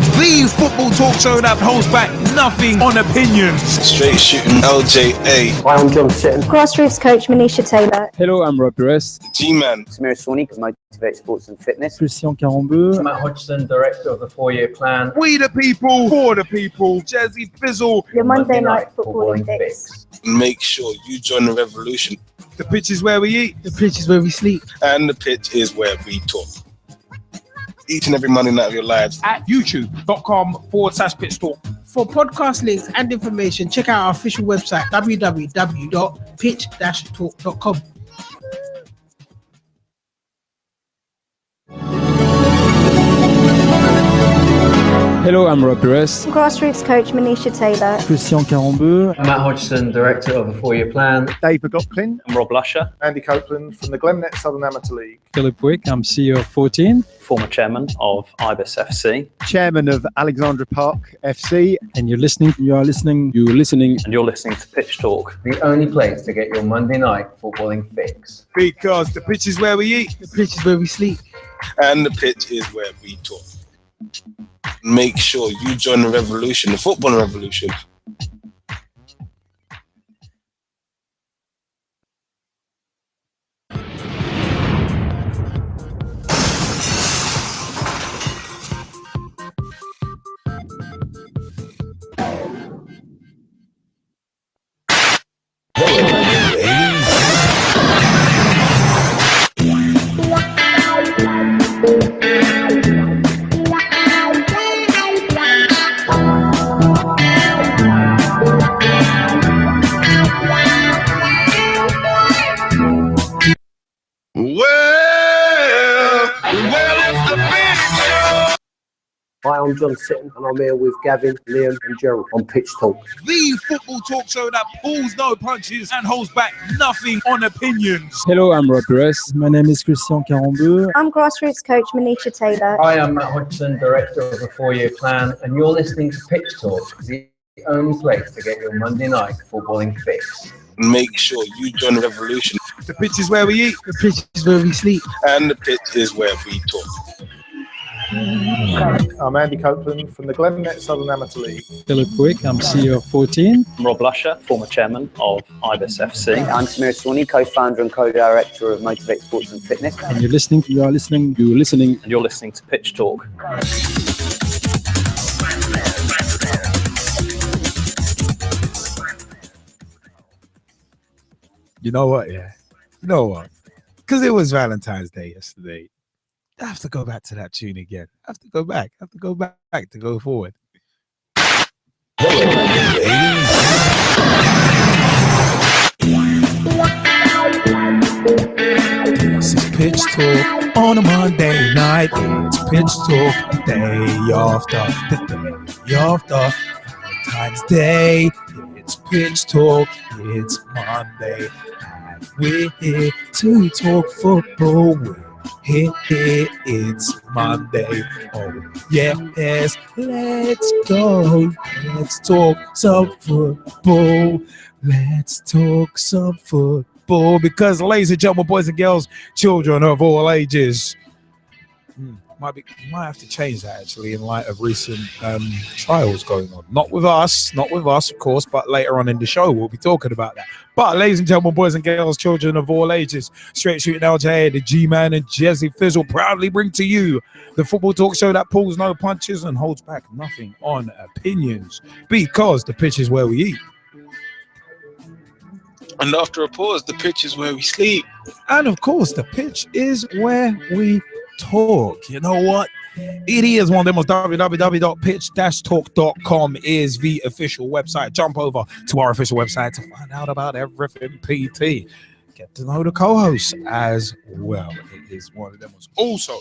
The football talk show that holds back nothing on opinions. Straight shooting LJA. Hi, I'm John Sitton. Grassroots coach Manisha Taylor. Hello, I'm Rob Perez. G-Man. Sonley, Motivate Sports and Fitness. Christian Carambeu. Matt Hodgson, Director of the 4-year plan. We the people, for the people. Jazzy Fizzle. Your Monday night footballing fix. Make sure you join the revolution. The pitch is where we eat. The pitch is where we sleep. And the pitch is where we talk. Each and every Monday night of your lives. At youtube.com/pitch talk. For podcast links and information, check out our official website, www.pitch-talk.com. Hello, I'm Rob Perez. Grassroots coach Manisha Taylor. Christian Carambeu. Matt Hodgson, Director of the 4-year plan. Dave McGoplin. I'm Rob Lusher. Andy Copeland from the Glennet Southern Amateur League. Philip Wick, I'm CEO of 14. Former Chairman of Ibis FC. Chairman of Alexandra Park FC. And you're listening to Pitch Talk. The only place to get your Monday night footballing fix. Because the pitch is where we eat. The pitch is where we sleep. And the pitch is where we talk. Make sure you join the revolution, the football revolution. Hi, I'm John Sitton, and I'm here with Gavin, Liam and Gerald on Pitch Talk. The football talk show that pulls no punches and holds back nothing on opinions. Hello, I'm Rob Perez. My name is Christian Carambeu. I'm grassroots coach Manisha Taylor. Hi, I'm Matt Hodgson, Director of the 4-year plan, and you're listening to Pitch Talk, the only place to get your Monday night footballing fix. Make sure you join the revolution. The pitch is where we eat. The pitch is where we sleep. And the pitch is where we talk. I'm Andy Copeland from the Glennet Southern Amateur League. Philip Wick, I'm CEO of 14. I'm Rob Lusher, former Chairman of Ibis FC. I'm Sonley, co-founder and co-director of Motivate Sports and Fitness. And you're listening to Pitch Talk. You know what? Yeah. You know what? Because it was Valentine's Day yesterday. I have to go back to that tune again. I have to go back to go forward. This is Pitch Talk on a Monday night. It's Pitch Talk, day after Valentine's Day. It's Pitch Talk, it's Monday, and we're here to talk football. Here it's Monday. Oh yes, let's go. Let's talk some football. Let's talk some football. Because, ladies and gentlemen, boys and girls, children of all ages, might have to change that actually in light of recent trials going on. Not with us, of course, but later on in the show we'll be talking about that. But ladies and gentlemen, boys and girls, children of all ages, straight shooting LJ, the G-Man and Jazzy Fizzle proudly bring to you the football talk show that pulls no punches and holds back nothing on opinions. Because the pitch is where we eat. And after a pause, the pitch is where we sleep. And of course, the pitch is where we talk. You know what? It is one of them. www.pitch-talk.com is the official website. Jump over to our official website to find out about everything PT. Get to know the co-hosts as well. It is one of them. Also,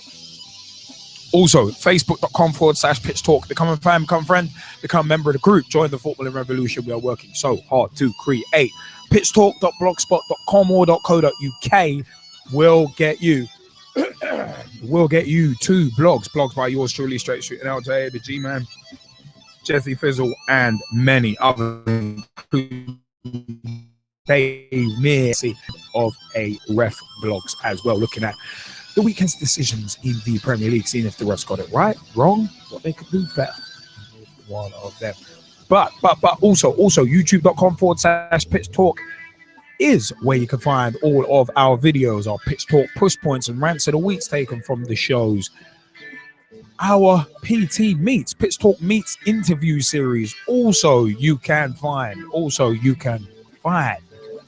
facebook.com/pitch talk. Become a fan, become a friend, become a member of the group. Join the footballing revolution. We are working so hard to create. pitchtalk.blogspot.com or .co.uk will get you two blogs by yours truly, straight shooting LJ, the G-Man, Jesse Fizzle, and many others. Dave Mercy of a ref blogs as well, looking at the weekend's decisions in the Premier League, seeing if the refs got it right, wrong, what they could do better. One of them. But also youtube.com/pitch talk is where you can find all of our videos, our pitch talk push points and rants of the weeks taken from the shows. Our PT meets, pitch talk meets interview series. Also, you can find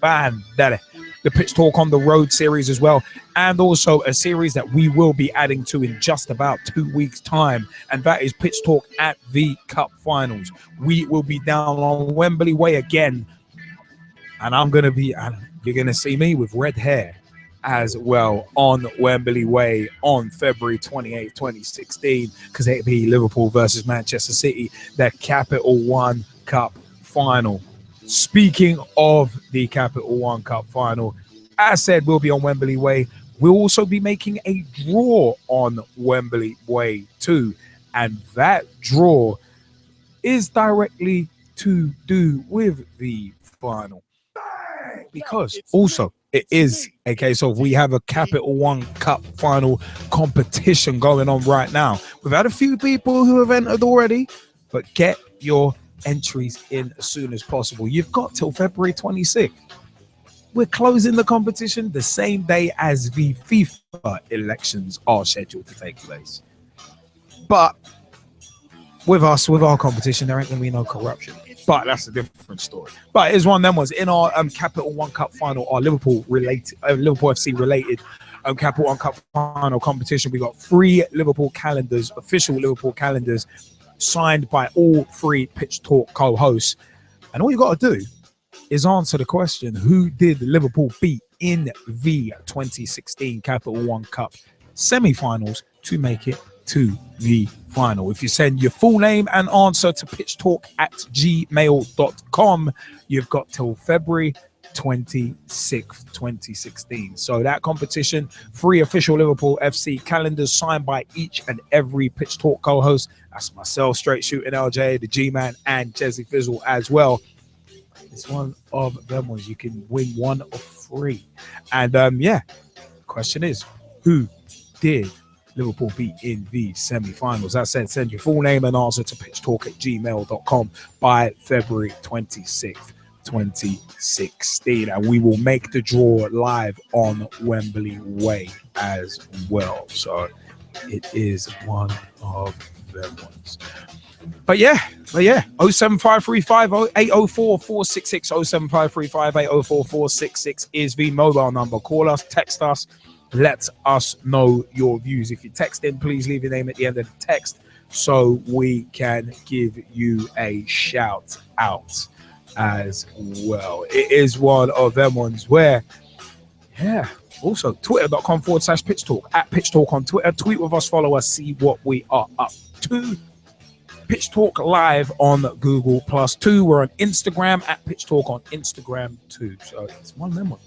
that the pitch talk on the road series as well, and also a series that we will be adding to in just about 2 weeks time, and that is pitch talk at the cup finals. We will be down on Wembley Way again, and you're gonna see me with red hair as well on Wembley Way on February 28th, 2016, because it'll be Liverpool versus Manchester City, the Capital One Cup final. Speaking of the Capital One Cup final, as said, we'll be on Wembley Way. We'll also be making a draw on Wembley Way too, and that draw is directly to do with the final, because also it is a case of we have a Capital One Cup final competition going on right now. We've had a few people who have entered already, but get your entries in as soon as possible. You've got till February 26th. We're closing the competition the same day as the FIFA elections are scheduled to take place. But with us, with our competition, there ain't gonna be no corruption. But that's a different story. But it's one of them ones. In our Capital One Cup final, our Liverpool FC related Capital One Cup final competition, we got 3 Liverpool calendars, official Liverpool calendars, signed by all 3 Pitch Talk co-hosts. And all you got to do is answer the question, who did Liverpool beat in the 2016 Capital One Cup semi-finals to make it to the final? If you send your full name and answer to pitchtalk@gmail.com, you've got till February 26th, 2016. So that competition, 3 official Liverpool FC calendars signed by each and every Pitch Talk co-host. That's myself, Straight Shooting LJ, the G-Man, and Jesse Fizzle as well. It's one of them ones. You can win one of 3. And the question is, who did Liverpool beat in the semi-finals? As I said, send your full name and answer to pitchtalk@gmail.com by February 26th, 2016, and we will make the draw live on Wembley Way as well. So it is one of them ones. But yeah, 075350804 466, 075350804 466 is the mobile number. Call us, text us, let us know your views. If you text in, please leave your name at the end of the text so we can give you a shout out as well. It is one of them ones where, also twitter.com/pitch talk, @pitch talk on Twitter. Tweet with us, follow us, see what we are up to. Pitch Talk Live on Google +2. We're on Instagram @pitch talk on Instagram too. So it's one of them ones.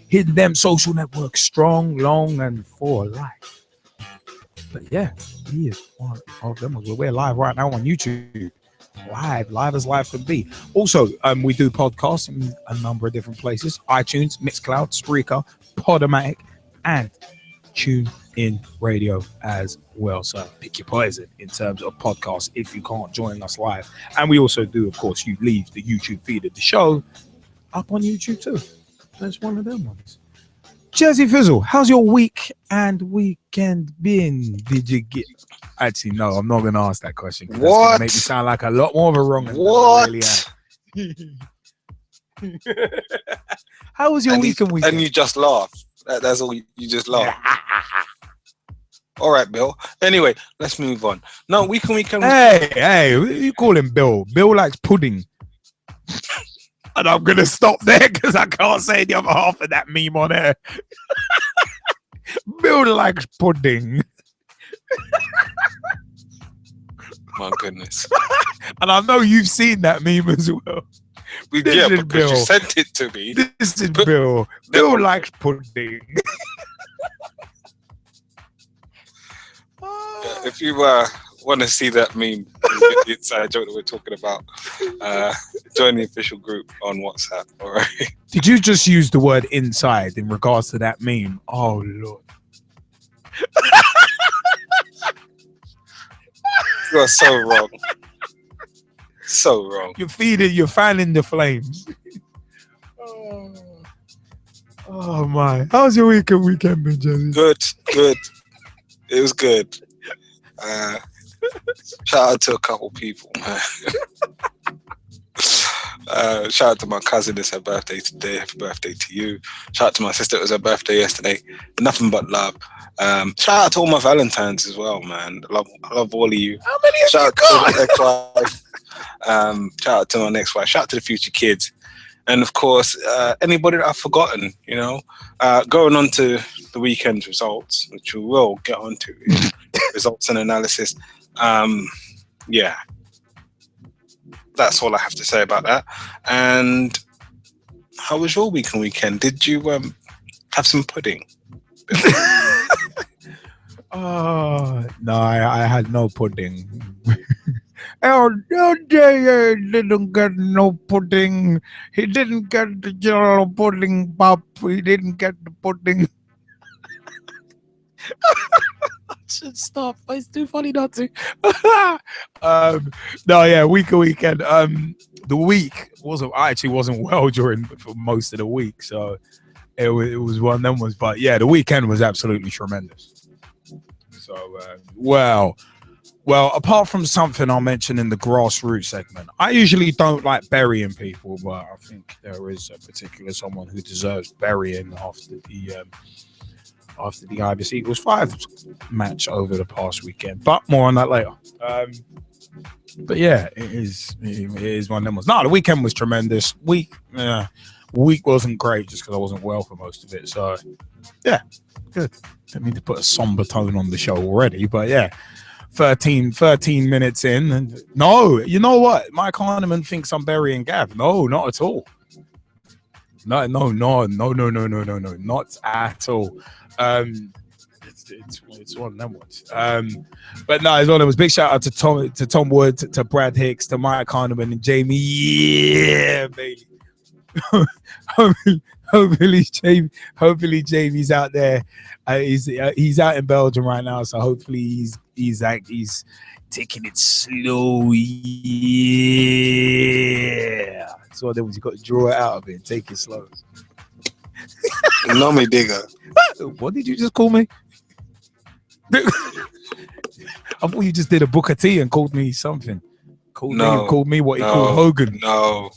Hidden them social networks strong, long, and for life. But yeah, he is one of them ones. We're live right now on YouTube. Live as live can be. Also, we do podcasts in a number of different places: iTunes, Mixcloud, Spreaker, Podomatic, and TuneIn Radio as well. So pick your poison in terms of podcasts if you can't join us live. And we also do, of course, you leave the YouTube feed of the show up on YouTube too. That's one of them ones. Jesse Fizzle, how's your week and weekend been? Did you get... Actually, no, I'm not going to ask that question. What? That's going to make me sound like a lot more of a wrong. What? Really how was your week and weekend? And you just laugh. That's all. You just laugh. All right, Bill. Anyway, let's move on. No, weekend. Hey, you call him Bill? Bill likes pudding. And I'm going to stop there because I can't say the other half of that meme on air. Bill likes pudding. My goodness. And I know you've seen that meme as well. Yeah, because you sent it to me. This is Bill. Bill likes pudding. If you want to see that meme, the inside joke that we're talking about, join the official group on WhatsApp. All right. Did you just use the word inside in regards to that meme? Oh, Lord. You are so wrong. So wrong. You're fanning the flames. Oh my. How's your weekend been, Jenny? Good. It was good. Shout out to a couple people, man. Shout out to my cousin, it's her birthday today. Happy birthday to you. Shout out to my sister, it was her birthday yesterday. Nothing but love. Shout out to all my Valentines as well, man. I love all of you. How many have Shout you out got? to my ex-wife. Shout out to my next wife. Shout out to the future kids. And of course, anybody that I've forgotten, you know. Going on to the weekend's results, which we will get onto in results and analysis. Yeah. That's all I have to say about that. And how was your week and weekend? Did you have some pudding? Oh no, I had no pudding. LJ didn't get no pudding. He didn't get the yellow pudding pop. He didn't get the pudding. I should stop. It's too funny not to. No, yeah, weekend. The week wasn't well for most of the week, so it was one of them ones. But yeah, the weekend was absolutely tremendous. So well, apart from something I'll mention in the grassroots segment, I usually don't like burying people, but I think there is a particular someone who deserves burying after the Ibis Eagles 5 match over the past weekend. But more on that later. But yeah, it is one of them ones. No, the weekend was tremendous. Week wasn't great just because I wasn't well for most of it. So yeah, good. Didn't mean to put a somber tone on the show already, but yeah. 13 minutes in, and no, you know what? Mike Harniman thinks I'm burying Gav. No, not at all. No, not at all. It's one of them ones. But no, it's one of those. Big shout out to Tom Wood, to Brad Hicks, to Mike Harniman and Jamie. Yeah, baby. Hopefully Jamie's out there. He's out in Belgium right now, so hopefully he's taking it slow. Yeah. So then you got to draw it out of it, take it slow. No me digger. What did you just call me? I thought you just did a Booker T and called me something. Called me what he called Hogan. No.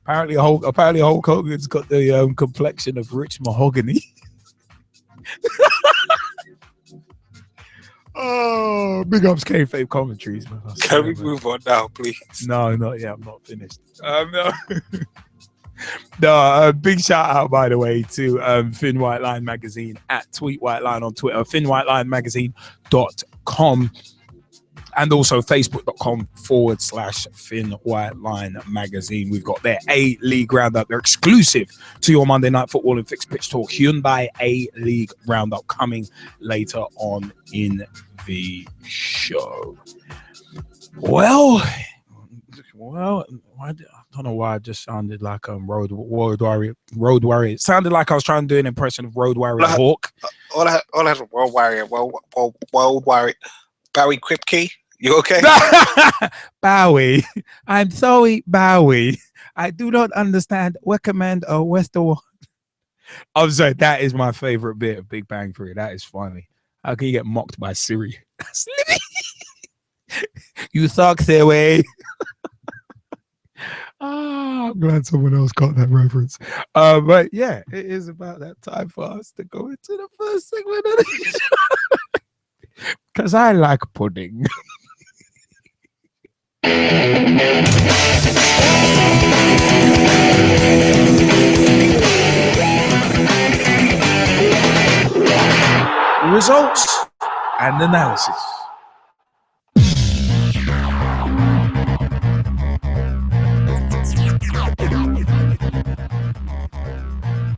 Apparently Hulk Hogan's got the complexion of rich mahogany. Oh, big ups K-Fave commentaries, man. Can we move on now, please? No, not yet. I'm not finished. No, big shout out, by the way, to Finn White Line Magazine at Tweet White Line on Twitter, finnwhitelinemagazine.com, and also facebook.com/Finn White Line Magazine. We've got their A-League Roundup. They're exclusive to your Monday Night Football and Fixed Pitch Talk Hyundai A-League Roundup coming later on in the show. Well, I don't know why I just sounded like Road Warrior. It sounded like I was trying to do an impression of Road Warrior Hawk. All I had World Warrior. Barry Kripke, you okay? Bowie. I'm sorry, Bowie. I do not understand. Recommend a Western. I'm sorry, that is my favorite bit of Big Bang Theory. That is funny. How can you get mocked by Siri? You suck, Siri. I'm glad someone else got that reference. But yeah, it is about that time for us to go into the first segment of the show. Because I like pudding. Results and analysis.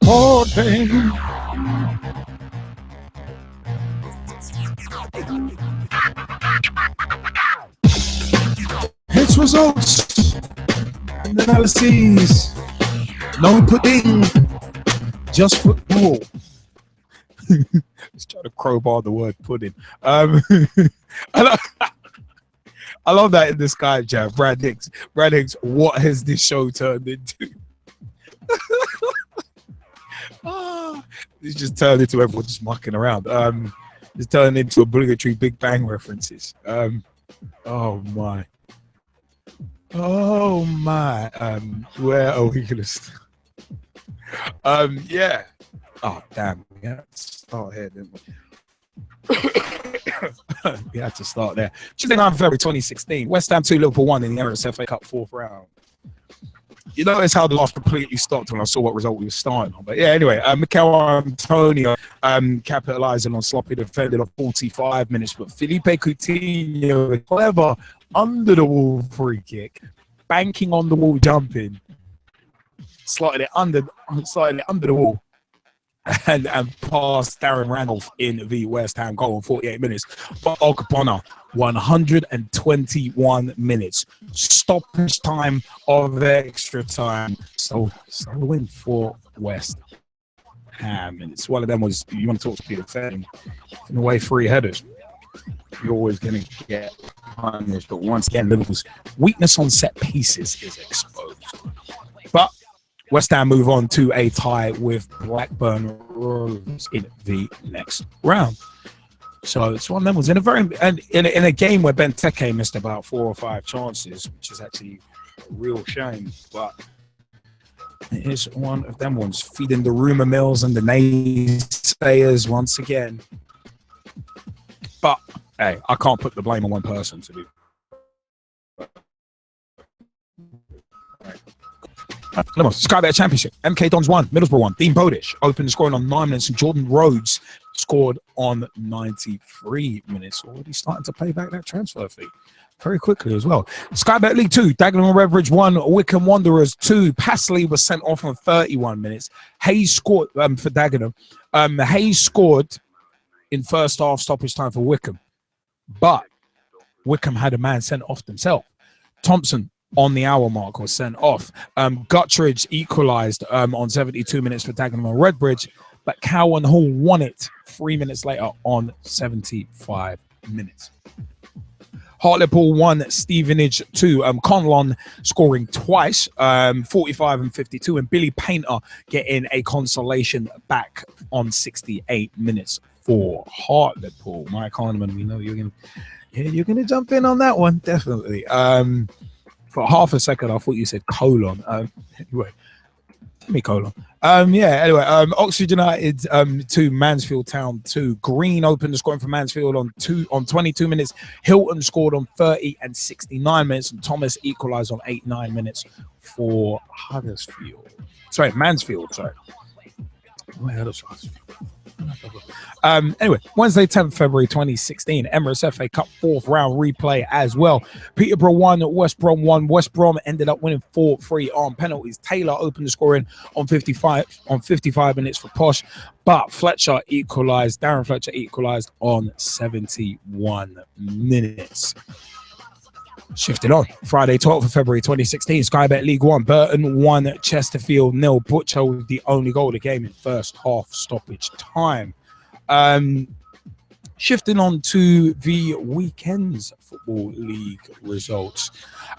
Pudding. It's results and analyses. No pudding, just football. Just trying to crowbar the word pudding. I love that in the Skype chat. Brad Hicks, what has this show turned into? It's just turned into everyone just mucking around. It's turned into obligatory Big Bang references. Oh my. Where are we gonna start? Yeah. Oh damn, we had to start here, didn't we? We had to start there. Tuesday 9 February 2016. West Ham 2, Liverpool 1 in the Emirates FA Cup 4th round. You notice how the laugh completely stopped when I saw what result we were starting on. But yeah, anyway, Mikel Antonio capitalising on sloppy defending of 45 minutes, but Felipe Coutinho, a clever under the wall free kick, banking on the wall, jumping, slotted it under the wall, and past Darren Randolph in the West Ham goal in 48 minutes. But Okpona, 121 minutes. Stoppage time of extra time. So win for West Ham. And it's one of them was, you want to talk to Peter Fenn, in the way 3 headers, you're always going to get punished. But once again, Liverpool's weakness on set pieces is exposed. But West Ham move on to a tie with Blackburn Rovers in the next round. So it's one of them was in a game where Benteke missed about 4 or 5 chances, which is actually a real shame. But it is one of them ones feeding the rumour mills and the naysayers once again. But hey, I can't put the blame on one person to do. Sky Bet Championship. MK Dons 1, Middlesbrough 1. Dean Bodish opened scoring on 9 minutes, and Jordan Rhodes scored on 93 minutes. Already starting to pay back that transfer fee very quickly as well. Sky Bet League 2, Dagenham and Redbridge 1, Wickham Wanderers 2. Passley was sent off on 31 minutes. Hayes scored for Dagenham. Hayes scored in first half stoppage time for Wickham, but Wickham had a man sent off themselves. Thompson on the hour mark was sent off. Guttridge equalised on 72 minutes for Dagenham and Redbridge, but Cowan Hall won it 3 minutes later on 75 minutes. Hartlepool 1, Stevenage 2. Conlon scoring twice, 45 and 52, and Billy Painter getting a consolation back on 68 minutes for Hartlepool. Mike Harniman, we know you're gonna jump in on that one, definitely. For half a second, I thought you said colon. Anyway, semicolon. Oxford United 2, Mansfield Town 2. Green opened the scoring for Mansfield on 22 minutes. Hilton scored on 30 and 69 minutes, and Thomas equalised on 8-9 minutes for Huddersfield. Mansfield. Anyway, Wednesday 10th February 2016, Emirates FA Cup 4th round replay as well. Peterborough 1, West Brom 1. West Brom ended up winning 4-3 on penalties. Taylor opened the scoring on 55 minutes for Posh, but Darren Fletcher equalised on 71 minutes. Shifted on. Friday, 12th of February 2016, Sky Bet League 1. Burton 1, Chesterfield 0. Butcher was the only goal of the game in first half stoppage time. Shifting on to the weekend's Football League results.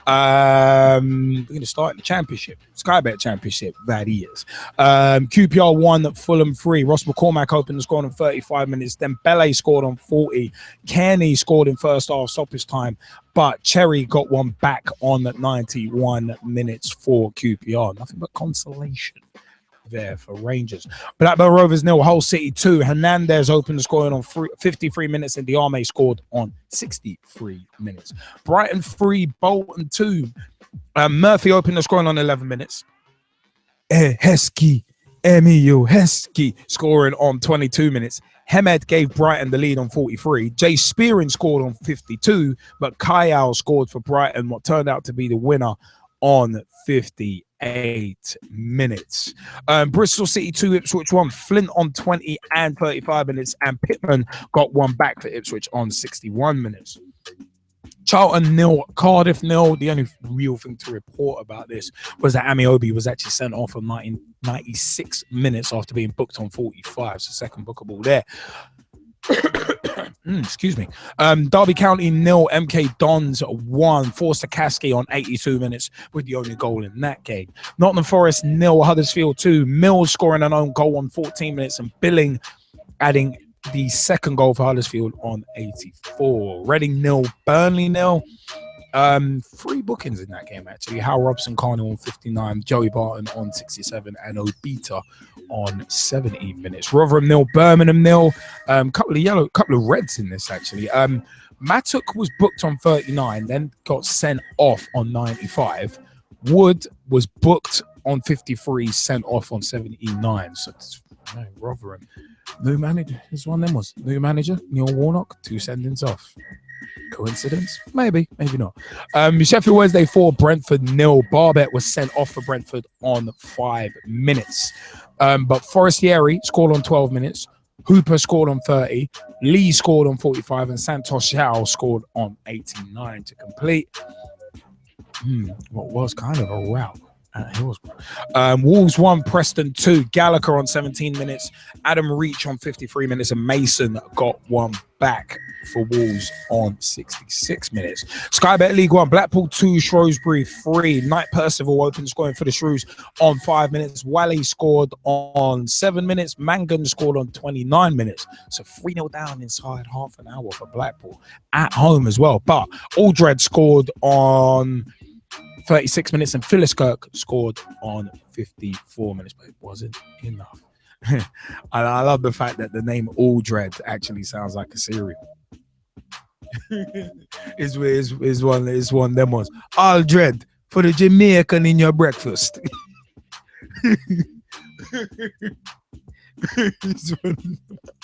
We're going to start in the Championship. Sky Bet Championship, that is. QPR 1, Fulham 3. Ross McCormack opened the score on 35 minutes. Then Bele scored on 40. Kearney scored in first half stoppage time, but Cherry got one back on 91 minutes for QPR. Nothing but consolation there for Rangers. Blackburn Rovers 0, Hull City 2. Hernandez opened the scoring on 53 minutes, and Diame scored on 63 minutes. Brighton 3, Bolton 2. Murphy opened the scoring on 11 minutes. Emilio Heskey scoring on 22 minutes. Hemed gave Brighton the lead on 43. Jay Spearing scored on 52, but Kayal scored for Brighton, what turned out to be the winner on 58 minutes. Bristol City 2, Ipswich 1. Flint on 20 and 35 minutes, and Pittman got one back for Ipswich on 61 minutes. Charlton 0, Cardiff 0. The only real thing to report about this was that Amiobi was actually sent off on 96 minutes after being booked on 45. So second bookable there. Excuse me. Derby County 0, MK Dons 1. Forster Caskey on 82 minutes with the only goal in that game. Nottingham Forest 0, Huddersfield 2. Mills scoring an own goal on 14 minutes and Billing adding the second goal for Huddersfield on 84. Reading 0, Burnley 0. 3 bookings in that game actually. Hal Robson Carney on 59, Joey Barton on 67, and Obita on 70 minutes. Rotherham 0, Birmingham 0. Couple of reds in this actually. Matuk was booked on 39, then got sent off on 95. Wood was booked on 53, sent off on 79. So Rotherham. New manager is one of them was new manager, Neil Warnock, 2 sendings off. Coincidence? Maybe, maybe not. Sheffield Wednesday 4, Brentford 0. Barbet was sent off for Brentford on 5 minutes. But Forestieri scored on 12 minutes. Hooper scored on 30. Lee scored on 45, and Santos Xiao scored on 89 to complete. What was kind of a rout. Wolves 1, Preston 2. Gallagher on 17 minutes. Adam Reach on 53 minutes, and Mason got one back for Wolves on 66 minutes. Sky Bet League 1, Blackpool 2, Shrewsbury 3. Knight Percival opened scoring for the Shrews on 5 minutes. Wally scored on 7 minutes. Mangan scored on 29 minutes. So 3-0 down inside half an hour for Blackpool at home as well. But Aldred scored on 36 minutes, and Phyllis Kirk scored on 54 minutes, but it wasn't enough. I love the fact that the name Aldred actually sounds like a cereal. is one of them ones. Aldred for the Jamaican in your breakfast.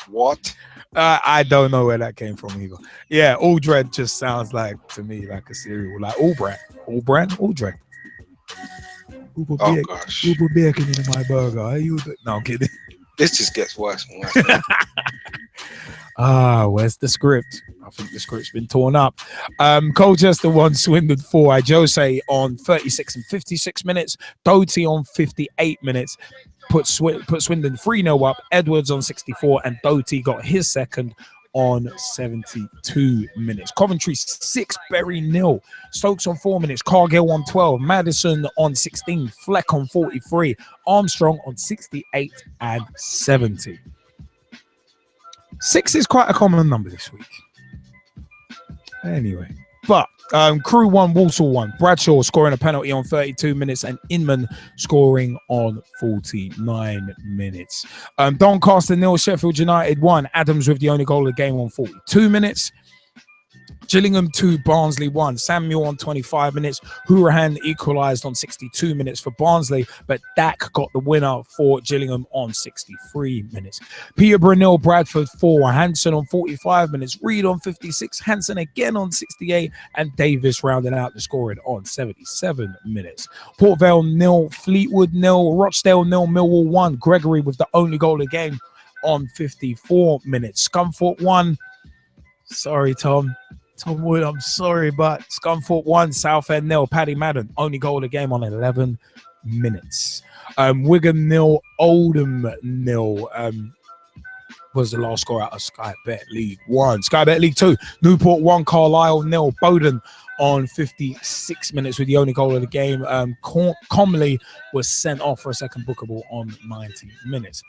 What? I don't know where that came from either. Yeah, Aldred just sounds like to me like a cereal, like Aldred. Aldred. Oh gosh. Who put bacon in my burger? Are you? No, I'm kidding. This just gets worse and worse. Where's the script? I think the script's been torn up. Colchester 1, Swindon 4. Jose on 36 and 56 minutes. Doty on 58 minutes. Put Swindon 3-0 up. Edwards on 64, and Doty got his second on 72 minutes. Coventry 6, Bury 0. Stokes on 4 minutes. Cargill on 12. Madison on 16. Fleck on 43. Armstrong on 68 and 70. 6 is quite a common number this week. Anyway, but Crew 1, Walsall 1. Bradshaw scoring a penalty on 32 minutes, and Inman scoring on 49 minutes. Doncaster 0, Sheffield United 1. Adams with the only goal of the game on 42 minutes. Gillingham 2, Barnsley 1. Samuel on 25 minutes. Hourahan equalised on 62 minutes for Barnsley, but Dak got the winner for Gillingham on 63 minutes. Peterborough 0, Bradford 4. Hanson on 45 minutes. Reed on 56. Hanson again on 68. And Davis rounding out the scoring on 77 minutes. Port Vale 0, Fleetwood 0. Rochdale 0, Millwall 1. Gregory with the only goal of the game on 54 minutes. Scunthorpe 1. Sorry, Tom Wood, I'm sorry, but Scunthorpe 1, Southend 0. Paddy Madden, only goal of the game on 11 minutes. Wigan 0, Oldham 0 was the last score out of Sky Bet League 1. Sky Bet League 2, Newport 1, Carlisle 0. Bowden on 56 minutes with the only goal of the game. Comley was sent off for a second bookable on 90 minutes.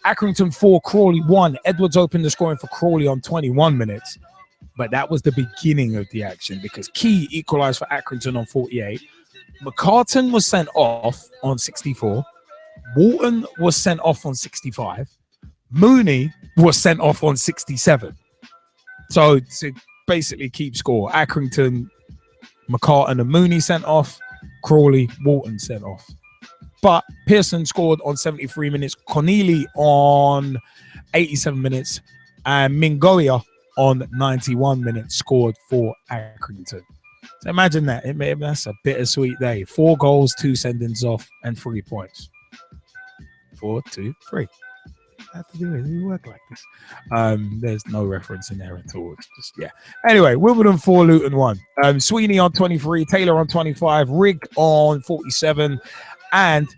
Accrington 4, Crawley 1. Edwards opened the scoring for Crawley on 21 minutes. But that was the beginning of the action because Key equalised for Accrington on 48. McCartan was sent off on 64. Walton was sent off on 65. Mooney was sent off on 67. So to basically keep score, Accrington, McCartan and Mooney sent off. Crawley, Walton sent off. But Pearson scored on 73 minutes. Corneli on 87 minutes. And Mingoya on 91 minutes scored for Accrington. So imagine that. That's a bittersweet day. 4 goals, 2 sendings off, and 3 points. 4, 2, 3. had to do it. We work like this. There's no reference in there at all. It's just, yeah. Anyway, Wimbledon 4, Luton 1. Sweeney on 23, Taylor on 25, Rigg on 47, and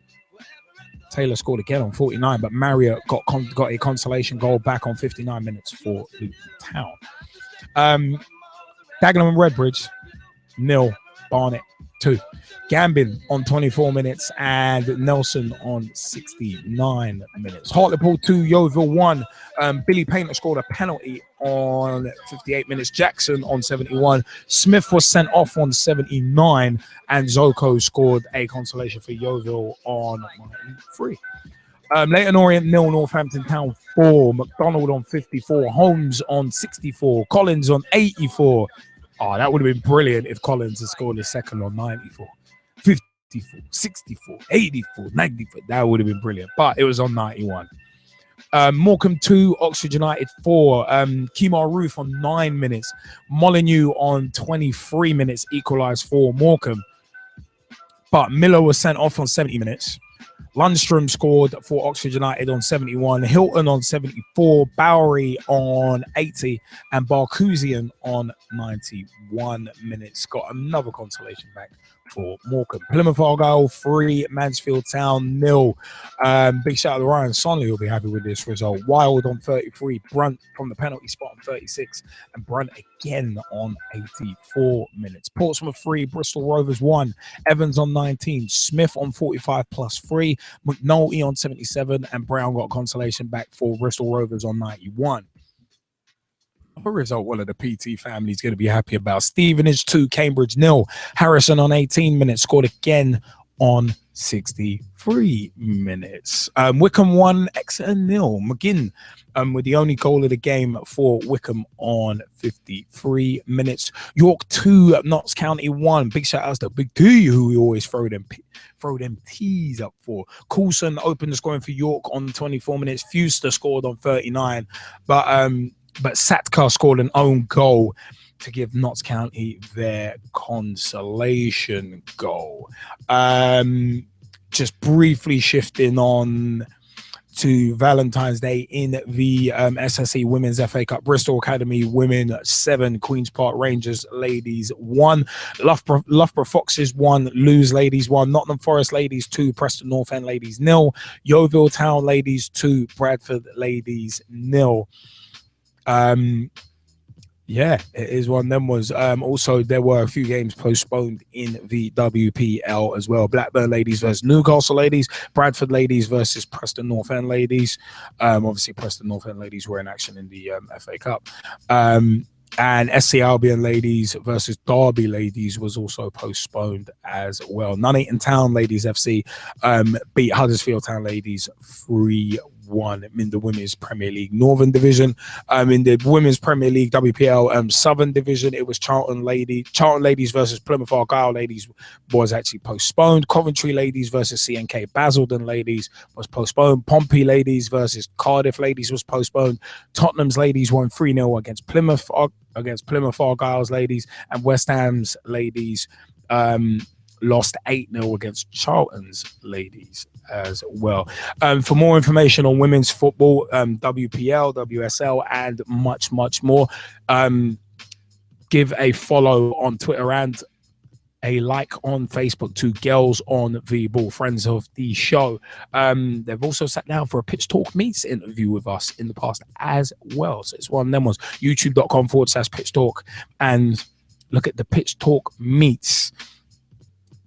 Taylor scored again on 49, but Marriott got a consolation goal back on 59 minutes for Luton Town. Dagenham and Redbridge 0, Barnet 2. Gambin on 24 minutes and Nelson on 69 minutes. Hartlepool 2, Yeovil 1. Billy Painter scored a penalty on 58 minutes. Jackson on 71. Smith was sent off on 79, and Zoko scored a consolation for Yeovil on 93. Leyton Orient 0, Northampton Town 4. McDonald on 54. Holmes on 64. Collins on 84. Oh, that would have been brilliant if Collins had scored his second on 94. 54, 64, 84, 94. That would have been brilliant. But it was on 91. Morecambe 2, Oxford United 4. Kemar Roof on 9 minutes. Molyneux on 23 minutes equalised for Morecambe. But Miller was sent off on 70 minutes. Lundstrom scored for Oxford United on 71, Hilton on 74, Bowery on 80, and Barkhusian on 91 minutes. Got another consolation back for Morecambe. Plymouth Argyle 3, Mansfield Town 0. Big shout out to Ryan Sonley, will be happy with this result. Wild on 33, Brunt from the penalty spot on 36, and Brunt again on 84 minutes. Portsmouth 3, Bristol Rovers 1, Evans on 19, Smith on 45 plus 3, McNulty on 77, and Brown got consolation back for Bristol Rovers on 91. A result one of the PT family is going to be happy about. Stevenage 2, Cambridge 0. Harrison on 18 minutes scored again on 63 minutes. Wickham 1, Exeter 0. McGinn with the only goal of the game for Wickham on 53 minutes. York 2, Notts County 1. Big shout outs to Big T, who we always throw them tees up for. Coulson opened the scoring for York on 24 minutes. Fuster scored on 39, but Satka scored an own goal to give Notts County their consolation goal. Just briefly shifting on to Valentine's Day in the SSE Women's FA Cup. Bristol Academy Women 7, Queen's Park Rangers Ladies 1, Loughborough Foxes 1, Lewes Ladies 1, Nottingham Forest Ladies 2, Preston North End Ladies 0, Yeovil Town Ladies 2, Bradford Ladies 0. Yeah, it is one of them was. Also, there were a few games postponed in the WPL as well. Blackburn Ladies versus Newcastle Ladies, Bradford Ladies versus Preston North End Ladies. Obviously, Preston North End Ladies were in action in the FA Cup. And SC Albion Ladies versus Derby Ladies was also postponed as well. Nuneaton Town Ladies FC beat Huddersfield Town Ladies 3-1 in the Women's Premier League Northern Division. In the Women's Premier League WPL Southern Division, it was Charlton Ladies versus Plymouth Argyle Ladies was actually postponed. Coventry Ladies versus CNK Basildon Ladies was postponed. Pompey Ladies versus Cardiff Ladies was postponed. Tottenham's Ladies won 3-0 against Plymouth Argyle's Ladies, and West Ham's Ladies lost 8-0 against Charlton's Ladies as well. For more information on women's football, WPL, WSL, and much more, give a follow on Twitter and a like on Facebook to Girls on the Ball, friends of the show. They've also sat down for a Pitch Talk Meets interview with us in the past as well. So it's one of them ones. YouTube.com/Pitch Talk, and look at the Pitch Talk Meets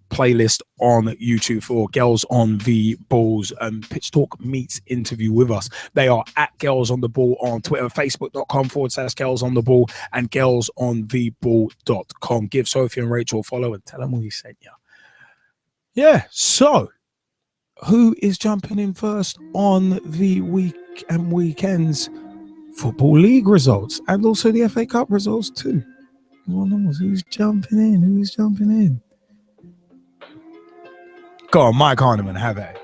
playlist on YouTube for Girls on the Ball's Pitch Talk Meets interview with us. They are at Girls on the Ball on Twitter, Facebook.com/Girls on the Ball, and girlsontheball.com. Give Sophie and Rachel a follow and tell them we sent you. Yeah, so who is jumping in first on the week and weekends Football League results and also the FA Cup results too? Who's jumping in? Go on, Mike Harniman, have it.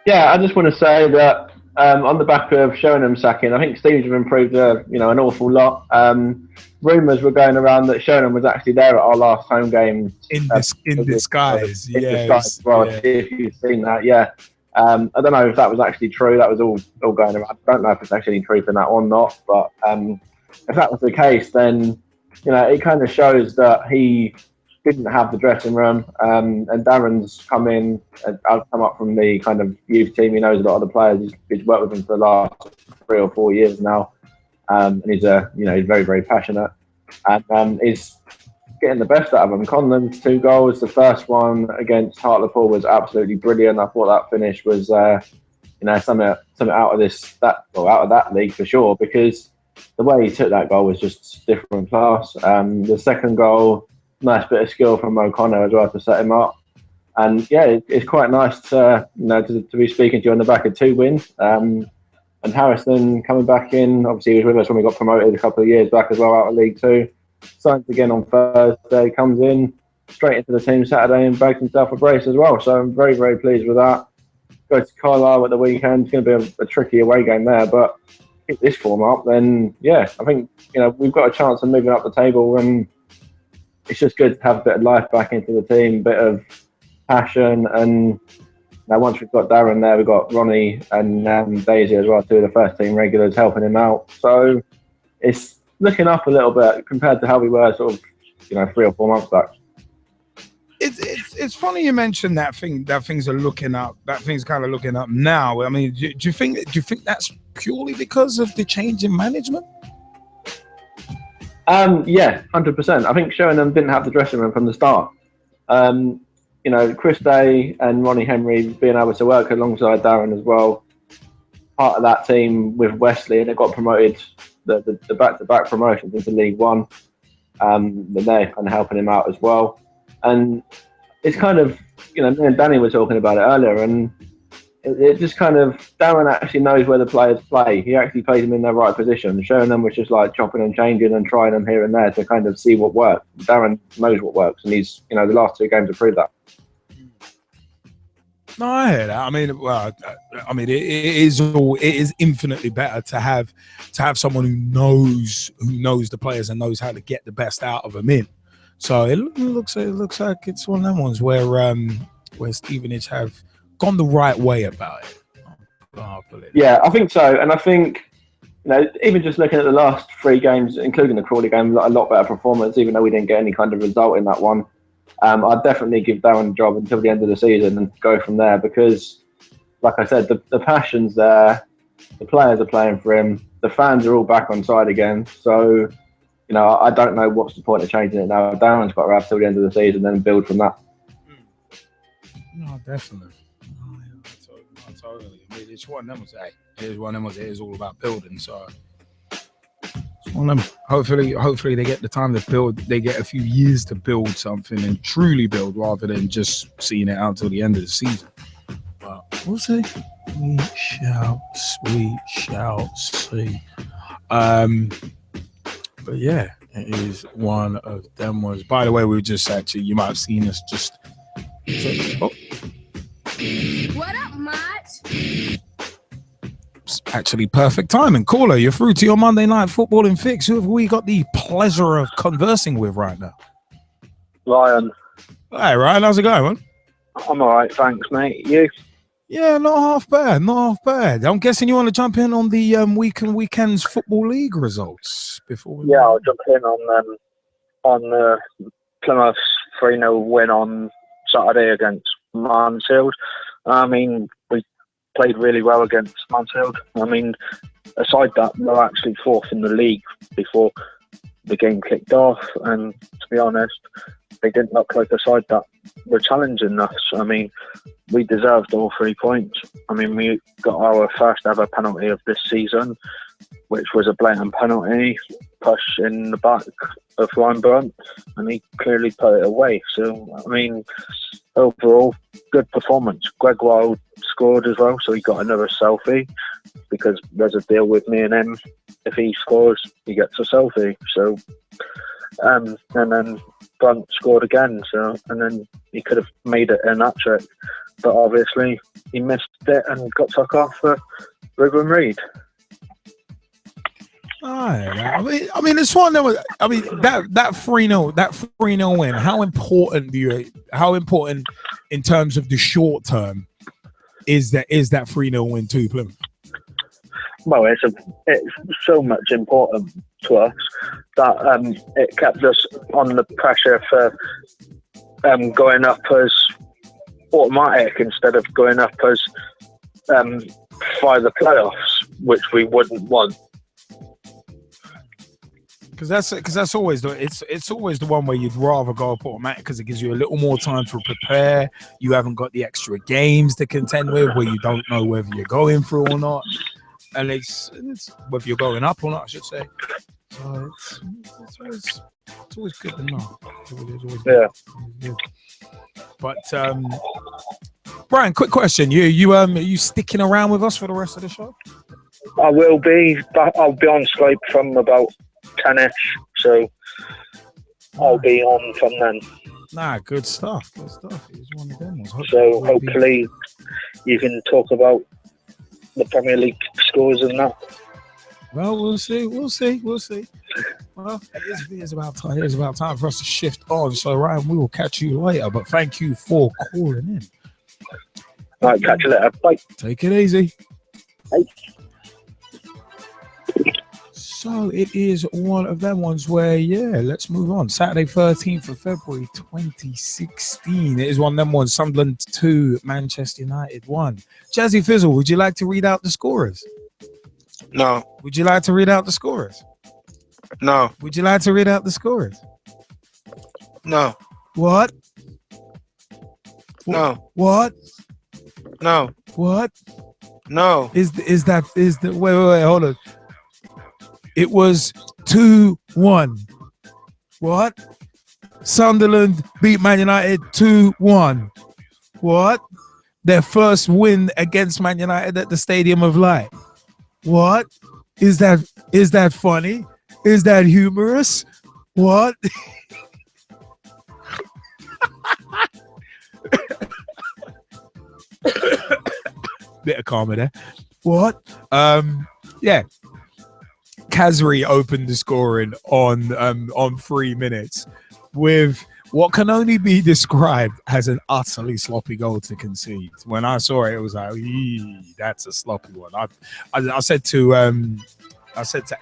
Yeah, I just want to say that on the back of Sheringham sacking, I think Steve's have improved an awful lot. Rumours were going around that Sheringham was actually there at our last home game. In disguise. In disguise as well, if you've seen that, yeah. I don't know if that was actually true. That was all going around. I don't know if it's actually any truth in that or not. But if that was the case, then it kind of shows that he didn't have the dressing room. And Darren's come in. I've come up from the kind of youth team. He knows a lot of the players. He's worked with them for the last 3 or 4 years now. And he's he's very, very passionate. And he's getting the best out of them. Conlon's 2 goals. The first one against Hartlepool was absolutely brilliant. I thought that finish was, something out of that league for sure, because the way he took that goal was just different class. The second goal, nice bit of skill from O'Connor as well to set him up. And yeah, it's quite nice to be speaking to you on the back of 2 wins. And Harrison coming back in. Obviously, he was with us when we got promoted a couple of years back as well out of League 2. Signs again on Thursday, comes in straight into the team Saturday and bags himself a brace as well. So I'm very, very pleased with that. Go to Carlisle at the weekend. It's going to be a tricky away game there, but keep this form up, then yeah, I think we've got a chance of moving up the table, and it's just good to have a bit of life back into the team, a bit of passion. And now once we've got Darren there, we've got Ronnie and Daisy as well, 2 of the first team regulars helping him out. So it's looking up a little bit compared to how we were sort of 3 or 4 months back. It's funny you mentioned that things are looking up. That thing's kind of looking up now. I mean, do you think that's purely because of the change in management? Yeah, 100%. I think Sheringham didn't have the dressing room from the start. Chris Day and Ronnie Henry being able to work alongside Darren as well, part of that team with Wesley, and they got promoted, the back-to-back promotions into League 1. Then they're kind of helping him out as well. And it's kind of, me and Danny were talking about it earlier, and it just kind of, Darren actually knows where the players play. He actually plays them in their right position. Sheringham was just like chopping and changing and trying them here and there to kind of see what works. Darren knows what works, and he's, the last 2 games have proved that. No, I hear that. It is infinitely better to have someone who knows the players and knows how to get the best out of them in. So it looks like it's one of them ones where Stevenage have gone the right way about it. Yeah, I think so, and I think even just looking at the last 3 games, including the Crawley game, a lot better performance, even though we didn't get any kind of result in that one. I'd definitely give Darren a job until the end of the season and go from there, because, like I said, the passion's there, the players are playing for him, the fans are all back on side again. So, I don't know what's the point of changing it now. Darren's got to have till the end of the season, then build from that. No, definitely. Totally. It's one of them. It is all about building. So. Hopefully they get the time to build. They get a few years to build something and truly build, rather than just seeing it out till the end of the season. But we'll see. We shall see. But yeah, it is one of them ones. By the way, we were just you might have seen us just. What up, mate? Actually, perfect timing. Caller, you're through to your Monday Night Footballing Fix. Who have we got the pleasure of conversing with right now? Ryan. Hey, Ryan, how's it going, man? I'm all right, thanks, mate. You? Yeah, not half bad. I'm guessing you want to jump in on the weekend's Football League results before we... Yeah, I'll jump in on Plymouth's 3-0 win on Saturday against Mansfield. I mean, we played really well against Mansfield. I mean, aside that, they're actually 4th in the league before the game kicked off, and to be honest, they didn't look like a side that were challenging us. I mean, we deserved all 3 points. I mean, we got our first ever penalty of this season, which was a blatant penalty, push in the back of Ryan Brunt, and he clearly put it away. So, I mean, overall, good performance. Greg Wild scored as well, so he got another selfie, because there's a deal with me and him. If he scores, he gets a selfie. So, and then Brunt scored again, and then he could have made it an hat-trick, but obviously he missed it and got took off for Ruben Reid. I mean, it's one that that 3-0 win. How important in terms of the short term is that 3-0 win to Plymouth? Well, it's so much important to us that it kept us on the pressure for going up as automatic instead of going up as by the playoffs, which we wouldn't want. Because that's always it's always the one where you'd rather go up automatic because it gives you a little more time to prepare. You haven't got the extra games to contend with where you don't know whether you're going through or not, and it's whether you're going up or not, I should say. So it's always good to know. It's always good. Yeah. But Brian, quick question: you sticking around with us for the rest of the show? I will be. I'll be on Skype from about 10ish, so I'll be on from then. Nah, good stuff. Good stuff. It was one of them ones. So hopefully you can talk about the Premier League scores and that. Well, we'll see. Well, it is about time. It is about time for us to shift on. So, Ryan, we will catch you later. But thank you for calling in. All right, catch you later. Bye. Take it easy. Bye. So it is one of them ones where, let's move on. Saturday, 13th of February, 2016. It is one of them ones. Sunderland 2, Manchester United 1. Jazzy Fizzle, would you like to read out the scorers? No. Would you like to read out the scorers? No. Would you like to read out the scorers? No. What? No. What? No. What? No. Is the wait, hold on. It was 2-1. What? Sunderland beat Man United 2-1. What? Their first win against Man United at the Stadium of Light. What? Is that funny? Is that humorous? What? Bit of karma there. What? Yeah. Kazri opened the scoring on 3 minutes with what can only be described as an utterly sloppy goal to concede. When I saw it, it was like, that's a sloppy one. I said to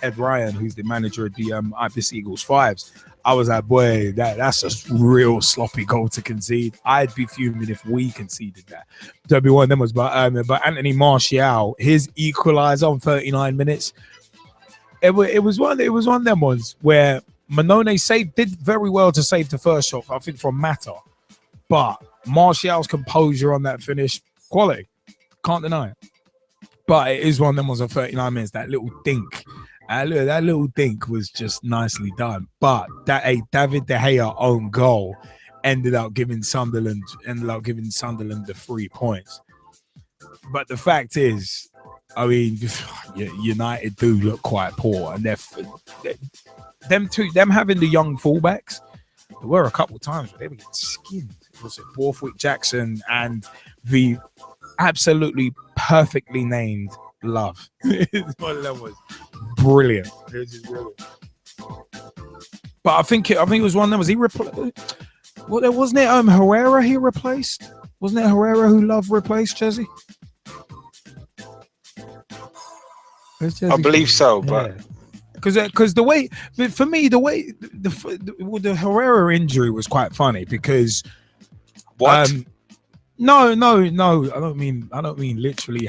Ed Ryan, who's the manager of the Ibis Eagles 5s, I was like, boy, that's a real sloppy goal to concede. I'd be fuming if we conceded that. That'd be one of them ones. But Anthony Martial, his equaliser on 39 minutes. It was one of them ones where Manone did very well to save the first shot, I think, from Mata. But Martial's composure on that finish, quality. Can't deny it. But it is one of them ones on 39 minutes. That little dink. That little dink was just nicely done. But that David De Gea own goal ended up giving Sunderland the 3 points. But the fact is, I mean, United do look quite poor, and them having the young fullbacks. There were a couple of times where they were getting skinned. It was Borthwick Jackson and the absolutely perfectly named Love. One of them was brilliant. It was just brilliant. But I think it was one of them. Was he replaced? Well, wasn't it Herrera he replaced? Wasn't it Herrera who Love replaced, Jesse? I believe so, but because the way for me the Herrera injury was quite funny because what? No, I don't mean literally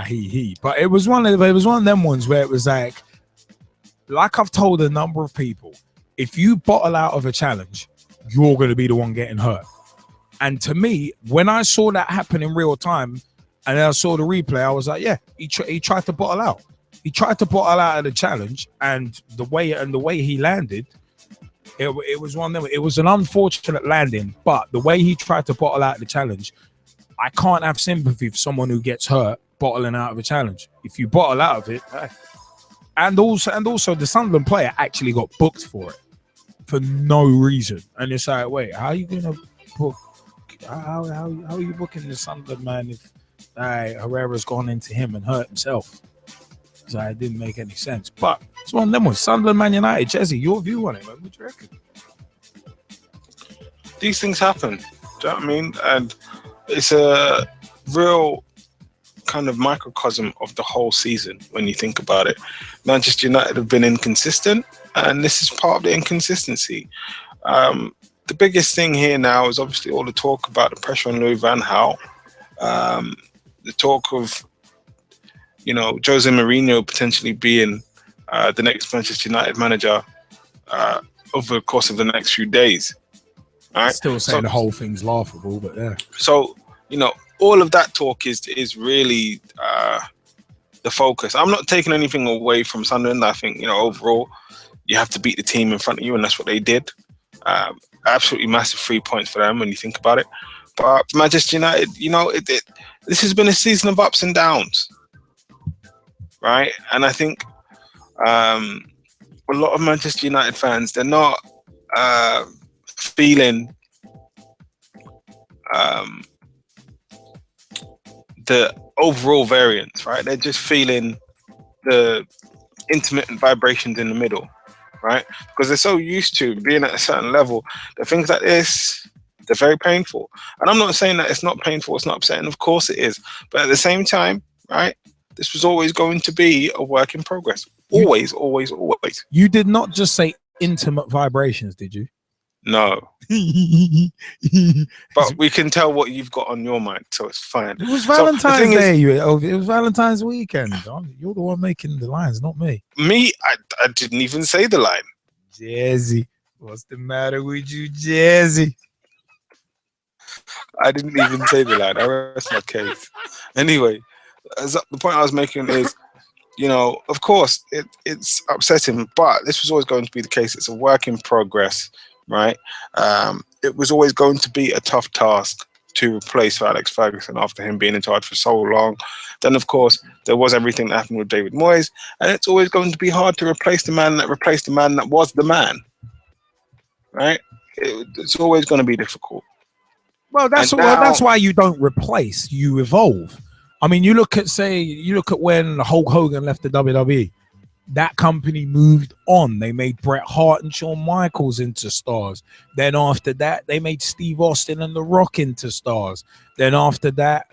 he, but it was one of them ones where it was like I've told a number of people, if you bottle out of a challenge, you're going to be the one getting hurt. And to me, when I saw that happen in real time, and then I saw the replay, I was like, yeah, he tried to bottle out. He tried to bottle out of the challenge, and the way he landed, it was one of them. It was an unfortunate landing, but the way he tried to bottle out of the challenge, I can't have sympathy for someone who gets hurt bottling out of a challenge. If you bottle out of it, and also the Sunderland player actually got booked for it for no reason, and it's like, wait, how are you gonna book? How are you booking the Sunderland man if Herrera's gone into him and hurt himself? So it didn't make any sense. But it's one of them ones. Sunderland, Man United. Jesse, your view on it, man. What do you reckon? These things happen. Do you know what I mean? And it's a real kind of microcosm of the whole season when you think about it. Manchester United have been inconsistent, and this is part of the inconsistency. The biggest thing here now is obviously all the talk about the pressure on Louis van Gaal, the talk of, Jose Mourinho potentially being the next Manchester United manager over the course of the next few days. All right? Still saying the whole thing's laughable, but yeah. So, all of that talk is really the focus. I'm not taking anything away from Sunderland. I think, overall, you have to beat the team in front of you, and that's what they did. Absolutely massive 3 points for them when you think about it. But for Manchester United, this has been a season of ups and downs, right? And I think a lot of Manchester United fans, they're not feeling the overall variance, right? They're just feeling the intermittent vibrations in the middle, right? Because they're so used to being at a certain level that things like this, they're very painful. And I'm not saying that it's not painful, it's not upsetting. Of course it is. But at the same time, right, this was always going to be a work in progress. Always, always, always. You did not just say intimate vibrations, did you? No. But we can tell what you've got on your mind, so it's fine. It was Valentine's Day. It was Valentine's weekend. You're the one making the lines, not me. Me? I didn't even say the line. Jazzy. What's the matter with you, Jazzy? I didn't even say the line. I rest my case. Anyway, the point I was making is, of course, it's upsetting, but this was always going to be the case. It's a work in progress, right? It was always going to be a tough task to replace Alex Ferguson after him being in charge for so long. Then, of course, there was everything that happened with David Moyes, and it's always going to be hard to replace the man that replaced the man that was the man, right? It's always going to be difficult. Well, that's why you don't replace, you evolve. I mean, you look at when Hulk Hogan left the WWE. That company moved on. They made Bret Hart and Shawn Michaels into stars. Then after that, they made Steve Austin and The Rock into stars. Then after that,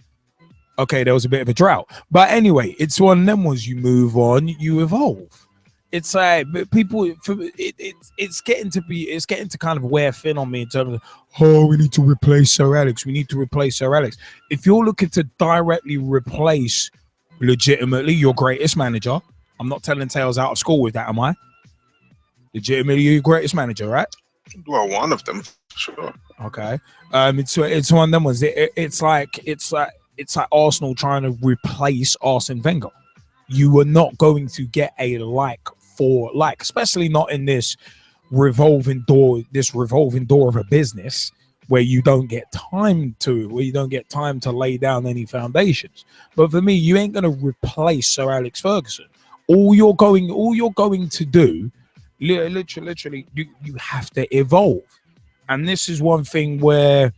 okay, there was a bit of a drought. But anyway, it's one of them ones. You move on, you evolve. It's like people. It's getting to kind of wear thin on me in terms of, oh, we need to replace Sir Alex. We need to replace Sir Alex. If you're looking to directly replace, legitimately, your greatest manager, I'm not telling tales out of school with that, am I? Legitimately, your greatest manager, right? Well, one of them, sure. Okay. It's one of them ones. It's like Arsenal trying to replace Arsene Wenger. You are not going to get a especially not in this revolving door of a business where you don't get time to lay down any foundations. But for me, you ain't gonna replace Sir Alex Ferguson. All you're going to do, literally, you have to evolve. And this is one thing where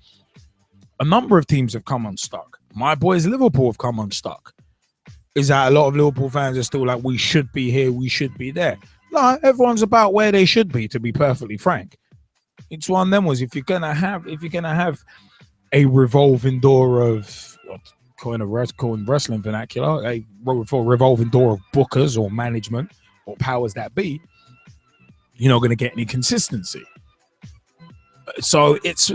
a number of teams have come unstuck. My boys Liverpool have come unstuck. Is that a lot of Liverpool fans are still like, we should be here, we should be there. No, everyone's about where they should be, to be perfectly frank. It's one of them was if you're gonna have a revolving door of calling wrestling vernacular, a revolving door of bookers or management or powers that be, you're not gonna get any consistency. So it's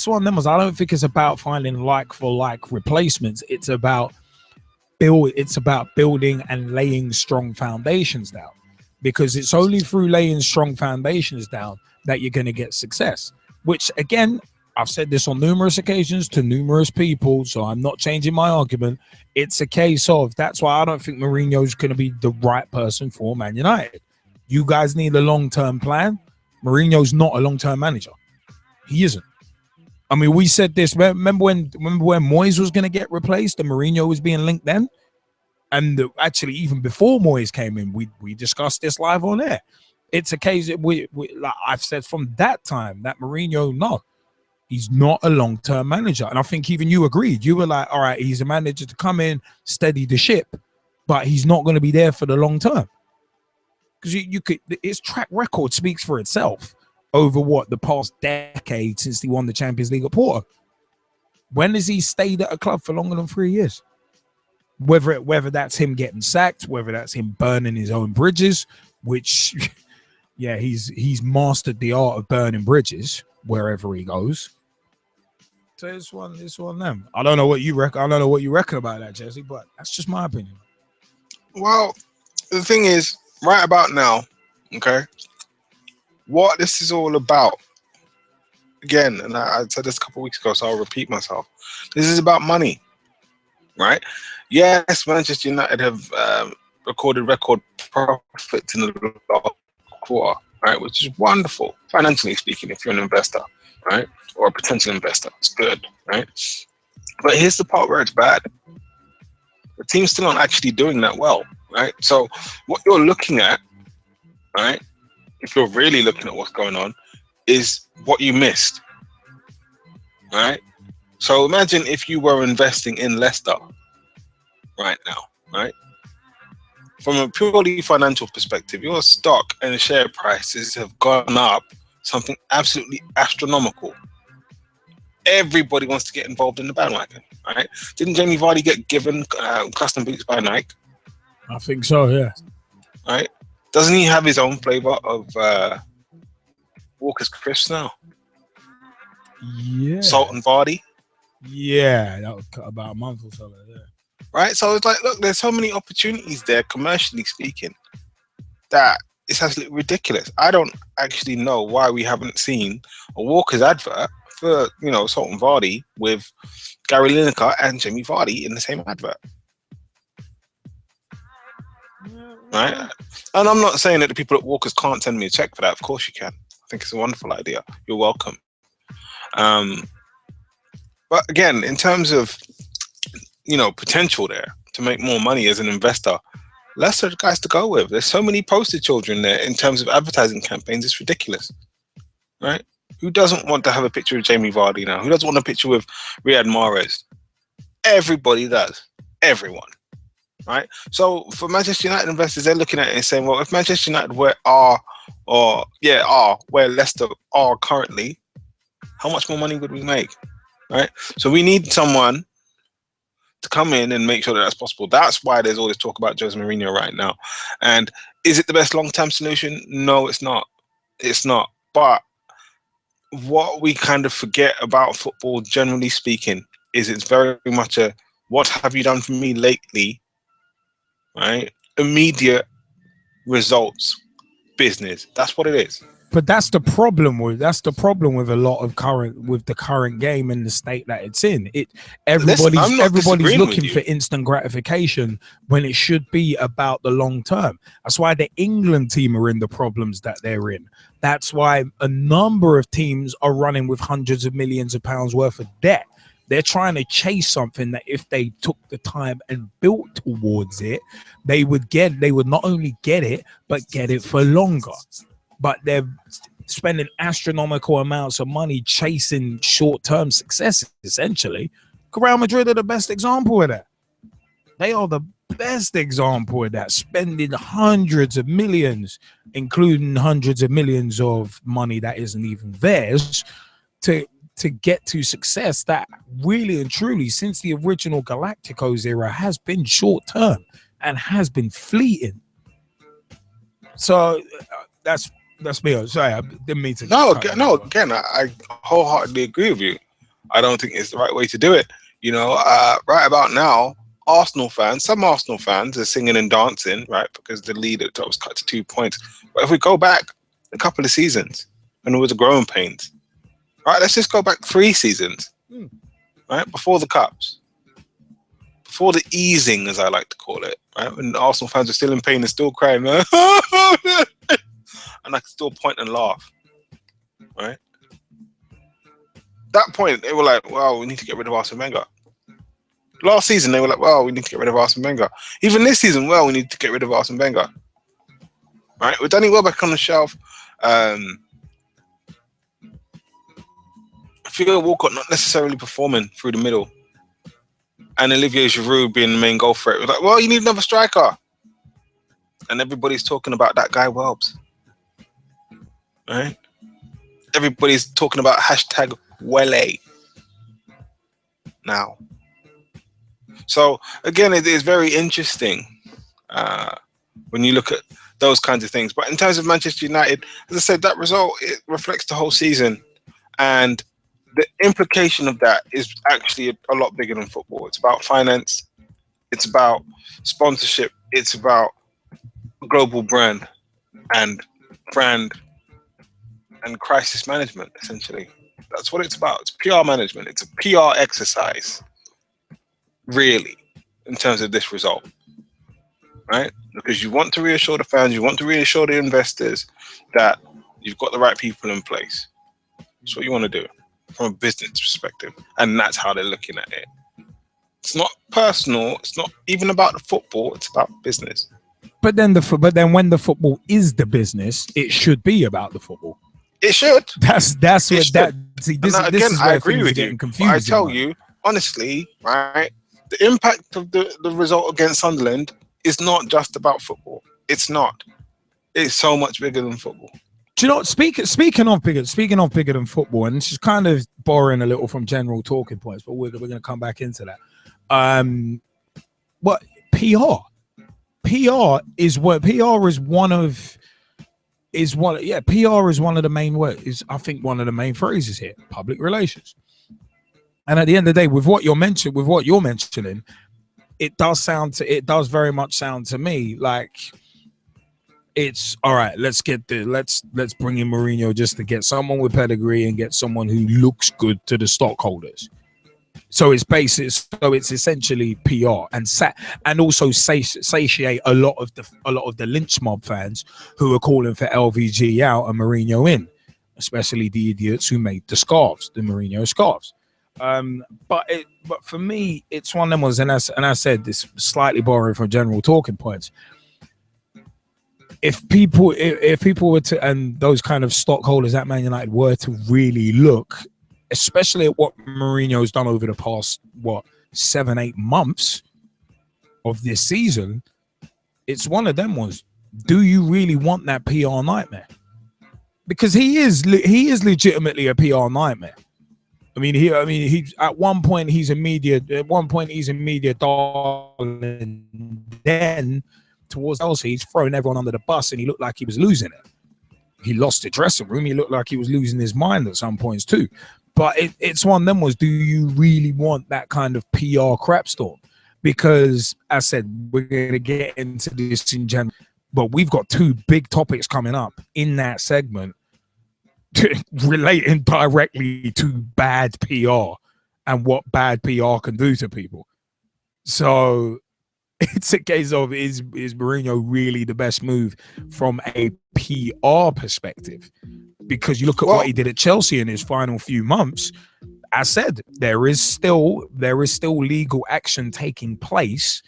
one of them was I don't think it's about finding like for like replacements. It's about building and laying strong foundations down, because it's only through laying strong foundations down that you're going to get success, which again, I've said this on numerous occasions to numerous people, so I'm not changing my argument. It's a case of, that's why I don't think Mourinho's going to be the right person for Man United. You guys need a long-term plan. Mourinho's not a long-term manager. He isn't. I mean, we said this. Remember when Moyes was going to get replaced and Mourinho was being linked then? And actually, even before Moyes came in, we discussed this live on air. It's a case that like I've said from that time that Mourinho, no, he's not a long-term manager. And I think even you agreed. You were like, all right, he's a manager to come in, steady the ship, but he's not going to be there for the long term. Because his track record speaks for itself over the past decade since he won the Champions League at Porto. When has he stayed at a club for longer than 3 years? Whether that's him getting sacked, whether that's him burning his own bridges, which, yeah, he's mastered the art of burning bridges wherever he goes. So it's one of them. I don't know what you reckon. I don't know what you reckon about that, Jesse, but that's just my opinion. Well, the thing is, right about now, okay, what this is all about, again, and I said this a couple of weeks ago, so I'll repeat myself. This is about money, right? Yes, Manchester United have recorded record profits in the last quarter, right, which is wonderful, financially speaking, if you're an investor, right, or a potential investor. It's good, right? But here's the part where it's bad. The team's still not actually doing that well, right? So what you're looking at, right, if you're really looking at what's going on, is what you missed, right? So imagine if you were investing in Leicester right now, right? From a purely financial perspective, your stock and share prices have gone up something absolutely astronomical. Everybody wants to get involved in the bandwagon, right? Didn't Jamie Vardy get given custom boots by Nike? I think so, yeah. Right? Doesn't he have his own flavor of Walker's Crisps now? Yeah. Salt and Vardy? Yeah, that was about a month or so like that. Right? So it's like, look, there's so many opportunities there, commercially speaking, that it's absolutely ridiculous. I don't actually know why we haven't seen a Walker's advert for, you know, Salt and Vardy with Gary Lineker and Jamie Vardy in the same advert. Right? And I'm not saying that the people at Walker's can't send me a check for that. Of course you can. I think it's a wonderful idea. You're welcome. But again, in terms of, you know, potential there to make more money as an investor, Leicester the guys to go with. There's so many poster children there in terms of advertising campaigns. It's ridiculous, right? Who doesn't want to have a picture of Jamie Vardy now? Who doesn't want a picture with Riyad Mahrez? Everybody does. Everyone, right? So for Manchester United investors, they're looking at it and saying, well, if Manchester United where Leicester are currently, how much more money would we make, right? So we need someone to come in and make sure that that's possible. That's why there's all this talk about Jose Mourinho right now. And is it the best long-term solution? No, it's not. It's not. But what we kind of forget about football, generally speaking, is it's very much a what have you done for me lately, right? Immediate results business. That's what it is. But that's the problem with a lot of the current game and the state that it's in. Everybody's looking for instant gratification when it should be about the long term. That's why the England team are in the problems that they're in. That's why a number of teams are running with hundreds of millions of pounds worth of debt. They're trying to chase something that if they took the time and built towards it, they would not only get it, but get it for longer. But they're spending astronomical amounts of money chasing short-term successes, essentially. Real Madrid are the best example of that. They are the best example of that, spending hundreds of millions, including hundreds of millions of money that isn't even theirs, to get to success that really and truly, since the original Galacticos era, has been short-term and has been fleeting. So that's me. I'm sorry, I didn't mean to. Again, I wholeheartedly agree with you. I don't think it's the right way to do it. You know, right about now, some Arsenal fans are singing and dancing, right, because the lead at the top was cut to 2 points. But if we go back a couple of seasons, and it was a growing pains, right, let's just go back 3 seasons, right, before the cups, before the easing, as I like to call it, right, when the Arsenal fans are still in pain and still crying, and I can still point and laugh, right? That point, they were like, well, we need to get rid of Arsene Wenger. Last season, they were like, well, we need to get rid of Arsene Wenger. Even this season, well, we need to get rid of Arsene Wenger. Right? With Danny Welbeck on the shelf, Theo Walcott not necessarily performing through the middle, and Olivier Giroud being the main goal threat. It was like, well, you need another striker. And everybody's talking about that guy Welbs. Right? Everybody's talking about #Wele now. So again, it is very interesting when you look at those kinds of things. But in terms of Manchester United, as I said, that result, it reflects the whole season, and the implication of that is actually a lot bigger than football. It's about finance, it's about sponsorship, it's about global brand and crisis management, essentially. That's what it's about. It's PR management. It's a PR exercise, really, in terms of this result, right? Because you want to reassure the fans, you want to reassure the investors that you've got the right people in place. That's what you want to do from a business perspective, and that's how they're looking at it. It's not personal. It's not even about the football. It's about business. But then when the football is the business, it should be about the football. It should. That's what that. See, this is where I agree with you. Confusing. I tell you honestly, right? The impact of the result against Sunderland is not just about football. It's not. It's so much bigger than football. Do you know what? Speaking of bigger than football, and this is kind of borrowing a little from general talking points, but we're going to come back into that. What PR is one of the main words. I think one of the main phrases here, public relations. And at the end of the day, with what you're mentioning, it does very much sound to me like it's all right. Let's bring in Mourinho just to get someone with pedigree and get someone who looks good to the stockholders. So it's essentially PR and also satiate a lot of the lynch mob fans who are calling for LVG out and Mourinho in, especially the idiots who made the Mourinho scarves. But for me, it's one of them ones, and I said this slightly borrowing from general talking points. If people were to, and those kind of stockholders at Man United were to really look, especially at what Mourinho's done over the past 7-8 months of this season, it's one of them ones. Do you really want that PR nightmare? Because he is legitimately a PR nightmare. He at one point he's a media darling. Then towards Chelsea, he's throwing everyone under the bus, and he looked like he was losing it. He lost the dressing room. He looked like he was losing his mind at some points too. But it's one of them was, do you really want that kind of PR crap storm? Because as I said, we're going to get into this in general, but we've got two big topics coming up in that segment relating directly to bad PR and what bad PR can do to people. So it's a case of, is Mourinho really the best move from a PR perspective? Because you look at what he did at Chelsea in his final few months. I said there is still legal action taking place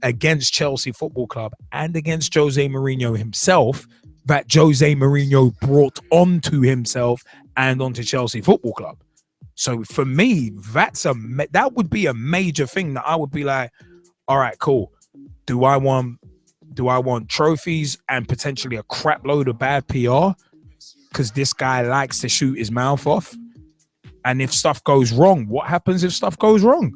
against Chelsea Football Club and against Jose Mourinho himself that Jose Mourinho brought onto himself and onto Chelsea Football Club. So for me, that would be a major thing that I would be like, all right, cool. Do I want trophies and potentially a crap load of bad PR? Because this guy likes to shoot his mouth off. And if stuff goes wrong, what happens if stuff goes wrong?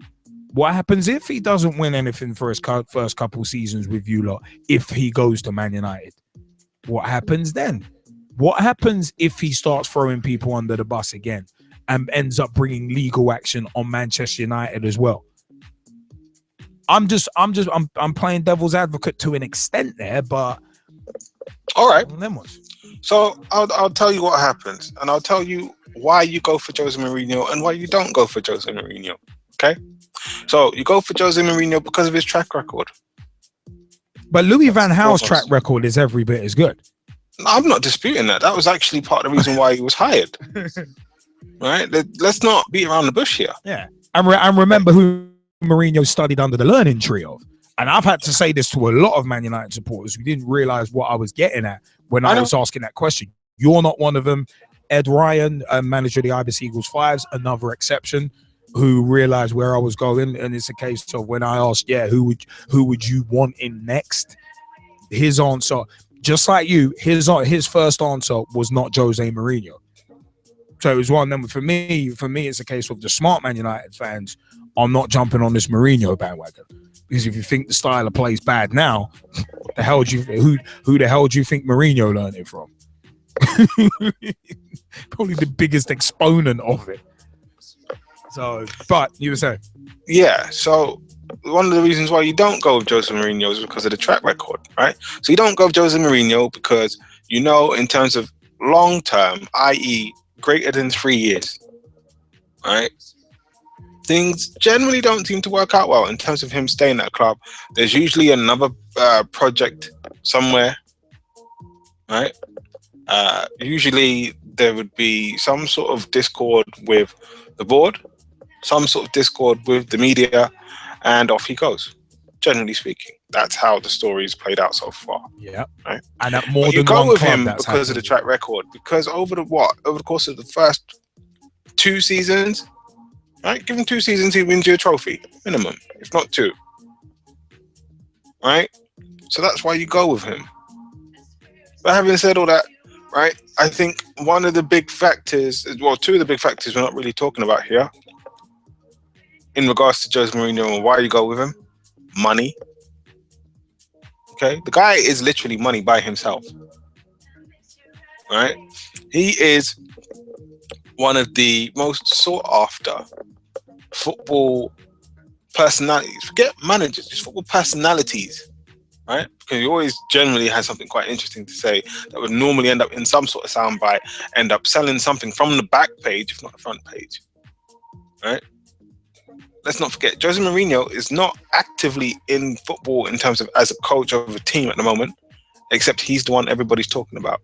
What happens if he doesn't win anything for his first couple seasons with you lot? If he goes to Man United, what happens then? What happens if he starts throwing people under the bus again and ends up bringing legal action on Manchester United as well? I'm playing devil's advocate to an extent there, but all right. Them ones. So I'll tell you what happens, and I'll tell you why you go for Jose Mourinho and why you don't go for Jose Mourinho. Okay? So you go for Jose Mourinho because of his track record. But Louis van Gaal's track record is every bit as good. I'm not disputing that. That was actually part of the reason why he was hired. Right? Let's not beat around the bush here. Yeah. I remember who Mourinho studied under the learning tree of. And I've had to say this to a lot of Man United supporters who didn't realize what I was getting at when I was asking that question. You're not one of them. Ed Ryan, manager of the Ibis Eagles 5s, another exception, who realized where I was going. And it's a case of when I asked, who would you want in next? His answer, just like you, his first answer was not Jose Mourinho. So it was one of them. For me, it's a case of the smart Man United fans I'm not jumping on this Mourinho bandwagon. Because if you think the style of play is bad now, what the hell do you who the hell do you think Mourinho learned it from? Probably the biggest exponent of it. So, but you were saying, yeah. So one of the reasons why you don't go with Jose Mourinho is because of the track record, right? So you don't go with Jose Mourinho because you know, in terms of long term, i.e., greater than 3 years, right? Things generally don't seem to work out well in terms of him staying at a club. There's usually another project somewhere, right? Usually there would be some sort of discord with the board, some sort of discord with the media, and off he goes. Generally speaking, that's how the story's played out so far. Yeah, right. And at more but than you go one with club, him because of the track record. Because over the course of the first 2 seasons, right? Give him 2 seasons, he wins you a trophy minimum, if not 2. Right. So that's why you go with him. But having said all that, right, I think one of the big factors, well, 2 of the big factors we're not really talking about here in regards to Jose Mourinho and why you go with him: money. Okay, the guy is literally money by himself, right? He is one of the most sought after football personalities. Forget managers, just football personalities. Right? Because he always generally has something quite interesting to say that would normally end up in some sort of soundbite, end up selling something from the back page, if not the front page. Right? Let's not forget, Jose Mourinho is not actively in football in terms of as a coach of a team at the moment, except he's the one everybody's talking about.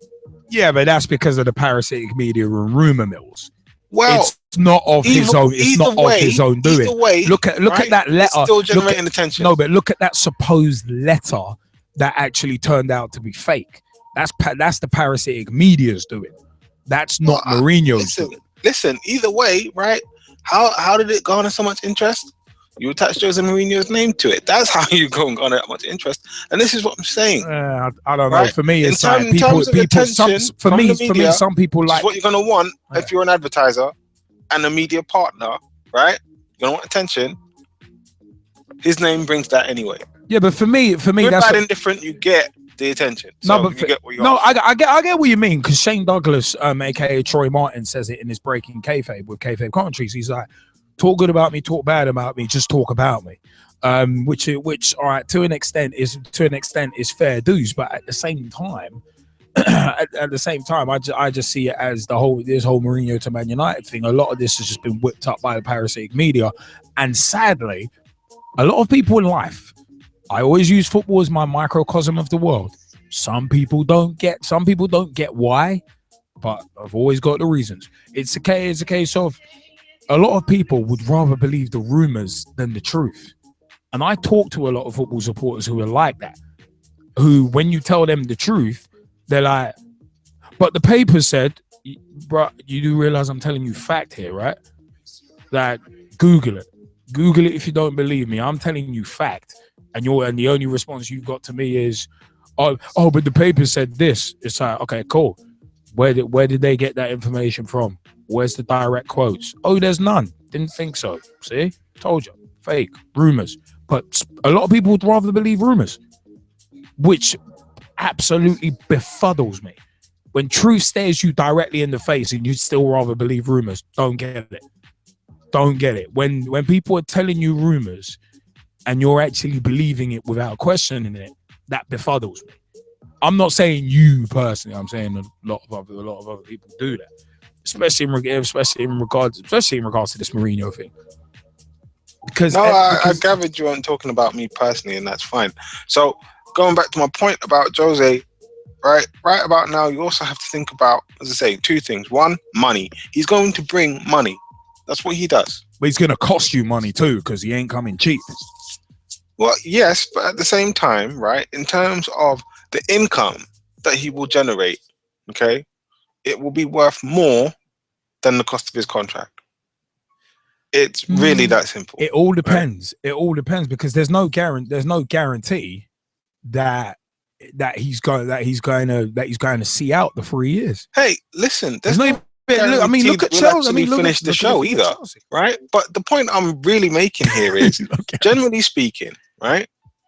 Yeah, but that's because of the parasitic media and rumor mills. Well, it's not of his own. It's not of his own doing. Look at that letter. It's still generating attention. No, but look at that supposed letter that actually turned out to be fake. That's the parasitic media's doing. That's not Mourinho's doing. Listen, either way, right? How did it garner so much interest? You attach Jose Mourinho's name to it. That's how you go and garner that much interest. And this is what I'm saying. I don't know. For me, it's like people. For me, some people like what you're gonna want if you're an advertiser and a media partner, right? You're gonna want attention. His name brings that anyway. Yeah, but for me, good, that's bad, indifferent. You get the attention. So no, but you get what you I get what you mean, because Shane Douglas, aka Troy Martin, says it in his Breaking Kayfabe with Kayfabe commentaries. He's like, talk good about me, talk bad about me, just talk about me. Which all right, to an extent is fair dues, but at the same time, I just see it as this whole Mourinho to Man United thing. A lot of this has just been whipped up by the parasitic media, and sadly, a lot of people in life. I always use football as my microcosm of the world. Some people don't get why, but I've always got the reasons. It's a case of a lot of people would rather believe the rumors than the truth. And I talk to a lot of football supporters who are like that, who, when you tell them the truth, they're like, but the paper said, bro, you do realize I'm telling you fact here, right? Like, Google it if you don't believe me. I'm telling you fact. And the only response you've got to me is, oh, but the paper said this. It's like, okay, cool. Where did they get that information from? Where's the direct quotes? Oh, there's none. Didn't think so. See? Told you. Fake. Rumors. But a lot of people would rather believe rumors, which absolutely befuddles me. When truth stares you directly in the face and you'd still rather believe rumors, don't get it. Don't get it. When people are telling you rumors and you're actually believing it without questioning it, that befuddles me. I'm not saying you personally. I'm saying a lot of other people do that, especially in regards to this Mourinho thing. Because I gathered you weren't talking about me personally, and that's fine. So going back to my point about Jose, right about now, you also have to think about, as I say, 2 things. 1, money. He's going to bring money. That's what he does. But he's going to cost you money too, because he ain't coming cheap. Well, yes, but at the same time, right, in terms of the income that he will generate, okay, it will be worth more than the cost of his contract. It's really that simple. It all depends. Right? It all depends, because there's no guarantee that he's going to see out the 3 years. Hey, listen, there's I mean, look at Chelsea. I mean, finish the show either, right? But the point I'm really making here is, generally speaking, right?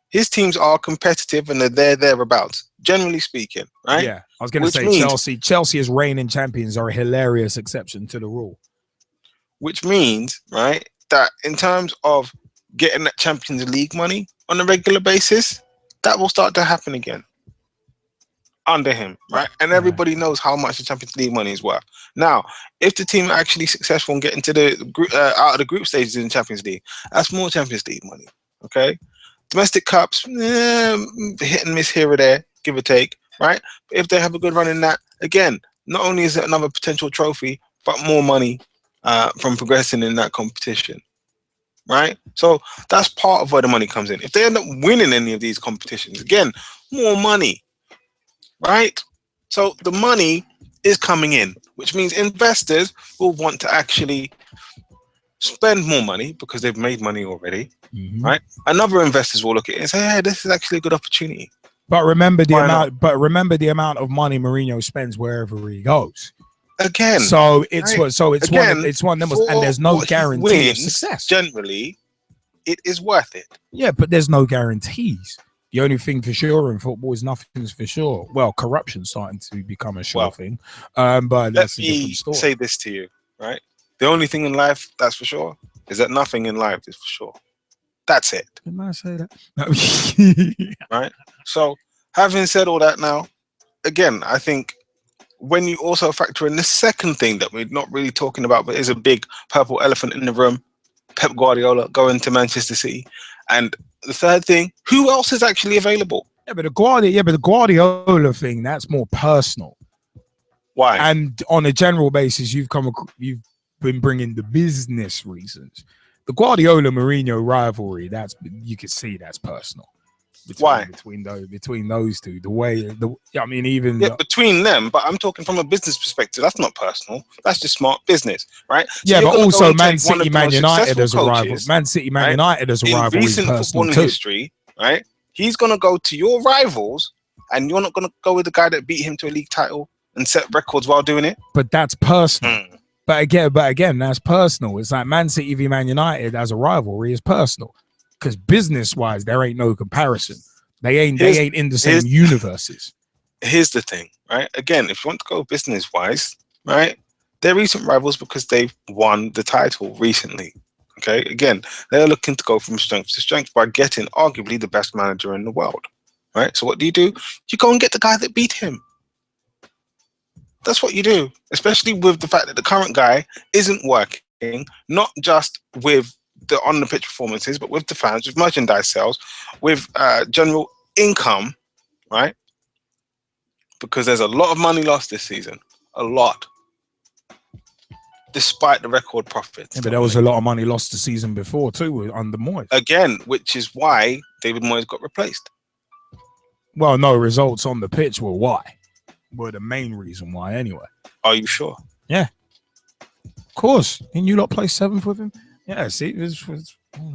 His teams are competitive and they're thereabouts. Generally speaking, right? Yeah, I was going to say Chelsea as reigning champions are a hilarious exception to the rule. Which means, right, that in terms of getting that Champions League money on a regular basis, that will start to happen again under him, right? And everybody knows how much the Champions League money is worth. Now, if the team are actually successful in getting to the group, out of the group stages in the Champions League, that's more Champions League money, okay? Domestic cups, hit and miss here or there, give or take, right? But if they have a good run in that, again, not only is it another potential trophy, but more money from progressing in that competition, right? So that's part of where the money comes in. If they end up winning any of these competitions, again, more money, right? So the money is coming in, which means investors will want to actually spend more money because they've made money already, right? And other investors will look at it and say, hey, this is actually a good opportunity. But remember the amount. But remember the amount of money Mourinho spends wherever he goes. Again, so it's right? it's one of them, and there's no guarantee of success. Generally, it is worth it. Yeah, but there's no guarantees. The only thing for sure in football is nothing's for sure. Well, corruption's starting to become a sure thing. But that's a different story. Say this to you, right? The only thing in life that's for sure is that nothing in life is for sure. That's it. Didn't I say that? Right? So, having said all that now, again, I think when you also factor in the second thing that we're not really talking about, but is a big purple elephant in the room, Pep Guardiola going to Manchester City. And the third thing, who else is actually available? Yeah, but the Guardiola thing, that's more personal. Why? And on a general basis, you've been bringing the business reasons. The Guardiola Mourinho rivalry, you can see that's personal. Between those two, between them, but I'm talking from a business perspective. That's not personal. That's just smart business, right? So yeah, but also Man City, Man United as a rival. Man City, Man United as a rival. In recent footballing history, right? He's gonna go to your rivals, and you're not gonna go with the guy that beat him to a league title and set records while doing it. But that's personal. But again, that's personal. It's like Man City v Man United as a rivalry is personal. Because business-wise, there ain't no comparison. They ain't in the same universes. Here's the thing, right? Again, if you want to go business-wise, right, they're recent rivals because they've won the title recently. Okay, again, they're looking to go from strength to strength by getting arguably the best manager in the world, right? So what do? You go and get the guy that beat him. That's what you do, especially with the fact that the current guy isn't working, not just with the on the pitch performances, but with the fans, with merchandise sales, with general income, right? Because there's a lot of money lost this season, a lot, despite the record profits. Yeah, but there was a lot of money lost the season before too under Moyes. Again, which is why David Moyes got replaced. Well, no, results on the pitch were the main reason why. Anyway, are you sure? Yeah, of course. And you lot play 7th with him. Yeah, see, it's one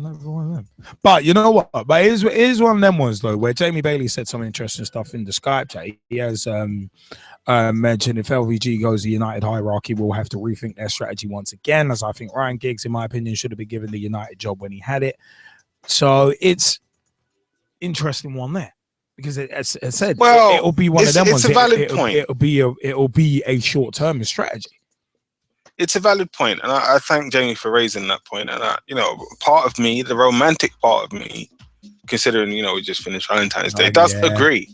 of them. But you know what? But it is one of them ones though, where Jamie Bailey said some interesting stuff in the Skype chat. He has mentioned if LVG goes the United hierarchy, we'll have to rethink their strategy once again. As I think Ryan Giggs, in my opinion, should have been given the United job when he had it. So it's interesting one there because as I said, it'll be one of them ones. It's a valid point. It'll be a short-term strategy. It's a valid point, and I thank Jamie for raising that point. And part of me, the romantic part of me, considering we just finished Valentine's Day, does agree,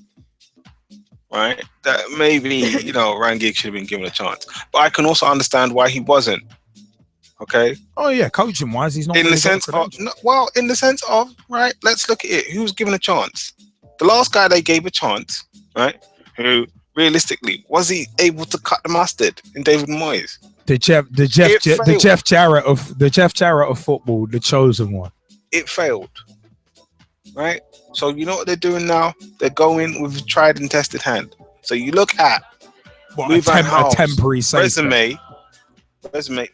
right? That maybe Ryan Giggs should have been given a chance, but I can also understand why he wasn't. Okay. Oh yeah, coaching wise, he's not. In the sense of right. Let's look at it. Who was given a chance? The last guy they gave a chance, right? Who realistically was he able to cut the mustard in David Moyes? The Jeff Jarrett of football, the chosen one. It failed, right? So you know what they're doing now? They're going with a tried and tested hand. So you look at a temporary resume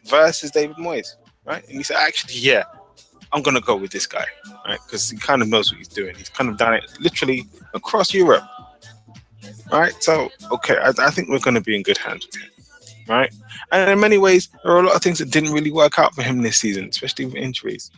versus David Moyes, right? And you say, actually, yeah, I'm gonna go with this guy, right? Because he kind of knows what he's doing. He's kind of done it literally across Europe, right? So okay, I think we're gonna be in good hands with him. right? And in many ways, there are a lot of things that didn't really work out for him this season, especially with injuries,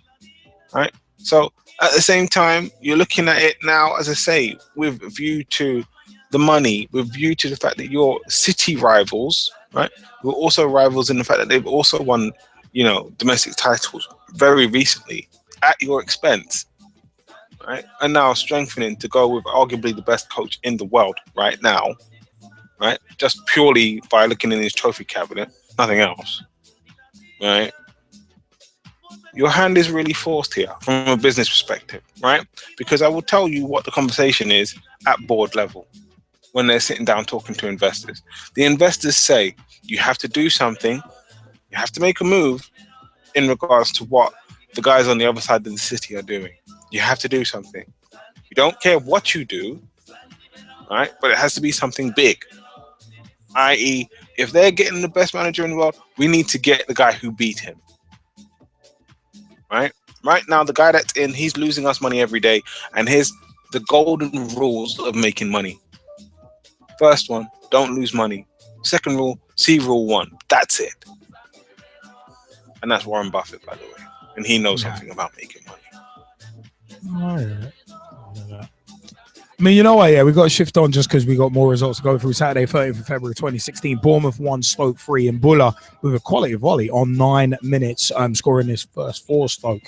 right? So at the same time, you're looking at it now, as I say, with view to the money, with view to the fact that your City rivals, right, were also rivals in the fact that they've also won, you know, domestic titles very recently at your expense, right? And now strengthening to go with arguably the best coach in the world right now, right? Just purely by looking in his trophy cabinet, nothing else, right? Your hand is really forced here from a business perspective, right? Because I will tell you what the conversation is at board level when they're sitting down talking to investors. The investors say you have to do something, you have to make a move in regards to what the guys on the other side of the city are doing. You have to do something. You don't care what you do, right? But it has to be something big. I.e., if they're getting the best manager in the world, we need to get the guy who beat him. Right? Right now, the guy that's in, he's losing us money every day. And here's the golden rules of making money. First one, don't lose money. Second rule, see rule 1. That's it. And that's Warren Buffett, by the way. And he knows something about making money. All right. I mean, you know what? Yeah, we got to shift on just because we got more results to go through. Saturday, 30th of February 2016. Bournemouth 1, Stoke 3, and Buller with a quality volley on 9 minutes, scoring his first for Stoke.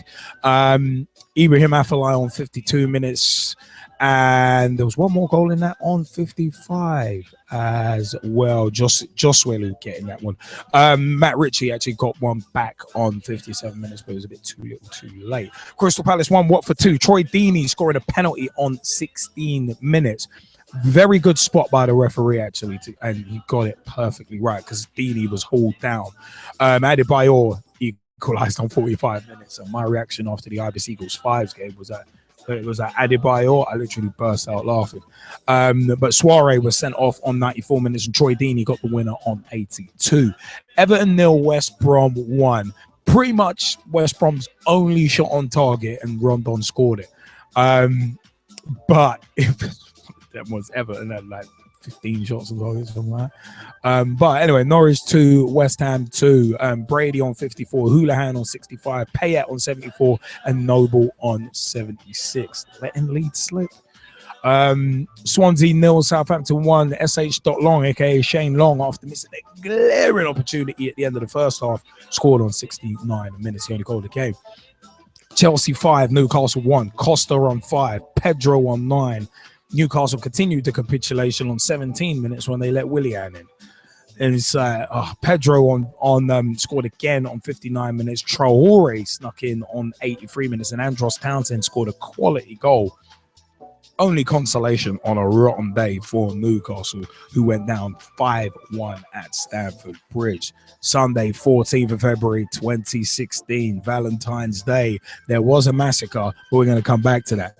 Ibrahim Afellay on 52 minutes. And there was one more goal in that on 55 as well. Joswell getting that one. Matt Ritchie actually got one back on 57 minutes, but it was a bit too little too late. Crystal Palace 1, Watford 2. Troy Deeney scoring a penalty on 16 minutes. Very good spot by the referee, actually, and he got it perfectly right because Deeney was hauled down. Adebayor equalised on 45 minutes. And my reaction after the Ibis Eagles 5s game was that it was at Adebayor. I literally burst out laughing. But Suarez was sent off on 94 minutes, and Troy Deeney got the winner on 82. Everton 0, West Brom 1. Pretty much West Brom's only shot on target, and Rondon scored it. But if that was Everton had like 15 shots on target, something like that. But anyway, Norwich 2, West Ham 2, Brady on 54, Houlihan on 65, Payet on 74, and Noble on 76. Letting lead slip. Swansea 0, Southampton 1. SH. Long, aka Shane Long, after missing a glaring opportunity at the end of the first half, scored on 69 minutes. He only called the game. Chelsea 5, Newcastle 1. Costa on 5, Pedro on 9. Newcastle continued the capitulation on 17 minutes when they let Willian in. And it's Pedro on scored again on 59 minutes. Traore snuck in on 83 minutes, and Andros Townsend scored a quality goal. Only consolation on a rotten day for Newcastle, who went down 5-1 at Stamford Bridge. Sunday, 14th of February 2016, Valentine's Day. There was a massacre, but we're going to come back to that.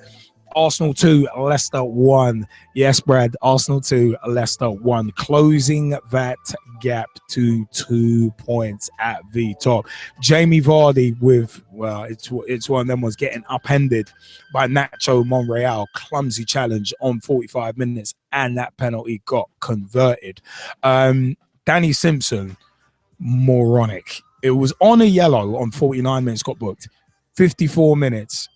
Arsenal 2, Leicester 1. Yes, Brad, Arsenal 2, Leicester 1. Closing that gap to 2 points at the top. Jamie Vardy with, well, it's one of them was getting upended by Nacho Monreal. Clumsy challenge on 45 minutes, and that penalty got converted. Danny Simpson, moronic. It was on a yellow on 49 minutes, got booked. 54 minutes.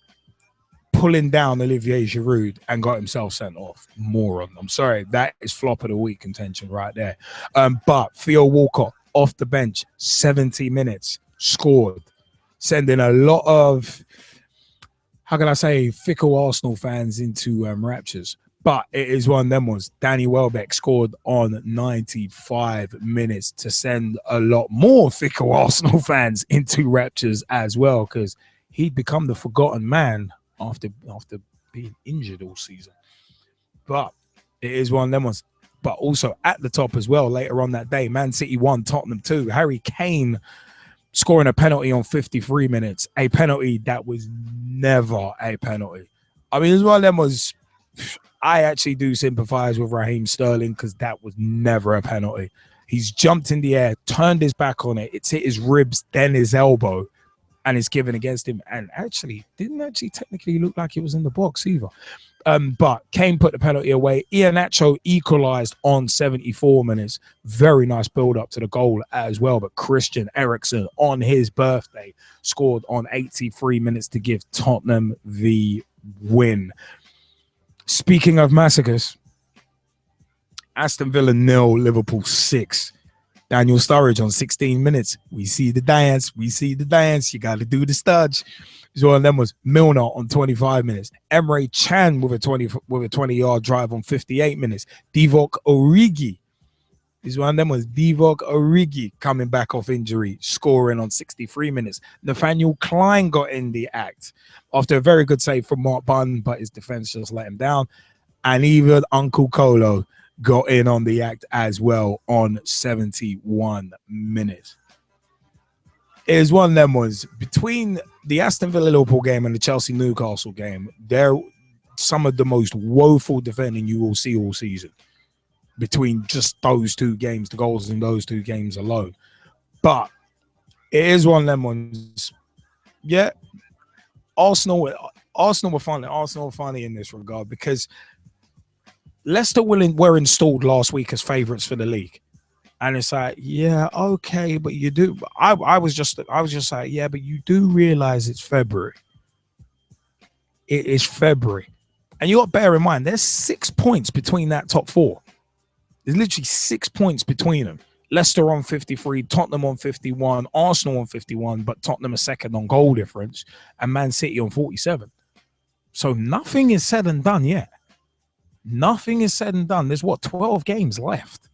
Pulling down Olivier Giroud and got himself sent off. Moron. I'm sorry. That is flop of the week contention right there. But Theo Walcott off the bench, 70 minutes, scored. Sending a lot of, how can I say, fickle Arsenal fans into raptures. But it is one of them ones. Danny Welbeck scored on 95 minutes to send a lot more fickle Arsenal fans into raptures as well, because he'd become the forgotten man after being injured all season. But it is one of them ones. But also at the top as well, later on that day, Man City 1, Tottenham 2. Harry Kane scoring a penalty on 53 minutes. A penalty that was never a penalty. I mean, it's one of them was, I actually do sympathize with Raheem Sterling because that was never a penalty. He's jumped in the air, turned his back on it. It's hit his ribs, then his elbow. and it's given against him, and actually didn't actually technically look like it was in the box either. But Kane put the penalty away. Iheanacho equalised on 74 minutes. Very nice build-up to the goal as well. But Christian Eriksen, on his birthday, scored on 83 minutes to give Tottenham the win. Speaking of massacres, Aston Villa 0, Liverpool 6. Daniel Sturridge on 16 minutes. We see the dance. We see the dance. You got to do the studge. One of them was Milner on 25 minutes. Emre Can with a 20-yard drive on 58 minutes. Divock Origi. One of them was Divock Origi coming back off injury, scoring on 63 minutes. Nathaniel Klein got in the act after a very good save from Mark Bunn, but his defense just let him down. And even Uncle Kolo got in on the act as well on 71 minutes. It is one of them ones. Between the Aston Villa Liverpool game and the Chelsea Newcastle game, they're some of the most woeful defending you will see all season. Between just those two games, the goals in those two games alone. But it is one of them ones. Yeah, Arsenal were funny. Arsenal were funny in this regard because Leicester were installed last week as favourites for the league. And it's like, yeah, okay, but you do. I was just like, yeah, but you do realize it's February. It is February. And you got to bear in mind, there's 6 points between that top four. There's literally 6 points between them. Leicester on 53, Tottenham on 51, Arsenal on 51, but Tottenham are second on goal difference, and Man City on 47. So nothing is said and done yet. Nothing is said and done. There's 12 games left.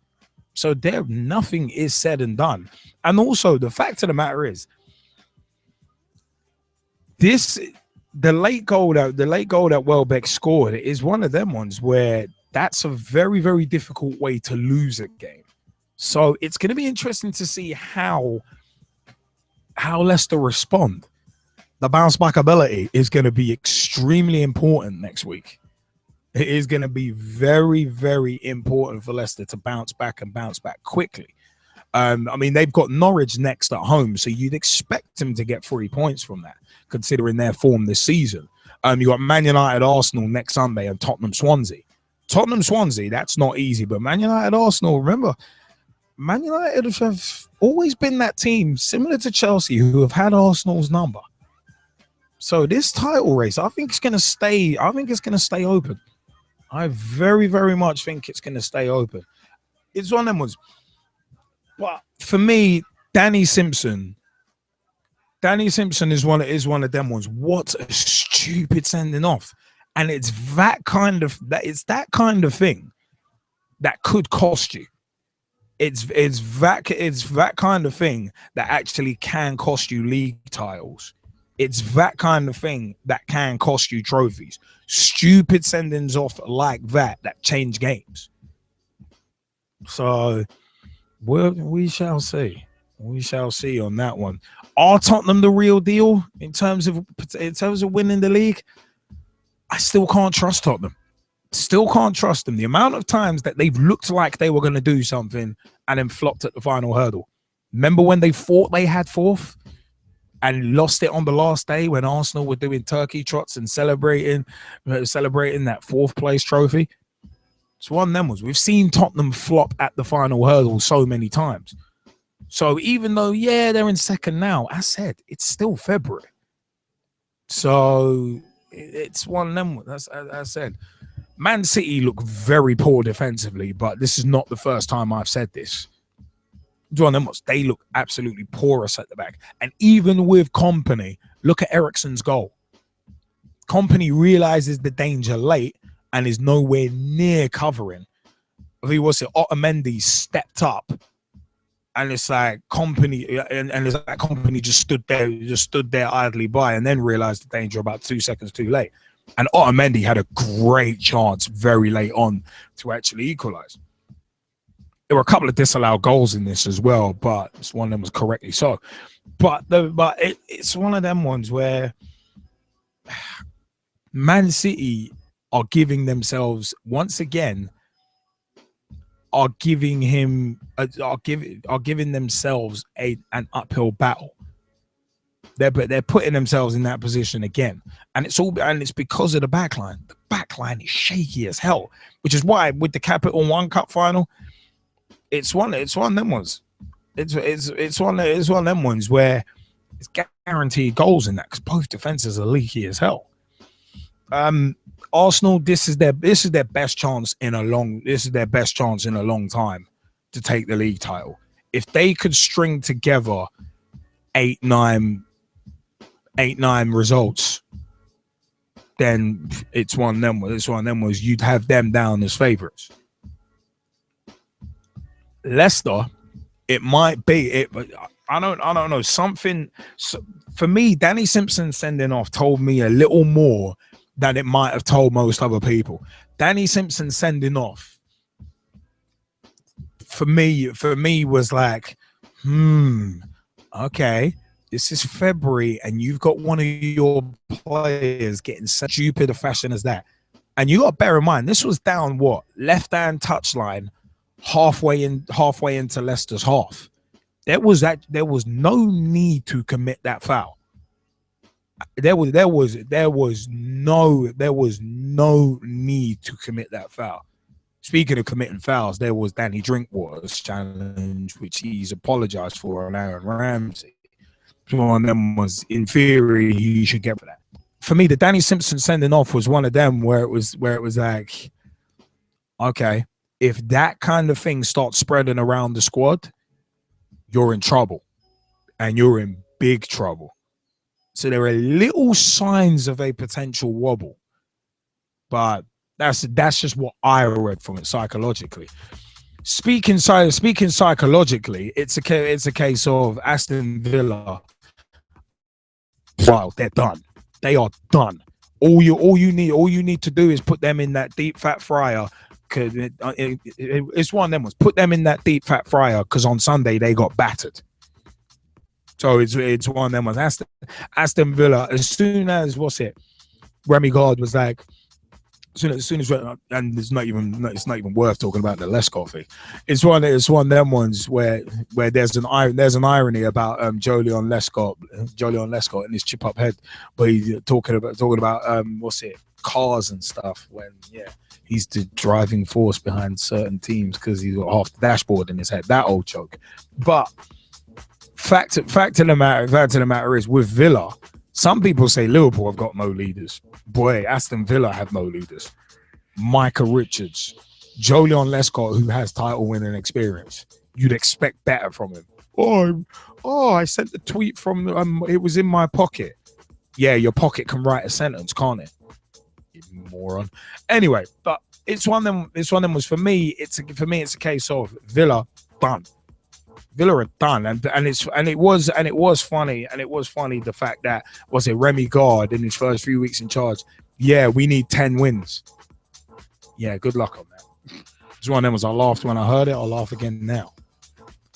So nothing is said and done. And also the fact of the matter is, the late goal that Welbeck scored is one of them ones where that's a very, very difficult way to lose a game. So it's going to be interesting to see how Leicester respond. The bounce back ability is going to be extremely important next week. It is going to be very, very important for Leicester to bounce back quickly. I mean, they've got Norwich next at home, so you'd expect them to get 3 points from that, considering their form this season. You got Man United, Arsenal next Sunday, and Tottenham, Swansea. Tottenham, Swansea, that's not easy, but Man United, Arsenal, remember, Man United have always been that team, similar to Chelsea, who have had Arsenal's number. So this title race, I think it's going to stay. I think it's going to stay open. I very, very much think it's going to stay open. It's one of them ones. But for me, Danny Simpson is one of them ones. What a stupid sending off. And it's that kind of thing that could cost you. It's that kind of thing that actually can cost you league titles. It's that kind of thing that can cost you trophies. Stupid sendings off like that change games. So we shall see. We shall see on that one. Are Tottenham the real deal in terms of winning the league? I still can't trust Tottenham. Still can't trust them. The amount of times that they've looked like they were going to do something and then flopped at the final hurdle. Remember when they thought they had fourth and lost it on the last day when Arsenal were doing turkey trots and celebrating that fourth place trophy? It's one of them ones. We've seen Tottenham flop at the final hurdle so many times. So even though, yeah, they're in second now, I said, it's still February. So it's one of them. As I said, Man City look very poor defensively, but this is not the first time I've said this. It's one of them ones. They look absolutely porous at the back. And even with Kompany, look at Eriksen's goal. Kompany realizes the danger late and is nowhere near covering. I think Otamendi stepped up, and it's like Kompany, and it's like Kompany just stood there idly by, and then realized the danger about 2 seconds too late. And Otamendi had a great chance very late on to actually equalize. There were a couple of disallowed goals in this as well, but one of them was correctly so. But it's one of them ones where Man City are giving themselves once again are giving themselves an uphill battle They're putting themselves in that position again, and it's because of the backline. The backline is shaky as hell, which is why with the Capital One Cup final, it's one of them ones. It's one of them ones where it's guaranteed goals in that because both defenses are leaky as hell. Arsenal, this is their best chance in a long time to take the league title. If they could string together 8-9 results, then it's one of them. It's one of them was you'd have them down as favourites. Leicester, it might be it, but I don't know. Something for me, Danny Simpson sending off told me a little more than it might have told most other people. Danny Simpson sending off for me was like, okay, this is February and you've got one of your players getting such stupid a fashion as that. And you got to bear in mind, this was down what? Left-hand touchline, halfway into Leicester's half. There was no need to commit that foul. There was no need to commit that foul. Speaking of committing fouls, there was Danny Drinkwater's challenge, which he's apologized for on Aaron Ramsey. One of them was, in theory, he should get for that. For me, the Danny Simpson sending off was one of them where it was like, okay, if that kind of thing starts spreading around the squad, you're in trouble, and you're in big trouble. So there are little signs of a potential wobble, but that's just what I read from it psychologically. Speaking psychologically, it's a case of Aston Villa. Wow, they're done. They are done. All you need to do is put them in that deep fat fryer. Cause it's one of them ones. Put them in that deep fat fryer because on Sunday they got battered. So it's one of them ones. Aston Villa, as soon as Remy Gard was like, as soon as and it's not even worth talking about the Lescott thing. It's one of them ones where there's an irony about Jolyon Lescott and his chip up head, but he's talking about cars and stuff when he's the driving force behind certain teams because he's got half the dashboard in his head. That old joke. But fact of the matter is with Villa, some people say Liverpool have got no leaders. Boy, Aston Villa have no leaders. Micah Richards, Jolyon Lescott, who has title winning experience. You'd expect better from him. Oh, I sent the tweet from it was in my pocket. Yeah, your pocket can write a sentence, can't it? You moron. Anyway, but it's one of them was for me. It's a case of Villa done. Villa are done, and it was funny the fact that Remy Gard in his first few weeks in charge. Yeah, we need 10 wins. Yeah, good luck on that. It's one of them was I laughed when I heard it. I'll laugh again now.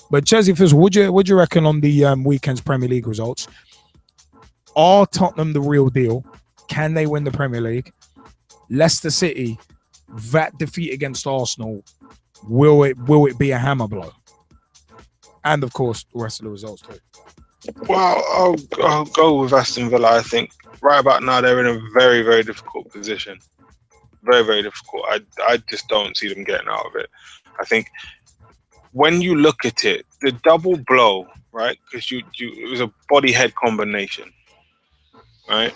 But Chelsea Fizz, would you reckon on the weekend's Premier League results? Are Tottenham the real deal? Can they win the Premier League? Leicester City, that defeat against Arsenal, will it be a hammer blow? And of course, the rest of the results too. Well, I'll go with Aston Villa. I think right about now they're in a very, very difficult position. Very, very difficult. I just don't see them getting out of it. I think when you look at it, the double blow, right? Because it was a body-head combination, right?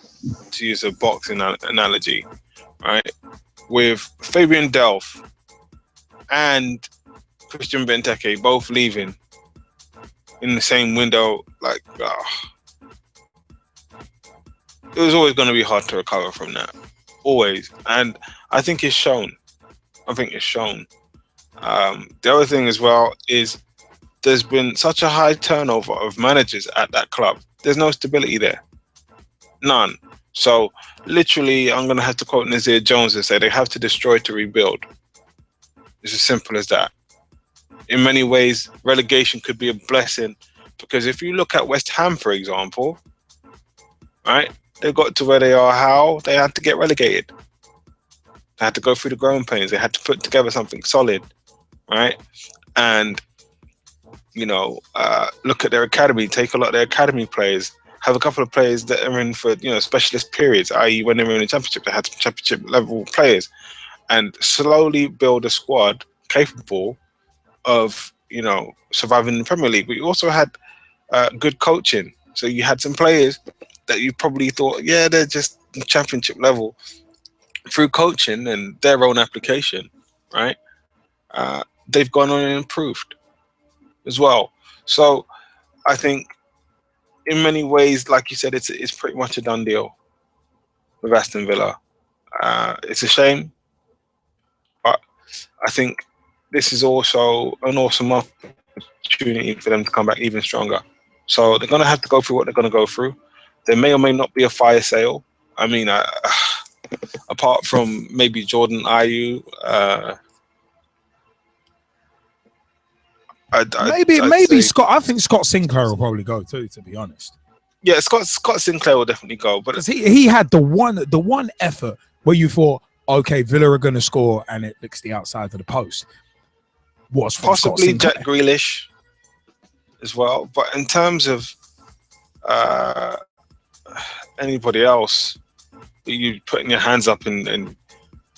To use a boxing analogy, right? With Fabian Delph and Christian Benteke both leaving in the same window, like, it was always going to be hard to recover from that. Always. And I think it's shown. The other thing as well is there's been such a high turnover of managers at that club. There's no stability there. None. So literally, I'm going to have to quote Nazir Jones and say they have to destroy to rebuild. It's as simple as that. In many ways, relegation could be a blessing because if you look at West Ham, for example, right, they got to where they are. How? They had to get relegated. They had to go through the growing pains. They had to put together something solid, right? And, look at their academy, take a lot of their academy players have a couple of players that are in for specialist periods, i.e. when they were in the championship, they had some championship level players, and slowly build a squad capable of surviving in the Premier League. But you also had good coaching, so you had some players that you probably thought, they're just championship level. Through coaching and their own application, right? They've gone on and improved as well. So I think in many ways, like you said, it's pretty much a done deal with Aston Villa. It's a shame, but I think this is also an awesome opportunity for them to come back even stronger. So they're going to have to go through what they're going to go through. There may or may not be a fire sale. I mean, apart from maybe Jordan Ayew, maybe Scott. I think Scott Sinclair will probably go too, to be honest. Yeah, Scott Sinclair will definitely go, but he had the one effort where you thought, okay, Villa are going to score, and it licks the outside of the post. Was possibly Jack Grealish as well, but in terms of anybody else, you putting your hands up and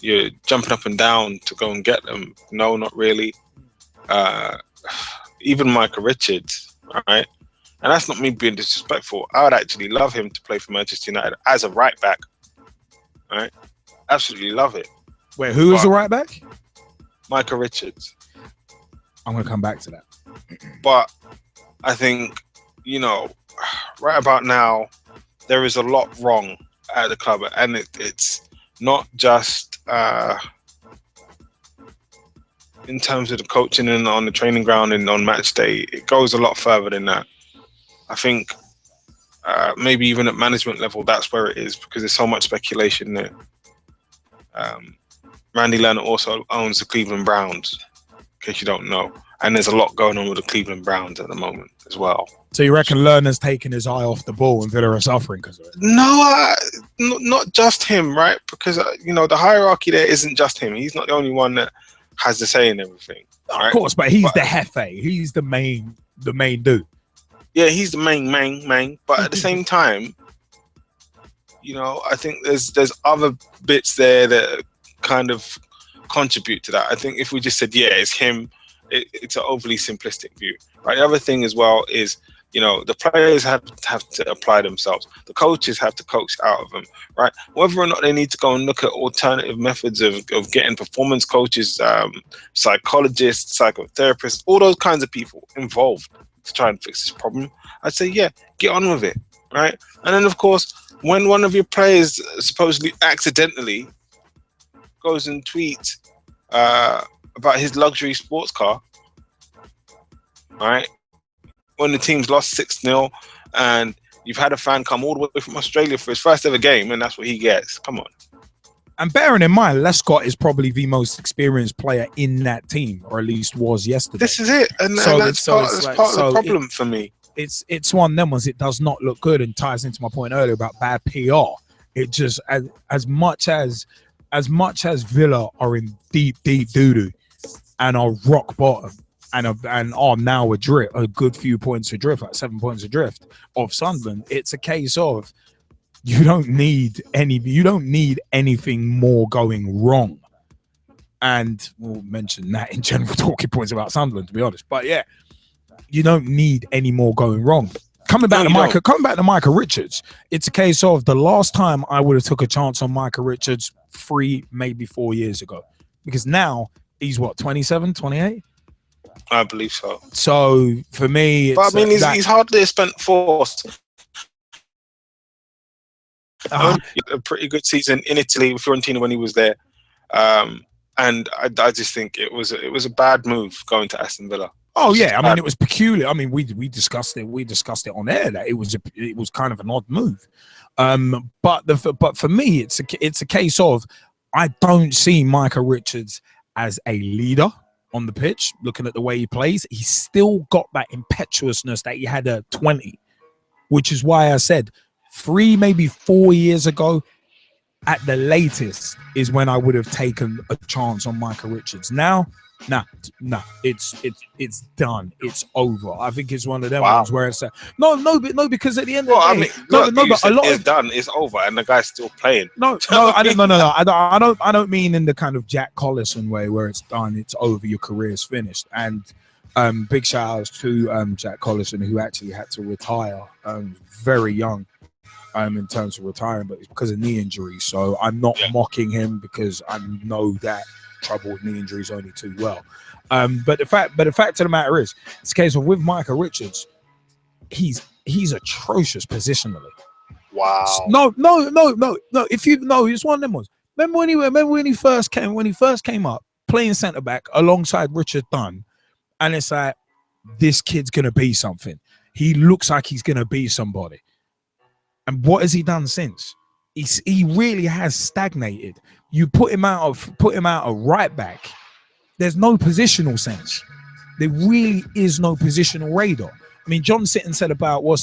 you're jumping up and down to go and get them. No, not really. Even Micah Richards, right? And that's not me being disrespectful. I would actually love him to play for Manchester United as a right back, right? Absolutely love it. Wait, who is the right back? Micah Richards. I'm going to come back to that. But I think, right about now, there is a lot wrong at the club, and it's not just in terms of the coaching and on the training ground and on match day. It goes a lot further than that. I think maybe even at management level, that's where it is, because there's so much speculation there. Randy Lerner also owns the Cleveland Browns, in case you don't know, and there's a lot going on with the Cleveland Browns at the moment as well. So you reckon Lerner's taking his eye off the ball and Villa are suffering because of it? No, not just him, right? Because the hierarchy there isn't just him. He's not the only one that has the say in everything. Right? Of course, but he's the jefe. He's the main dude. Yeah, he's the main. But at the same time, I think there's other bits there that kind of contribute to that. I think if we just said, it's him, it's an overly simplistic view, right? The other thing as well is, the players have to apply themselves. The coaches have to coach out of them, right? Whether or not they need to go and look at alternative methods of getting performance coaches, psychologists, psychotherapists, all those kinds of people involved to try and fix this problem, I'd say, get on with it, right? And then, of course, when one of your players supposedly accidentally goes and tweets about his luxury sports car, right? When the team's lost 6-0 and you've had a fan come all the way from Australia for his first ever game, and that's what he gets. Come on. And bearing in mind, Lescott is probably the most experienced player in that team, or at least was yesterday. This is it. And that's part of the problem for me. It's one of them ones. It does not look good, and ties into my point earlier about bad PR. It just, as much as Villa are in deep doo-doo and are rock bottom, and are now adrift, a good few points adrift, like 7 points adrift of Sunderland. It's a case of you don't need anything more going wrong. And we'll mention that in general talking points about Sunderland, to be honest. But you don't need any more going wrong. Coming back to Micah Richards, it's a case of the last time I would have took a chance on Micah Richards 3, maybe 4 years ago, because now he's 27, 28. I believe so. So for me, but I mean, he's hardly spent forced. A pretty good season in Italy with Fiorentina when he was there, and I just think it was a bad move going to Aston Villa. Oh yeah, I mean it was peculiar. I mean we discussed it. We discussed it on air that it was kind of an odd move. But for me, it's a case of I don't see Micah Richards as a leader on the pitch. Looking at the way he plays, he's still got that impetuousness that he had at 20, which is why I said 3, maybe 4 years ago, at the latest is when I would have taken a chance on Micah Richards. Now, nah, it's done. It's over. I think it's one of them ones where it's no, because at the end of the day, but a lot it's done. It's over, and the guy's still playing. No, I don't mean in the kind of Jack Collison way where it's done, it's over, your career's finished. And big shout outs to Jack Collison, who actually had to retire very young in terms of retiring, but it's because of knee injuries. So I'm not mocking him because I know that trouble with knee injuries only too well. But the fact of the matter is, it's a case of with Micah Richards, he's atrocious positionally. Wow. No. If you know, it's one of them ones. Remember when he first came up playing centre back alongside Richard Dunn, and it's like, this kid's gonna be something. He looks like he's gonna be somebody. And what has he done since? He really has stagnated. You put him out of right back. There's no positional sense. There really is no positional radar. I mean, John Sitton said about I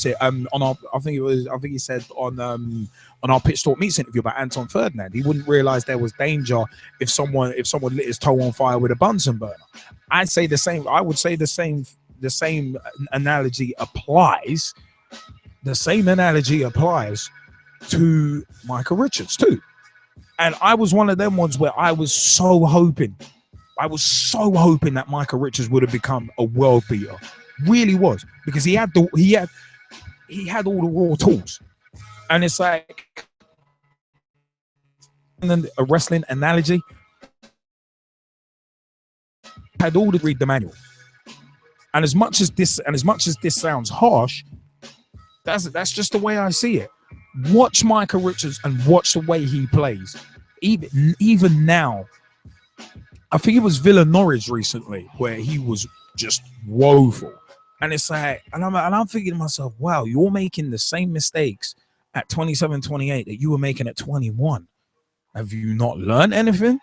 think he said on our Pitch Talk Meets interview about Anton Ferdinand, he wouldn't realize there was danger if someone lit his toe on fire with a Bunsen burner. I would say the same analogy applies. The same analogy applies to Micah Richards too. And I was one of them ones where I was so hoping that Micah Richards would have become a world beater. Really was, because he had all the raw tools. And it's like, and then a wrestling analogy, had all to read the manual. And as much as this sounds harsh, that's just the way I see it. Watch Micah Richards and watch the way he plays. Even now, I think it was Villa Norwich recently where he was just woeful. And it's like, and I'm thinking to myself, wow, you're making the same mistakes at 27, 28 that you were making at 21. Have you not learned anything?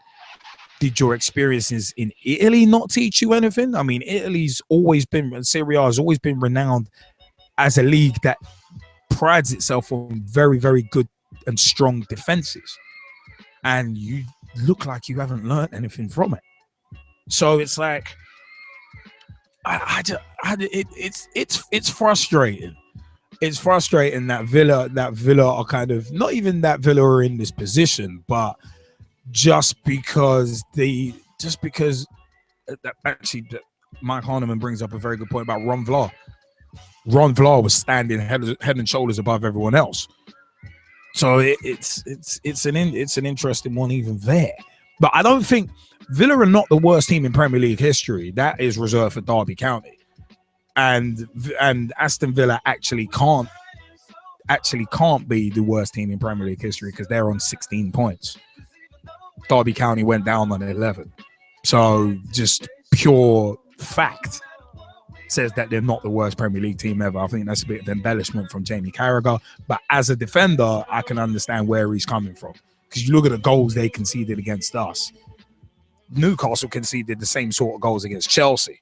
Did your experiences in Italy not teach you anything? I mean, Serie A has always been renowned as a league that prides itself on very, very good and strong defenses. And you look like you haven't learned anything from it. So it's like, it's frustrating. It's frustrating that Villa are kind of, not even that Villa are in this position, but just because Mike Harniman brings up a very good point about Ron Vlaar. Ron Vlaar was standing head and shoulders above everyone else. So it's an interesting one even there. But I don't think Villa are not the worst team in Premier League history. That is reserved for Derby County, and Aston Villa actually can't be the worst team in Premier League history because they're on 16 points. Derby County went down on 11, so just pure fact says that they're not the worst Premier League team ever. I think that's a bit of embellishment from Jamie Carragher, but as a defender, I can understand where he's coming from because you look at the goals they conceded against us. Newcastle conceded the same sort of goals against Chelsea.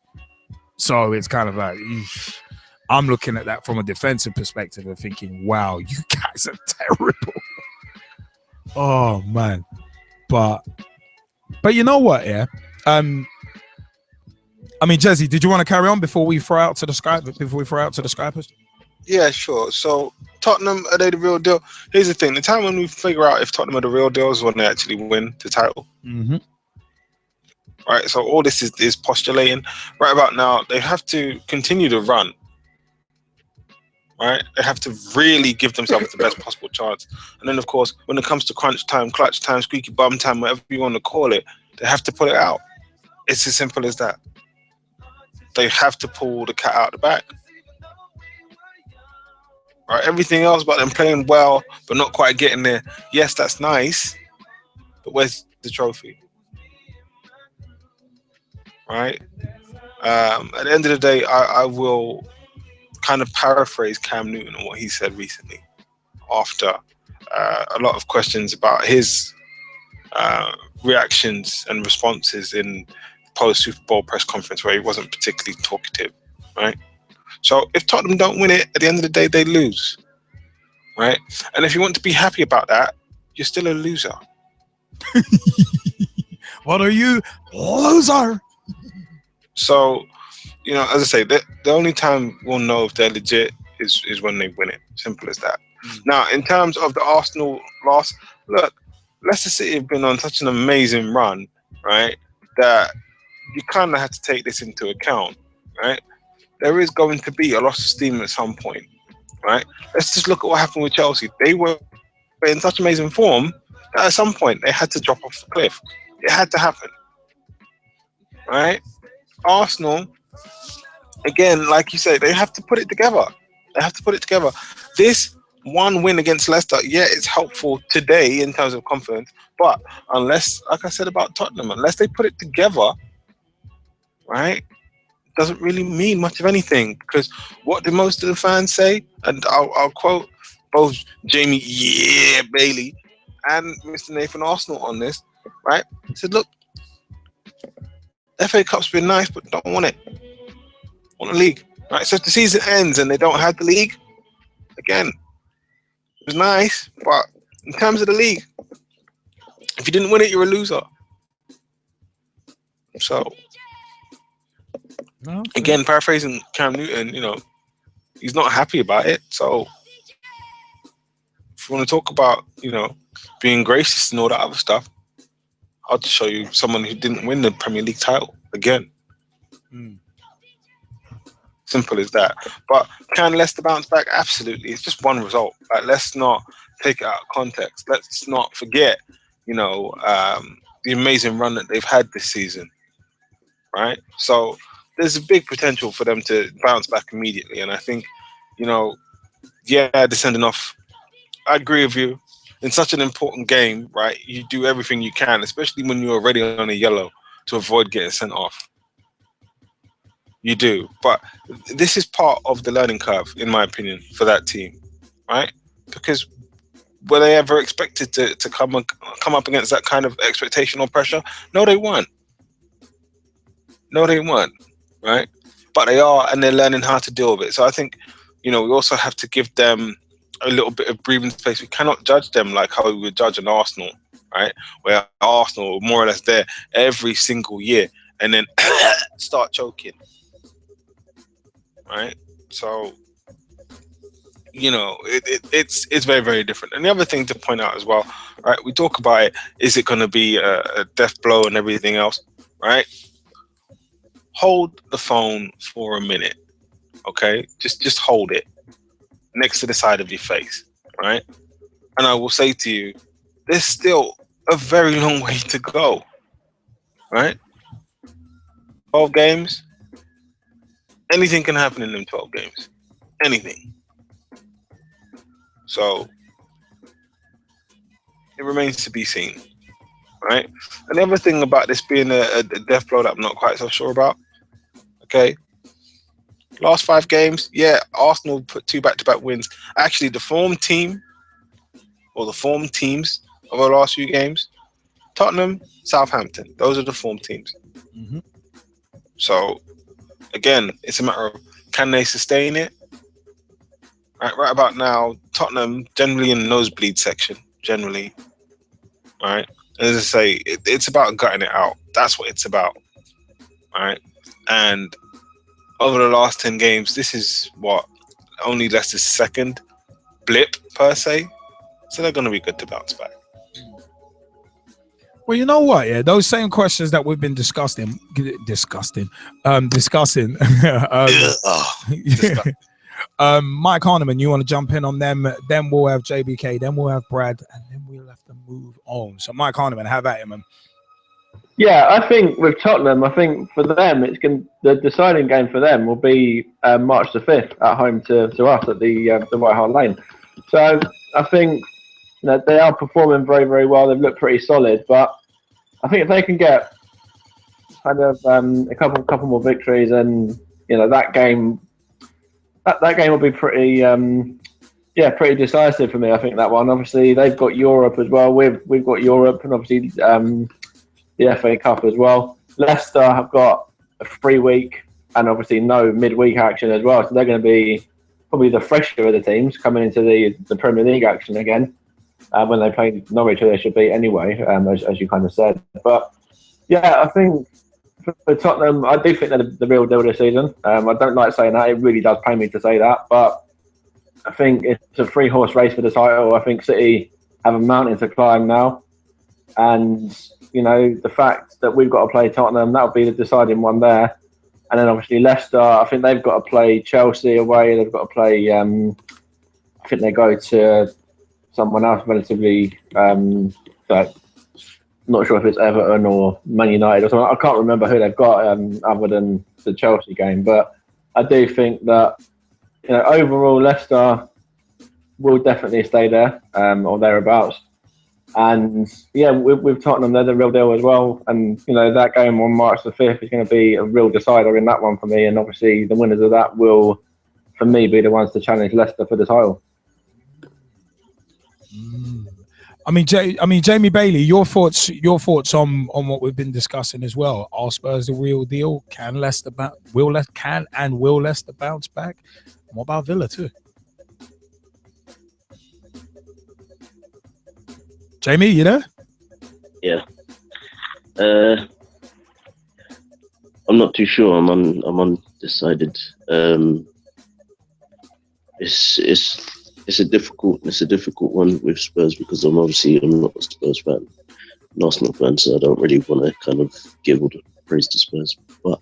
So it's kind of like, I'm looking at that from a defensive perspective and thinking, wow, you guys are terrible. Oh, man. But you know what, yeah? I mean, Jesse, did you want to carry on before we throw out to the Skypers? Yeah, sure. So Tottenham, are they the real deal? Here's the thing. The time when we figure out if Tottenham are the real deal is when they actually win the title. Mm-hmm. Right, so all this is postulating. Right about now, they have to continue to run. Right, they have to really give themselves the best possible chance. And then, of course, when it comes to crunch time, clutch time, squeaky bum time, whatever you want to call it, they have to pull it out. It's as simple as that. They have to pull the cat out the bag. Right, everything else about them playing well but not quite getting there. Yes, that's nice, but where's the trophy? Right. At the end of the day, I will kind of paraphrase Cam Newton and what he said recently after a lot of questions about his reactions and responses in post Super Bowl press conference where he wasn't particularly talkative. Right. So if Tottenham don't win it, at the end of the day, they lose. Right. And if you want to be happy about that, you're still a loser. What are you? Loser. So, you know, as I say, the only time we'll know if they're legit is when they win it. Simple as that. Now, in terms of the Arsenal loss, look, Leicester City have been on such an amazing run, right, that you kind of have to take this into account, right? There is going to be a loss of steam at some point, right? Let's just look at what happened with Chelsea. They were in such amazing form that at some point they had to drop off the cliff. It had to happen, right? Arsenal, again, like you say, they have to put it together. This one win against Leicester, yeah, it's helpful today in terms of confidence, but unless, like I said about Tottenham, unless they put it together, right, doesn't really mean much of anything. Because what do most of the fans say? And I'll quote both Jamie Bailey and Mr. Nathan Arsenal on this, right? He said, look, FA Cup's been nice, but don't want it. Want the league, right? So if the season ends and they don't have the league, again, it was nice, but in terms of the league, if you didn't win it, you're a loser. So, again, paraphrasing Cam Newton, you know, he's not happy about it. So, if you want to talk about, you know, being gracious and all that other stuff, I'll just show you someone who didn't win the Premier League title again. Simple as that. But can Leicester bounce back? Absolutely. It's just one result. Like, let's not take it out of context. Let's not forget, you know, the amazing run that they've had this season, right? So there's a big potential for them to bounce back immediately. And I think, you know, yeah, descending off, I agree with you. In such an important game, right, you do everything you can, especially when you're already on a yellow, to avoid getting sent off. You do. But this is part of the learning curve, in my opinion, for that team, right? Because were they ever expected to come up against that kind of expectation or pressure? No, they weren't. Right? But they are, and they're learning how to deal with it. So I think, you know, we also have to give them a little bit of breathing space. We cannot judge them like how we would judge an Arsenal, right? Where Arsenal are more or less there every single year and then start choking, right? So, you know, it's very, very different. And the other thing to point out as well, right? We talk about it, is it going to be a death blow and everything else, right? Hold the phone for a minute, okay? Just hold it next to the side of your face, right? And I will say to you, there's still a very long way to go, right? 12 games, anything can happen in them 12 games, anything. So it remains to be seen, right? And the other thing about this being a death blow that I'm not quite so sure about, okay? Last 5 games, yeah, Arsenal put 2 back-to-back wins. Actually, the form team, or the form teams of our last few games, Tottenham, Southampton, those are the form teams. So, again, it's a matter of, can they sustain it? Right about now, Tottenham, generally in the nosebleed section, generally, right? As I say, it's about gutting it out. That's what it's about, right? And over the last 10 games, this is what, only Leicester's second blip per se. So they're going to be good to bounce back. Well, you know what? Yeah, those same questions that we've been discussing. Mike Harniman, you want to jump in on them? Then we'll have JBK. Then we'll have Brad, and then we'll have to move on. So, Mike Harniman, have at it, man. Yeah, I think with Tottenham, I think for them, the deciding game for them will be March the 5th at home to us at the White Hart Lane. So I think, you know, they are performing very, very well. They've looked pretty solid, but I think if they can get kind of a couple more victories, and you know that game will be pretty pretty decisive for me. I think that one. Obviously, they've got Europe as well. We've got Europe, and obviously the FA Cup as well. Leicester have got a free week and obviously no midweek action as well. So they're going to be probably the fresher of the teams coming into the Premier League action again. when they play Norwich, who they should beat anyway, as you kind of said. But yeah, I think for Tottenham, I do think they're the real deal this season. I don't like saying that; it really does pain me to say that. But I think it's a 3-horse race for the title. I think City have a mountain to climb now, and the fact that we've got to play Tottenham, that'll be the deciding one there. And then obviously Leicester, I think they've got to play Chelsea away. They've got to play. I think they go to someone else relatively. Not sure if it's Everton or Man United or something. I can't remember who they've got other than the Chelsea game. But I do think that overall Leicester will definitely stay there or thereabouts. And yeah, with Tottenham, they're the real deal as well. And that game on March the 5th is going to be a real decider in that one for me. And obviously, the winners of that will, for me, be the ones to challenge Leicester for the title. I mean, Jamie Bailey, your thoughts on what we've been discussing as well. Are Spurs the real deal? Can Leicester will Leicester bounce back? And what about Villa too? Jamie, you there? Yeah. I'm not too sure. I'm undecided. It's a difficult one with Spurs because I'm not a Spurs fan, an Arsenal fan, so I don't really want to kind of give all the praise to Spurs. But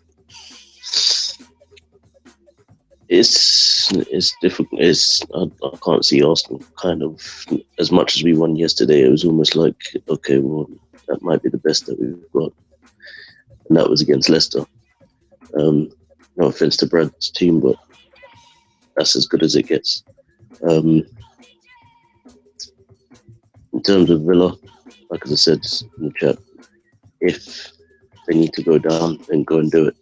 it's difficult. I can't see Arsenal kind of, as much as we won yesterday. It was almost like, okay, well, that might be the best that we've got, and that was against Leicester. No offense to Brad's team, but that's as good as it gets. In terms of Villa, like as I said in the chat, if they need to go down, then go and do it.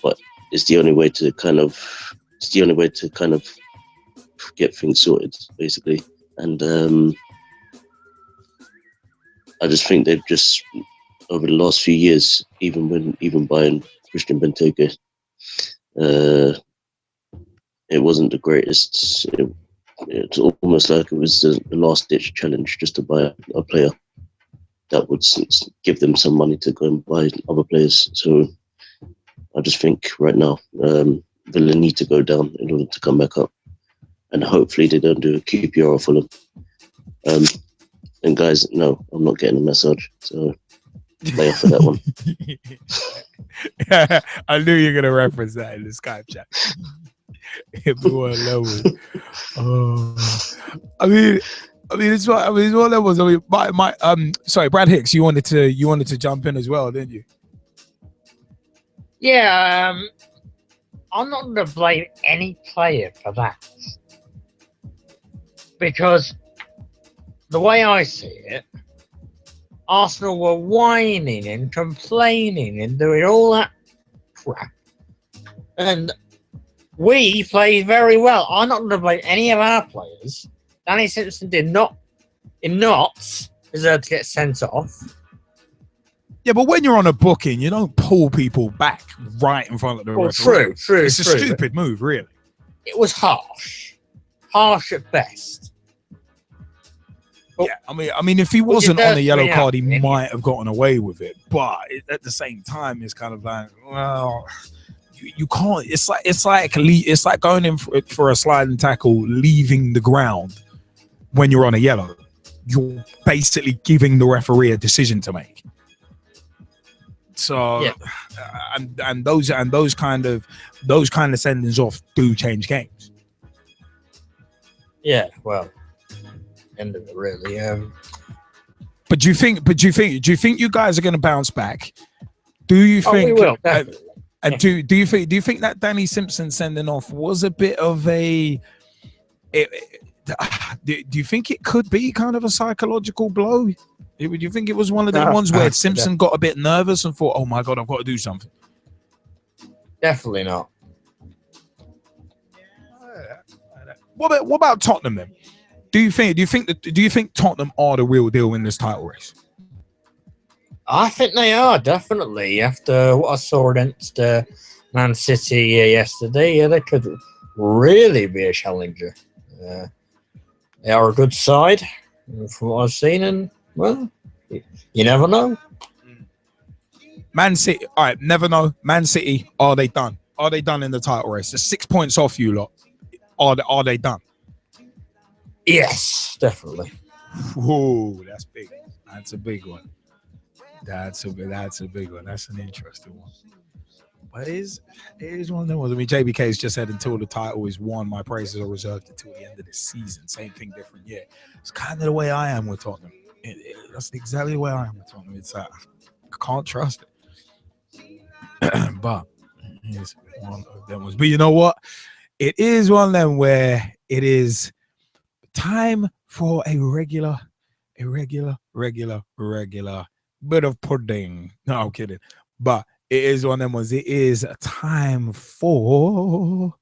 But it's the only way to kind of get things sorted, basically. And I just think they've just, over the last few years, even buying Christian Benteke, it wasn't the greatest. It's almost like it was the last-ditch challenge just to buy a player that would give them some money to go and buy other players. So I just think right now Villa need to go down in order to come back up, and hopefully they don't do a QPR or Fulham. And guys, no, I'm not getting a massage, so play off for that one. I knew you were going to reference that in the Skype chat. Everyone level. I mean, it's what levels. I mean, sorry, Brad Hicks, you wanted to jump in as well, didn't you? Yeah, I'm not going to blame any player for that, because the way I see it, Arsenal were whining and complaining and doing all that crap, and we played very well. I'm not going to blame any of our players. Danny Simpson did not deserve to get sent off. Yeah, but when you're on a booking, you don't pull people back right in front of the referee. True. It's a stupid move, really. It was harsh at best. But yeah, I mean, if he wasn't on a yellow card, he might have gotten away with it. But at the same time, it's kind of like, well, you can't. It's like going in for a sliding tackle, leaving the ground when you're on a yellow. You're basically giving the referee a decision to make. So, yeah. and those kind of sendings off do change games. Yeah, well, end of it really. But do you think you guys are going to bounce back? Do you think? We will, definitely. And do you think that Danny Simpson sending off was a bit of a? Do you think it could be kind of a psychological blow? Do you think it was one of the ones where Simpson got a bit nervous and thought, "Oh my God, I've got to do something"? Definitely not. What about Tottenham then? Do you think Tottenham are the real deal in this title race? I think they are, definitely. After what I saw against Man City yesterday, they could really be a challenger. They are a good side from what I've seen, and well, you never know. Man City, all right, never know. Man City, are they done? Are they done in the title race? There's 6 points off you lot. Are they done? Yes, definitely. Whoa, that's big. That's a big one. That's a big one. That's an interesting one. But it is one of them ones. I mean, JBK's just said until the title is won, my praises are reserved until the end of the season. Same thing, different year. It's kind of the way I am with Tottenham. That's exactly the way I am with Tottenham. It's I can't trust it. But it's one of them ones. But you know what? It is one of them where it is time for a regular bit of pudding. No, I'm kidding. But it is one of them ones. It is time for...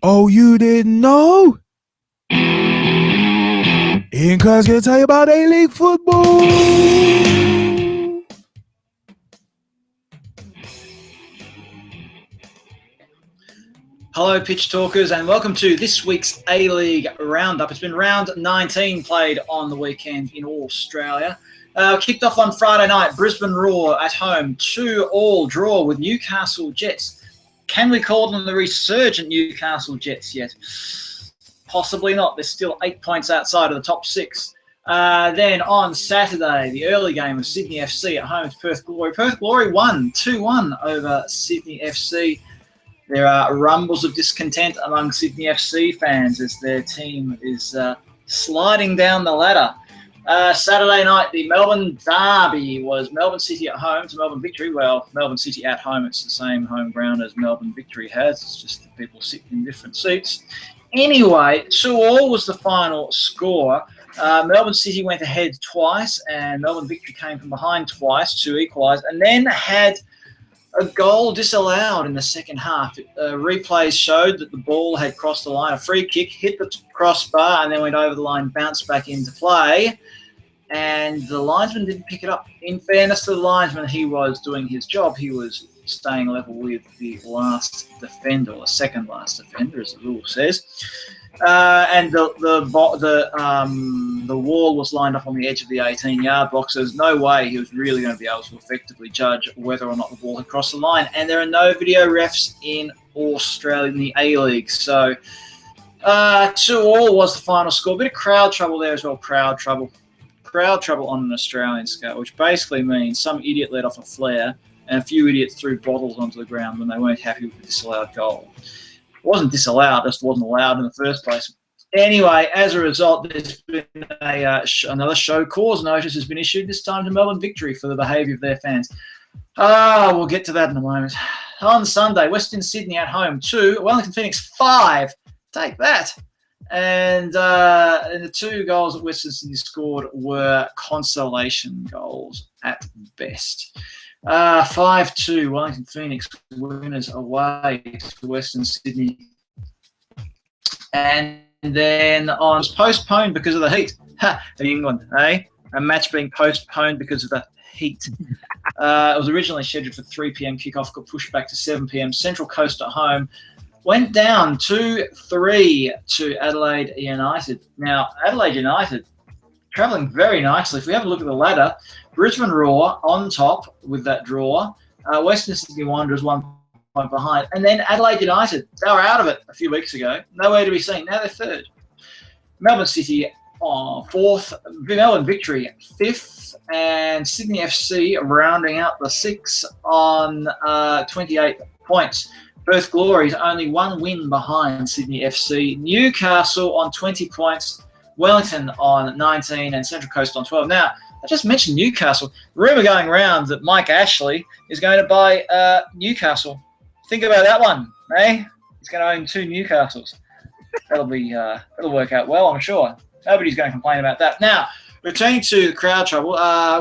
Oh, you didn't know? Ian Kerr's going to tell you about A-League football. Hello, Pitch Talkers, and welcome to this week's A-League Roundup. It's been round 19 played on the weekend in Australia. Kicked off on Friday night, Brisbane Roar at home, 2-2 draw with Newcastle Jets. Can we call them the resurgent Newcastle Jets yet? Possibly not. They're still 8 points outside of the top 6. Then on Saturday, the early game of Sydney FC at home to Perth Glory. Perth Glory won 2-1 over Sydney FC. There are rumbles of discontent among Sydney FC fans as their team is sliding down the ladder. Saturday night, the Melbourne derby was Melbourne City at home to Melbourne Victory. Well, Melbourne City at home, it's the same home ground as Melbourne Victory has. It's just that people sit in different seats. Anyway, 2-2 was the final score. Melbourne City went ahead twice, and Melbourne Victory came from behind twice to equalise, and then had a goal disallowed in the second half. Replays showed that the ball had crossed the line. A free kick hit the crossbar and then went over the line, bounced back into play. And the linesman didn't pick it up. In fairness to the linesman, he was doing his job. He was staying level with the last defender, or the second last defender, as the rule says. And the wall was lined up on the edge of the 18-yard box. There's no way he was really going to be able to effectively judge whether or not the ball had crossed the line. And there are no video refs in Australia in the A-League. So 2-2 was the final score. A bit of crowd trouble there as well. Crowd trouble on an Australian scale, which basically means some idiot let off a flare and a few idiots threw bottles onto the ground when they weren't happy with the disallowed goal. It wasn't disallowed, just wasn't allowed in the first place. Anyway, as a result, there's been another show cause notice has been issued, this time to Melbourne Victory for the behaviour of their fans. We'll get to that in a moment. On Sunday, Western Sydney at home 2, Wellington Phoenix 5. Take that. And the 2 goals that Western Sydney scored were consolation goals at best. 5-2, Wellington Phoenix winners away to Western Sydney. And then was postponed because of the heat. In England, eh? A match being postponed because of the heat. It was originally scheduled for 3 p.m. kickoff, got pushed back to 7 p.m. Central Coast at home went down 2-3 to Adelaide United. Now, Adelaide United travelling very nicely. If we have a look at the ladder, Brisbane Roar on top with that draw. Western Sydney Wanderers 1 point behind. And then Adelaide United, they were out of it a few weeks ago. Nowhere to be seen. Now they're third. Melbourne City fourth. Melbourne Victory fifth. And Sydney FC rounding out the six on 28 points. Perth Glory's only one win behind Sydney FC. Newcastle on 20 points. Wellington on 19 and Central Coast on 12. Now, I just mentioned Newcastle. Rumour going around that Mike Ashley is going to buy Newcastle. Think about that one, eh? He's going to own 2 Newcastles. That'll work out well, I'm sure. Nobody's going to complain about that. Now, returning to the crowd trouble,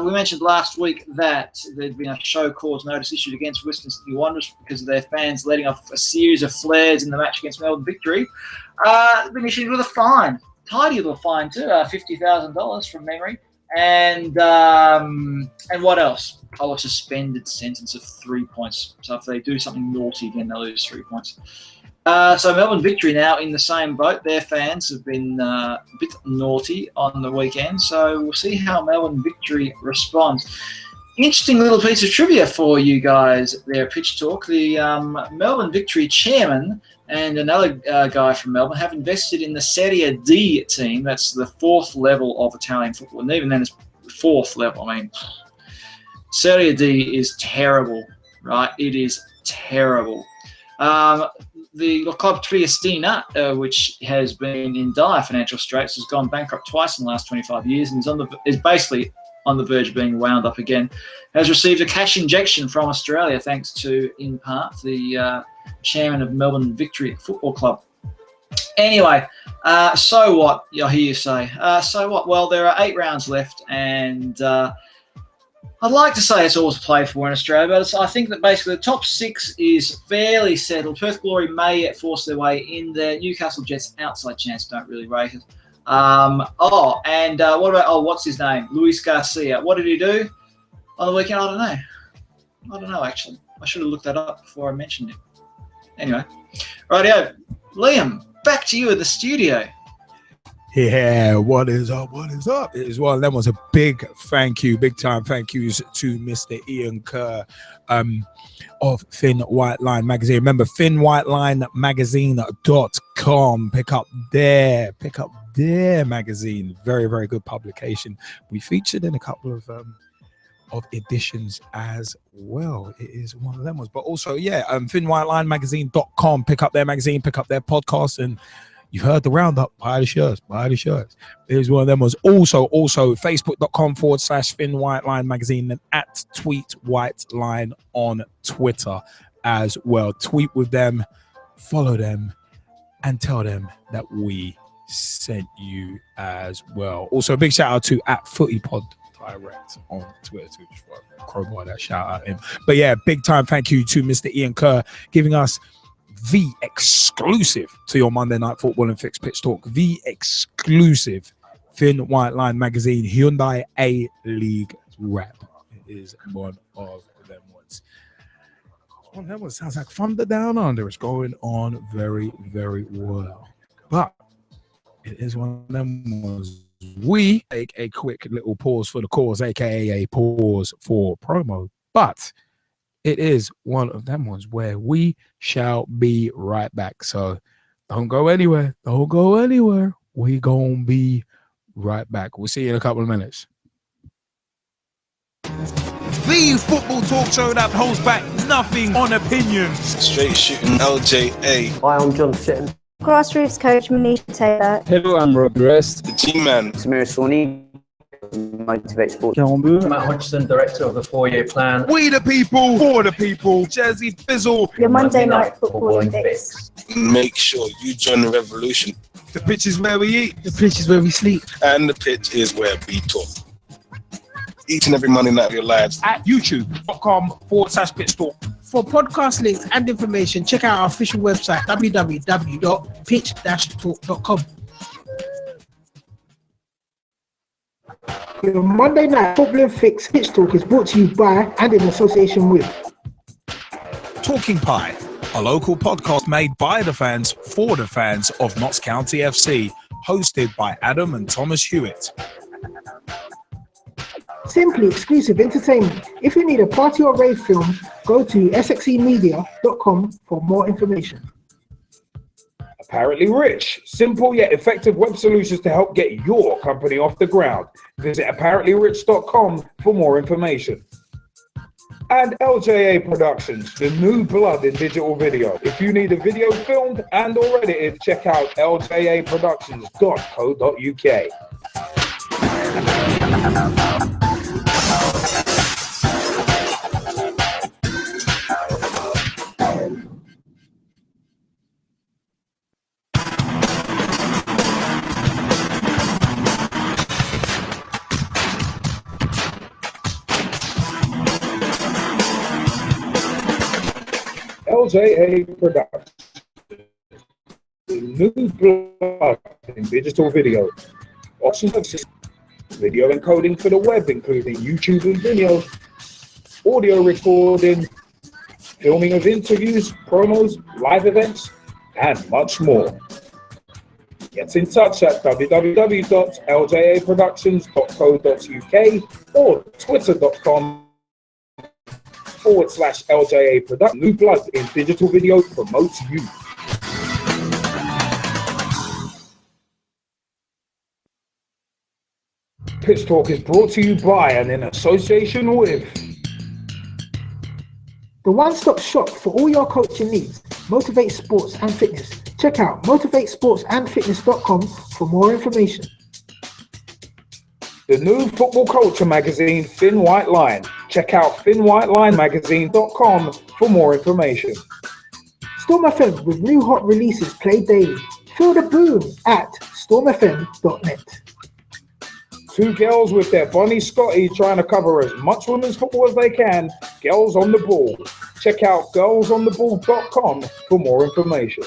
we mentioned last week that there'd been a show cause notice issued against Western Sydney Wanderers because of their fans letting off a series of flares in the match against Melbourne Victory. They've been issued with a fine. Tidy little fine too, $50,000 from memory. And what else? Oh, a suspended sentence of 3 points. So if they do something naughty again, they'll lose 3 points. So Melbourne Victory now in the same boat. Their fans have been a bit naughty on the weekend, so we'll see how Melbourne Victory responds. Interesting little piece of trivia for you guys there at Pitch Talk. The Melbourne Victory chairman and another guy from Melbourne have invested in the Serie D team. That's the 4th level of Italian football. And even then it's 4th level. I mean, Serie D is terrible, right? It is terrible. The Club Triestina, which has been in dire financial straits, has gone bankrupt twice in the last 25 years and is basically on the verge of being wound up again, has received a cash injection from Australia thanks to, in part, the chairman of Melbourne Victory Football Club. Anyway, so what? I hear you say. So what? Well, there are 8 rounds left, and I'd like to say it's always played for in Australia, but I think that basically the top 6 is fairly settled. Perth Glory may force their way in there. Newcastle Jets, outside chance, don't really rate it. What about, what's his name? Luis Garcia. What did he do on the weekend? I don't know, actually. I should have looked that up before I mentioned it. Anyway, rightio. Liam, back to you in the studio. Yeah, what is up? What is up? It is one of them. Was a big thank you, big time thank yous to Mr. Ian Kerr of Thin White Line Magazine. Remember, thinwhitelinemagazine.com. Pick up their magazine. Very, very good publication. We featured in a couple of editions as well. It is one of them ones. But also, thinwhitelinemagazine.com. Pick up their magazine, pick up their podcast, and you've heard the roundup. Buy the shirts. It is one of them ones. Also, facebook.com/Thin White Line Magazine and at Tweet White Line on Twitter as well. Tweet with them, follow them, and tell them that we sent you as well. Also, a big shout out to at FootyPod Direct on Twitter too. Just want to crowbar that shout out him. But yeah, big time thank you to Mr. Ian Kerr giving us the exclusive to your Monday Night Football and Fixed Pitch Talk. The exclusive Thin White Line Magazine Hyundai A-League wrap. It is one of them ones. One of them ones sounds like thunder down under. It's going on very, very well. But it is one of them ones. We take a quick little pause for the cause, aka a pause for promo. But it is one of them ones where we shall be right back. So don't go anywhere. Don't go anywhere. We gonna be right back. We'll see you in a couple of minutes. The football talk show that holds back nothing on opinions. Straight shooting LJA. Hi, I'm John Sitton. Grassroots coach Manisha Taylor. Hello, I'm Rob Rest. The G-Man. Samir Sonley. Motivate Sport. Matt Hodgson, director of the 4-year plan. We the people, for the people. Jersey Fizzle. Your Monday Night Football Fix. Make sure you join the revolution. The pitch is where we eat. The pitch is where we sleep. And the pitch is where we talk. Each and every Monday night of your lives. At youtube.com/Pitch Talk. For podcast links and information, check out our official website, www.pitch-talk.com. Your Monday Night Football Fix Pitch Talk is brought to you by and in association with Talking Pie, a local podcast made by the fans for the fans of Notts County FC, hosted by Adam and Thomas Hewitt. Simply Exclusive Entertainment. If you need a party or rave film, go to sxemedia.com for more information. Apparently Rich, simple yet effective web solutions to help get your company off the ground. Visit apparentlyrich.com for more information. And LJA Productions, the new blood in digital video. If you need a video filmed and or edited, check out ljaproductions.co.uk. LJA Productions, the new blood in digital video. Options, video encoding for the web, including YouTube and Vimeo, audio recording, filming of interviews, promos, live events, and much more. Get in touch at www.ljaproductions.co.uk or twitter.com/LJA Production. New blood in digital video promotes you. Pitch Talk is brought to you by and in association with the one-stop shop for all your coaching needs, Motivate Sports and Fitness. Check out motivatesportsandfitness.com for more information. the new football culture magazine, Thin White Line. Check out thinwhitelinemagazine.com for more information. Storm FM with new hot releases played daily. Feel the boom at stormfm.net. Two girls with their Bonnie Scotty trying to cover as much women's football as they can. Girls on the Ball. Check out girlsontheball.com for more information.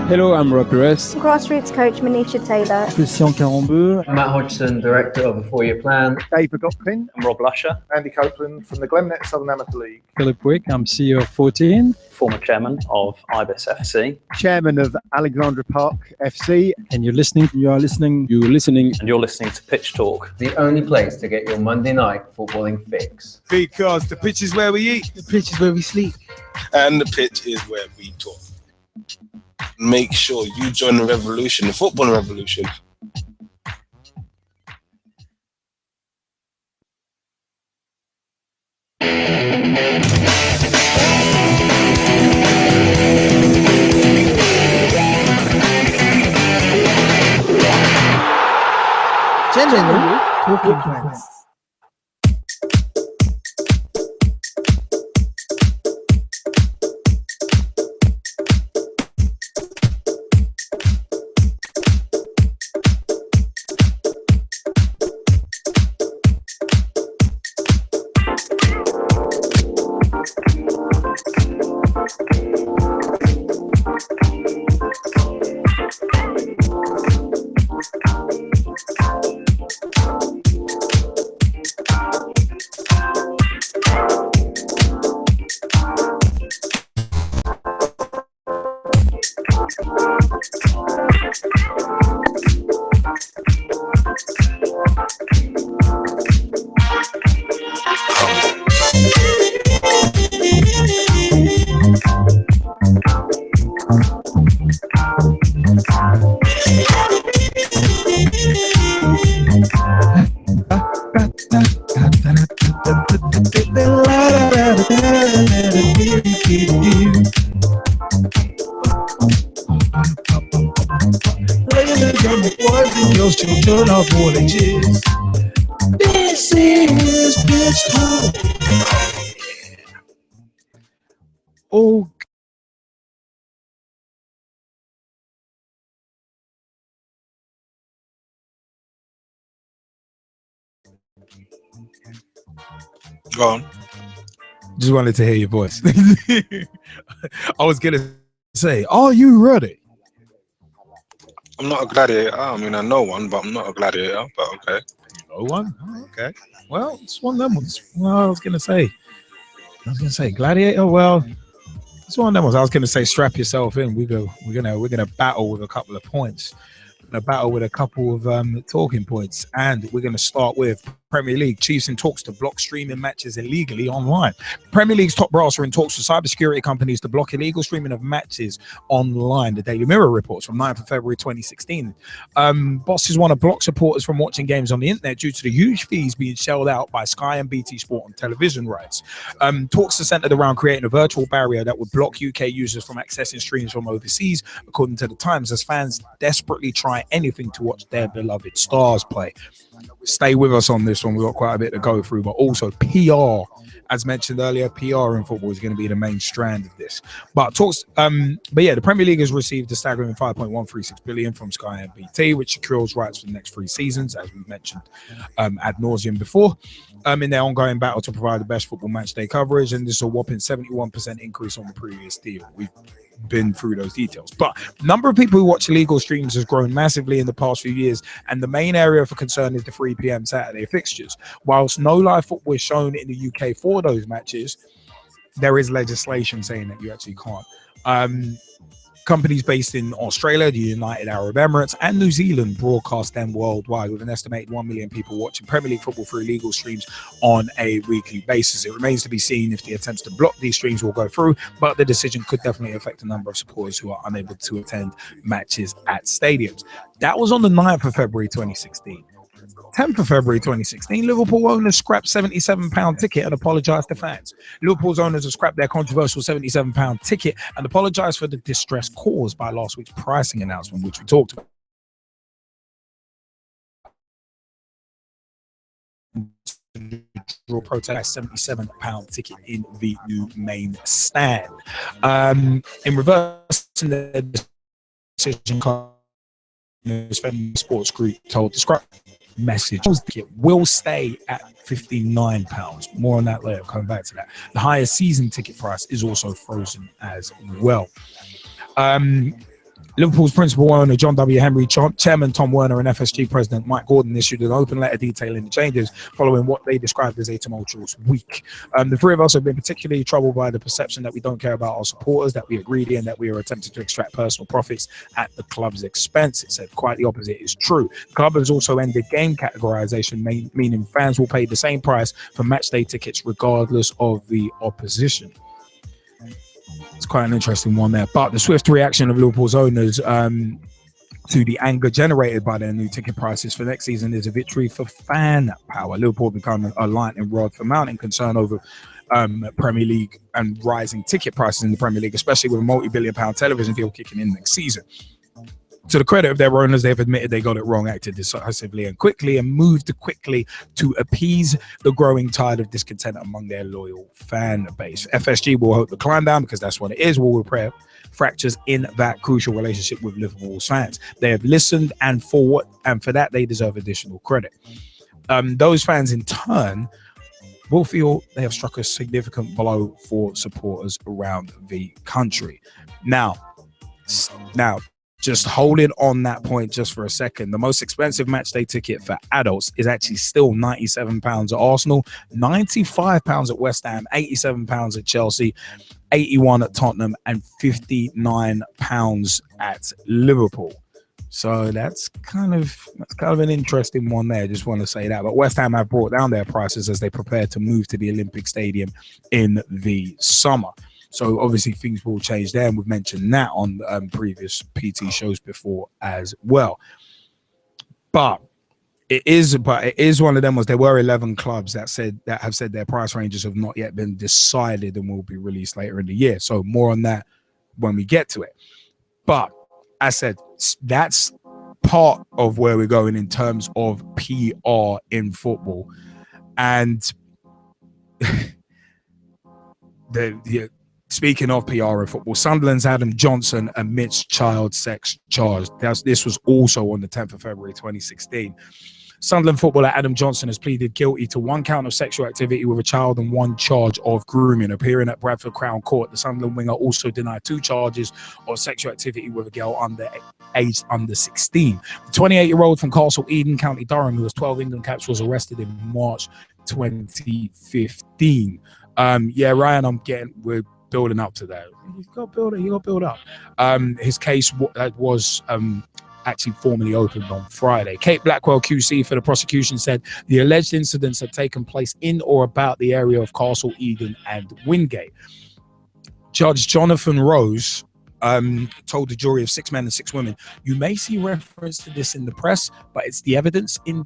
Hello, I'm Rob Perez. Grassroots coach Manisha Taylor. Christian Carambeu. Matt Hodgson, Director of the 4-Year Plan. Dave McLaughlin. I'm Rob Lusher. Andy Copeland from the Glennet Southern Amateur League. Philip Wick, I'm CEO of 14. Former chairman of Ibis FC. Chairman of Alexandra Park FC. And you're listening to Pitch Talk. The only place to get your Monday night footballing fix. Because the pitch is where we eat, the pitch is where we sleep. And the pitch is where we talk. Make sure you join the revolution, the football revolution. Generally, talking points. Children of all ages. This is Pitch Talk. Oh, go on. Just wanted to hear your voice. I was gonna say, are you ready? I'm not a gladiator. I mean, I know one, but I'm not a gladiator. But okay. No one? Oh, okay. Well, it's one of them ones. Well, I was gonna say gladiator. Well, it's one of them ones. I was gonna say strap yourself in. We're gonna battle with a couple of points. We're gonna battle with a couple of talking points, and we're gonna start with Premier League. Chiefs in talks to block streaming matches illegally online. Premier League's top brass are in talks with cybersecurity companies to block illegal streaming of matches online. The Daily Mirror reports from 9th of February 2016. Bosses want to block supporters from watching games on the internet due to the huge fees being shelled out by Sky and BT Sport on television rights. Talks are centered around creating a virtual barrier that would block UK users from accessing streams from overseas, according to the Times, as fans desperately try anything to watch their beloved stars play. Stay with us on this one. We've got quite a bit to go through, but also PR, as mentioned earlier, PR in football is going to be the main strand of this. But the Premier League has received a staggering 5.136 billion from Sky and BT, which secures rights for the next 3 seasons, as we've mentioned ad nauseum before. in their ongoing battle to provide the best football match day coverage, and this is a whopping 71% increase on the previous deal. We've been through those details, but the number of people who watch illegal streams has grown massively in the past few years, and the main area for concern is the 3 p.m. Saturday fixtures. Whilst no live football is shown in the UK for those matches, there is legislation saying that you actually can't. Companies based in Australia, the United Arab Emirates, and New Zealand broadcast them worldwide, with an estimated 1 million people watching Premier League football through illegal streams on a weekly basis. It remains to be seen if the attempts to block these streams will go through, but the decision could definitely affect the number of supporters who are unable to attend matches at stadiums. That was on the 9th of February 2016. 10th of February 2016, Liverpool owners scrapped £77 ticket and apologised to fans. Liverpool's owners have scrapped their controversial £77 ticket and apologised for the distress caused by last week's pricing announcement, which we talked about. Draw protest £77 ticket in the new main stand. In reverse, in the decision, Sports Group told the scrap message it will stay at £59. More on that later, coming back to that. The highest season ticket price is also frozen as well. Liverpool's principal owner John W. Henry, Chairman Tom Werner, and FSG President Mike Gordon issued an open letter detailing the changes following what they described as a tumultuous week. The three of us have been particularly troubled by the perception that we don't care about our supporters, that we are greedy, and that we are attempting to extract personal profits at the club's expense. It said quite the opposite is true. The club has also ended game categorization, meaning fans will pay the same price for matchday tickets regardless of the opposition. It's quite an interesting one there. But the swift reaction of Liverpool's owners to the anger generated by their new ticket prices for next season is a victory for fan power. Liverpool become a lightning rod for mounting concern over Premier League and rising ticket prices in the Premier League, especially with a multi-billion-pound television deal kicking in next season. To the credit of their owners, they've admitted they got it wrong, acted decisively and quickly, and moved quickly to appease the growing tide of discontent among their loyal fan base. FSG will hope the climb down, because that's what it is, will repair fractures in that crucial relationship with Liverpool's fans. They have listened, and for that they deserve additional credit. Those fans in turn will feel they have struck a significant blow for supporters around the country. Now, just holding on that point just for a second, the most expensive matchday ticket for adults is actually still £97 at Arsenal, £95 at West Ham, £87 at Chelsea, £81 at Tottenham, and £59 at Liverpool. So that's kind of an interesting one there. Just want to say that. But West Ham have brought down their prices as they prepare to move to the Olympic Stadium in the summer. So obviously things will change there, and we've mentioned that on previous PT shows before as well. But it is one of them. There were 11 clubs that have said their price ranges have not yet been decided and will be released later in the year. So more on that when we get to it. But as I said, that's part of where we're going in terms of PR in football, and speaking of PR in football, Sunderland's Adam Johnson admits child sex charge. This was also on the 10th of February 2016. Sunderland footballer Adam Johnson has pleaded guilty to 1 count of sexual activity with a child and 1 charge of grooming. Appearing at Bradford Crown Court, the Sunderland winger also denied 2 charges of sexual activity with a girl aged under 16. The 28-year-old from Castle Eden, County Durham, who has 12 England caps, was arrested in March 2015. Ryan, we're building up to that. You got to build up. His case was actually formally opened on Friday. Kate Blackwell QC for the prosecution said the alleged incidents had taken place in or about the area of Castle Eden and Wingate. Judge Jonathan Rose told the jury of 6 men and 6 women, "You may see reference to this in the press, but it's the evidence in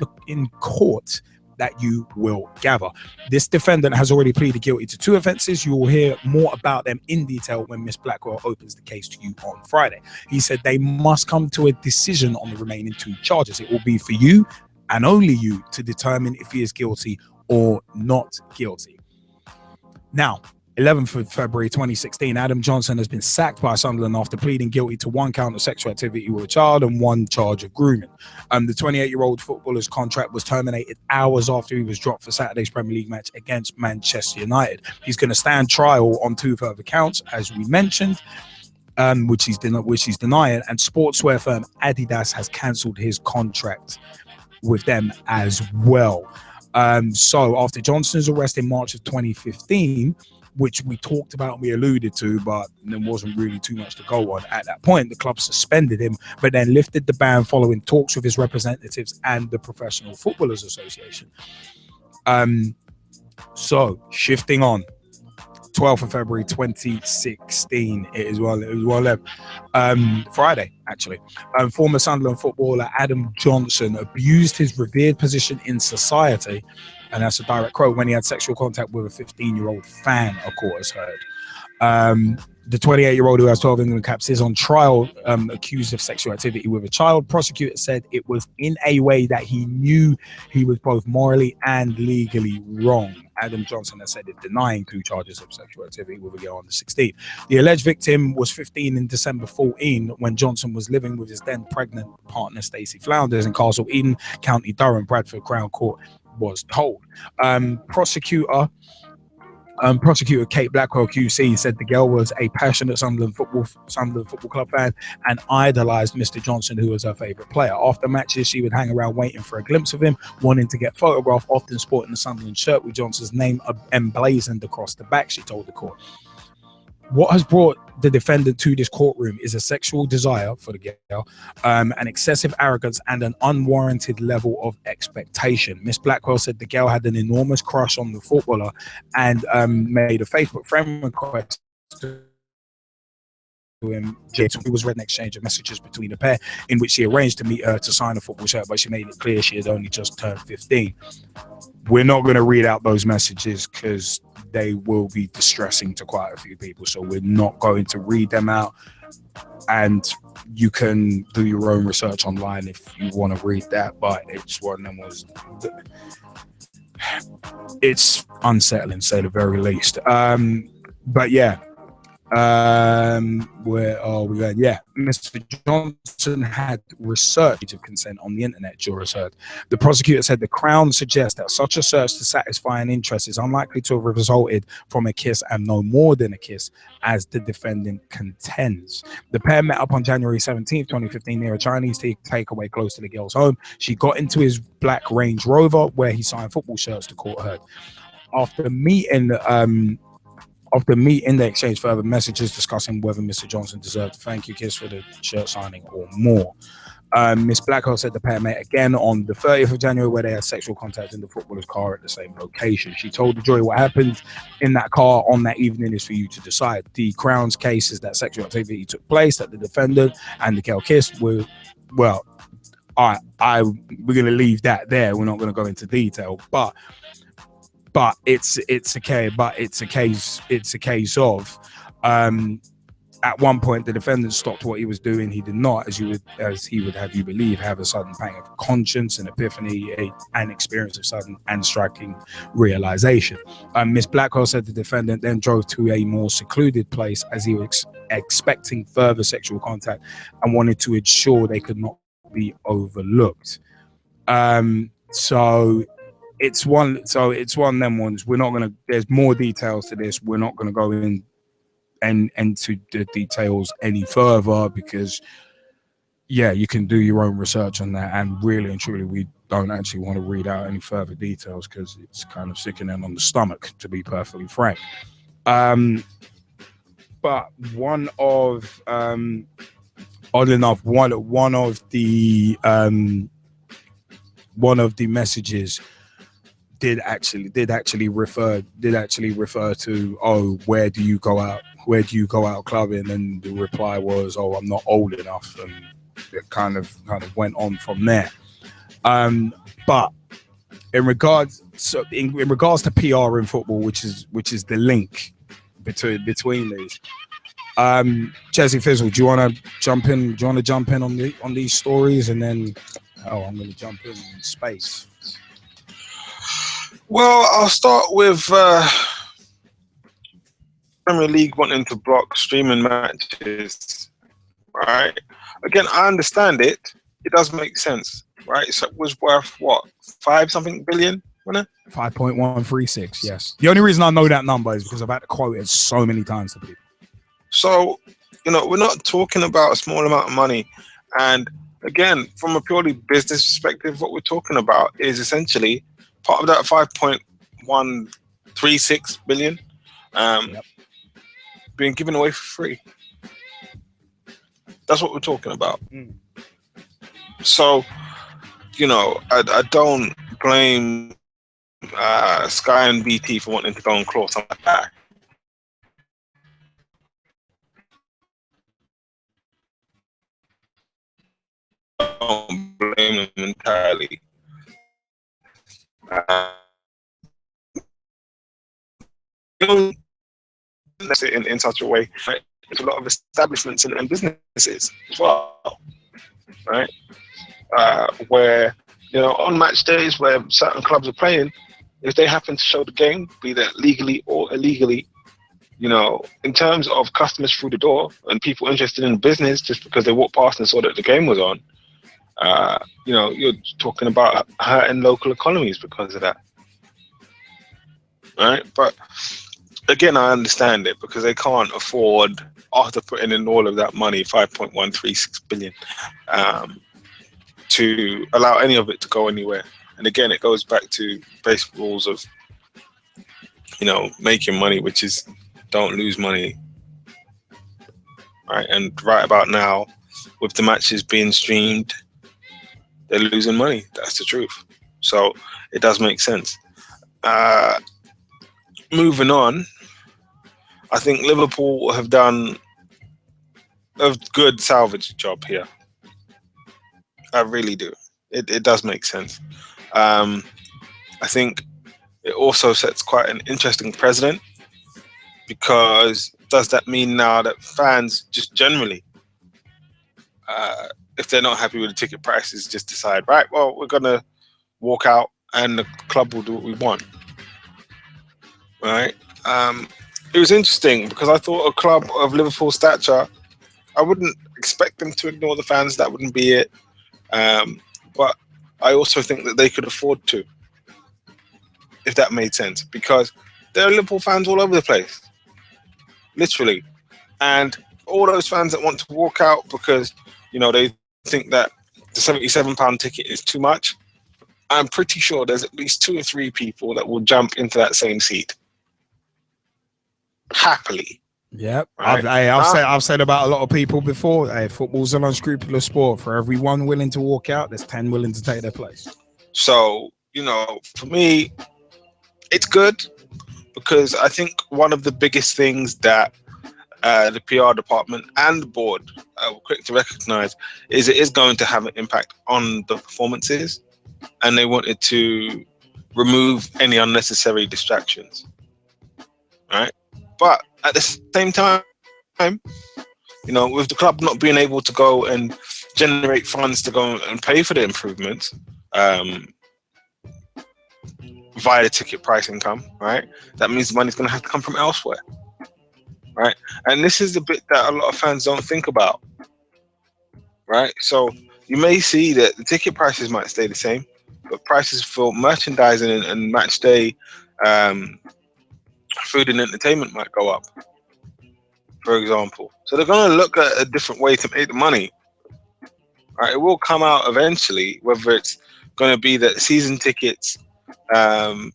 court that you will gather. This defendant has already pleaded guilty to 2 offences. You will hear more about them in detail when Miss Blackwell opens the case to you on Friday." He said they must come to a decision on the remaining 2 charges. It will be for you and only you to determine if he is guilty or not guilty. Now, 11th of February 2016, Adam Johnson has been sacked by Sunderland after pleading guilty to 1 count of sexual activity with a child and 1 charge of grooming. The 28-year-old footballer's contract was terminated hours after he was dropped for Saturday's Premier League match against Manchester United. He's going to stand trial on 2 further counts, as we mentioned, which he's denying, and sportswear firm Adidas has cancelled his contract with them as well. So after Johnson's arrest in March of 2015, which we talked about and we alluded to, but there wasn't really too much to go on at that point, the club suspended him, but then lifted the ban following talks with his representatives and the Professional Footballers Association. So shifting on, 12th of February 2016, it was well left. Friday, actually. Former Sunderland footballer Adam Johnson abused his revered position in society, and that's a direct quote, when he had sexual contact with a 15-year-old fan, a court has heard. The 28-year-old who has 12 England caps is on trial, accused of sexual activity with a child. Prosecutor said it was in a way that he knew he was both morally and legally wrong. Adam Johnson has said it, denying 2 charges of sexual activity with a girl under 16. The alleged victim was 15 in December 14 when Johnson was living with his then pregnant partner Stacey Flounders in Castle Eden, County Durham. Bradford Crown Court was told. Prosecutor Kate Blackwell QC said the girl was a passionate Sunderland Football Club fan and idolised Mr. Johnson, who was her favourite player. After matches, she would hang around waiting for a glimpse of him, wanting to get photographed, often sporting a Sunderland shirt with Johnson's name emblazoned across the back, she told the court. What has brought the defendant to this courtroom is a sexual desire for the girl, an excessive arrogance, and an unwarranted level of expectation. Miss Blackwell said the girl had an enormous crush on the footballer and made a Facebook friend request to him. It was read an exchange of messages between the pair in which she arranged to meet her to sign a football shirt, but she made it clear she had only just turned 15. We're not going to read out those messages because they will be distressing to quite a few people, so we're not going to read them out, and you can do your own research online if you want to read that, but it's one of them it's unsettling, to say the very least. But yeah, where are we going? Yeah, Mr. Johnson had research of consent on the internet, jurors heard. The prosecutor said the Crown suggests that such a search to satisfy an interest is unlikely to have resulted from a kiss and no more than a kiss, as the defendant contends. The pair met up on January 17th, 2015 near a Chinese takeaway close to the girl's home. She got into his black Range Rover where he signed football shirts, the court heard. After meeting, they exchanged further messages discussing whether Mr. Johnson deserved a thank you kiss for the shirt signing or more. Miss Blackwell said the pair met again on the 30th of January where they had sexual contact in the footballer's car at the same location. She told the jury what happened in that car on that evening is for you to decide. The Crown's case is that sexual activity took place, that the defendant and the girl kissed were, well, we're going to leave that there. We're not going to go into detail, but it's a case of at one point the defendant stopped what he was doing. He did not, as he would have you believe, have a sudden pang of conscience, an epiphany, an experience of sudden and striking realization. Miss Blackwell said the defendant then drove to a more secluded place as he was expecting further sexual contact and wanted to ensure they could not be overlooked. So it's one of them ones. We're not gonna. There's more details to this. We're not gonna go in and into the details any further because, yeah, you can do your own research on that. And really and truly, we don't actually want to read out any further details because it's kind of sickening on the stomach, to be perfectly frank. But one of, oddly enough, one of the messages did actually refer to, oh, where do you go out clubbing, and the reply was, oh, I'm not old enough, and it kind of went on from there. But in regards to PR in football, which is the link between these, Jesse Fizzle, do you want to jump in on these stories, and then I'm going to jump in space. Well, I'll start with Premier League wanting to block streaming matches, right? Again, I understand it. It does make sense, right? So it was worth what, 5-something billion, wasn't it? 5.136. Yes. The only reason I know that number is because I've had to quote it so many times to people. So, you know, we're not talking about a small amount of money. And again, from a purely business perspective, what we're talking about is essentially part of that 5.136 billion being given away for free. That's what we're talking about. So, you know, I don't blame Sky and BT for wanting to go and claw something like that. I don't blame them entirely. In such a way, right? There's a lot of establishments and businesses as well, right? Where, you know, on match days where certain clubs are playing, if they happen to show the game, be that legally or illegally, you know, in terms of customers through the door and people interested in business just because they walked past and saw that the game was on, you know, you're talking about hurting local economies because of that, right? But again, I understand it because they can't afford, after putting in all of that money, 5.136 billion, to allow any of it to go anywhere. And again, it goes back to basic rules of, you know, making money, which is don't lose money, right? And right about now, with the matches being streamed, they're losing money. That's the truth. So it does make sense. Moving on, I think Liverpool have done a good salvage job here. I really do. It does make sense. I think it also sets quite an interesting precedent, because does that mean now that fans just generally, if they're not happy with the ticket prices, just decide, right, well, we're going to walk out and the club will do what we want, right? It was interesting because I thought a club of Liverpool stature, I wouldn't expect them to ignore the fans. That wouldn't be it. But I also think that they could afford to, if that made sense, because there are Liverpool fans all over the place, literally. And all those fans that want to walk out because, you know, they think that the £77 ticket is too much, I'm pretty sure there's at least 2 or 3 people that will jump into that same seat happily. Yep. Right? I've said about a lot of people before, hey, football's an unscrupulous sport. For every one willing to walk out, there's 10 willing to take their place. So, you know, for me, it's good, because I think one of the biggest things that the PR department and the board were quick to recognize is it is going to have an impact on the performances, and they wanted to remove any unnecessary distractions, right? But at the same time, you know, with the club not being able to go and generate funds to go and pay for the improvements via the ticket price income, right? That means the money's going to have to come from elsewhere, right? And this is the bit that a lot of fans don't think about, right? So you may see that the ticket prices might stay the same, but prices for merchandising and match day food and entertainment might go up, for example. So they're going to look at a different way to make the money, right? It will come out eventually, whether it's going to be that season tickets, you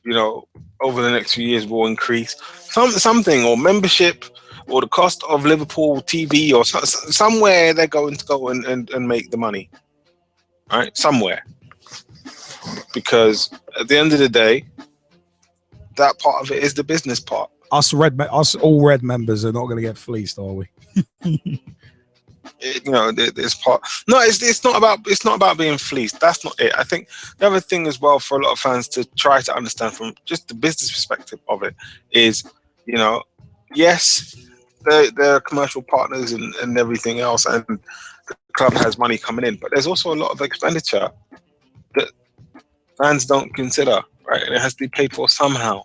know, over the next few years will increase something, or membership, or the cost of Liverpool TV, or somewhere they're going to go and make the money, right? Somewhere. Because at the end of the day, that part of it is the business part. Us all red members are not going to get fleeced, are we? You know, this part. No, it's not about being fleeced. That's not it. I think the other thing as well for a lot of fans to try to understand from just the business perspective of it is, you know, yes, they're commercial partners and everything else, and the club has money coming in, but there's also a lot of expenditure that fans don't consider, right? And it has to be paid for somehow,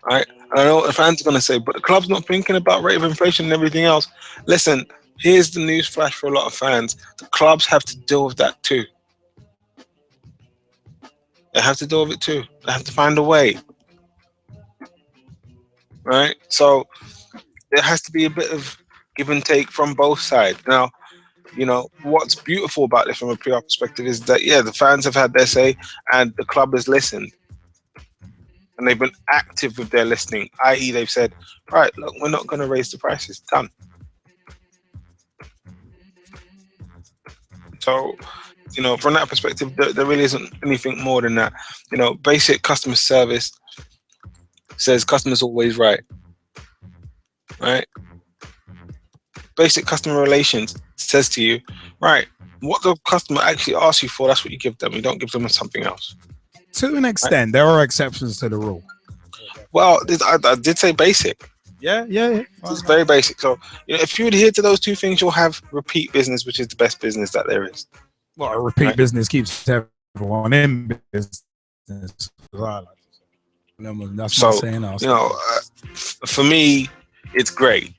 right? And I know what the fans are going to say, but the club's not thinking about rate of inflation and everything else. Listen, here's the news flash for a lot of fans. The clubs have to deal with that too. They have to deal with it too. They have to find a way. Right? So there has to be a bit of give and take from both sides. Now, you know, what's beautiful about this from a PR perspective is that, yeah, the fans have had their say and the club has listened. And they've been active with their listening, i.e. they've said, right, look, we're not going to raise the prices. Done. So, you know, from that perspective, there really isn't anything more than that. You know, basic customer service says customer's always right. Right? Basic customer relations says to you, right, what the customer actually asks you for, that's what you give them. You don't give them something else. To an extent, there are exceptions to the rule. Well, I did say basic. Yeah. It's very basic. So, you know, if you adhere to those two things, you'll have repeat business, which is the best business that there is. Well, a repeat business keeps everyone in business. That's So, not saying else. you know, for me, it's great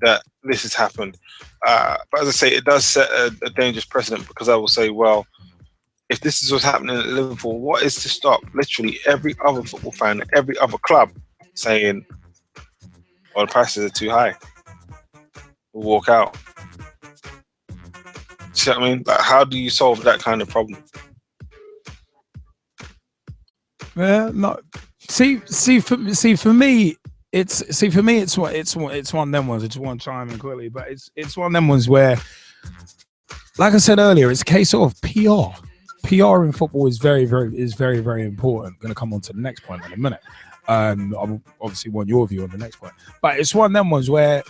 that this has happened. But as I say, it does set a dangerous precedent, because I will say, well, if this is what's happening at Liverpool, what is to stop literally every other football fan, every other club saying, well, the prices are too high, we'll walk out? See what I mean? Like, how do you solve that kind of problem? Yeah, no. See for me, it's one of them ones. I just want to chime in quickly, but it's one of them ones where, like I said earlier, it's a case of PR. PR in football is very, very important. Going to come on to the next point in a minute. I obviously want your view on the next point, but it's one of them ones where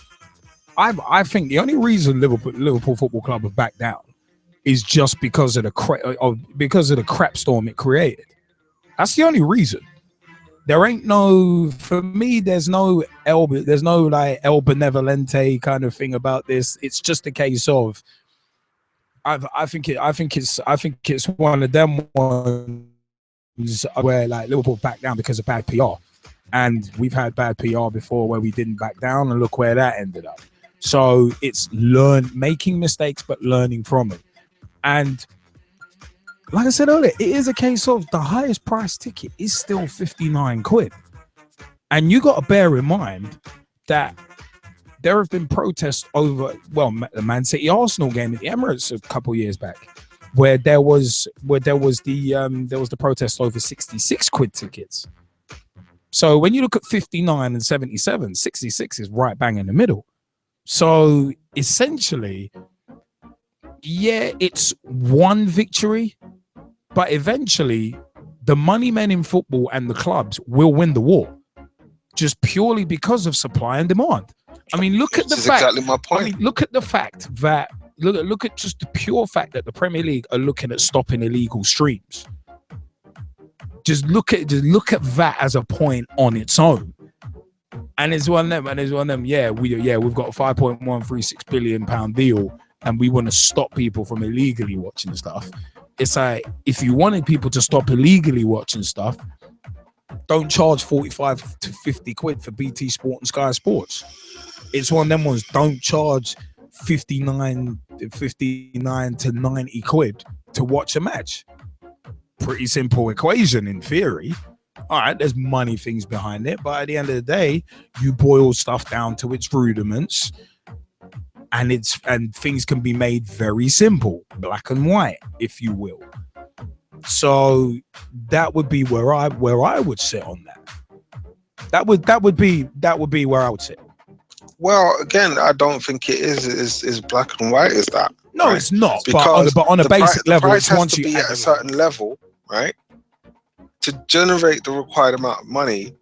I think the only reason Liverpool Football Club have backed down is just because of the crap storm it created. That's the only reason. There ain't no, for me, there's no like El Benevolente kind of thing about this. It's just a case of I think it's one of them ones where like Liverpool backed down because of bad PR, and we've had bad PR before where we didn't back down, and look where that ended up. So it's making mistakes but learning from it. And like I said earlier, it is a case of the highest price ticket is still 59 quid, and you got to bear in mind that there have been protests over, well, the Man City Arsenal game at the Emirates a couple years back, where there was the protest over 66 quid tickets. So when you look at 59 and 77, 66 is right bang in the middle. So essentially, yeah, it's one victory, but eventually the money men in football and the clubs will win the war, just purely because of supply and demand. I mean, look at the fact. Exactly my point. I mean, look at the fact that look at just the pure fact that the Premier League are looking at stopping illegal streams. Just look at that as a point on its own. And it's one of them. Yeah, we've got a £5.136 billion deal, and we want to stop people from illegally watching stuff. It's like, if you wanted people to stop illegally watching stuff, don't charge 45 to 50 quid for BT Sport and Sky Sports. It's one of them ones. Don't charge 59 to 90 quid to watch a match. Pretty simple equation in theory. All right, there's money things behind it, but at the end of the day, you boil stuff down to its rudiments, and things can be made very simple, black and white, if you will. So that would be where I would sit on that. That would be where I would sit. Well, again, I don't think it is black and white as that. No, right? It's not. Because but on a basic level, price has once to you be at a certain level, right, to generate the required amount of money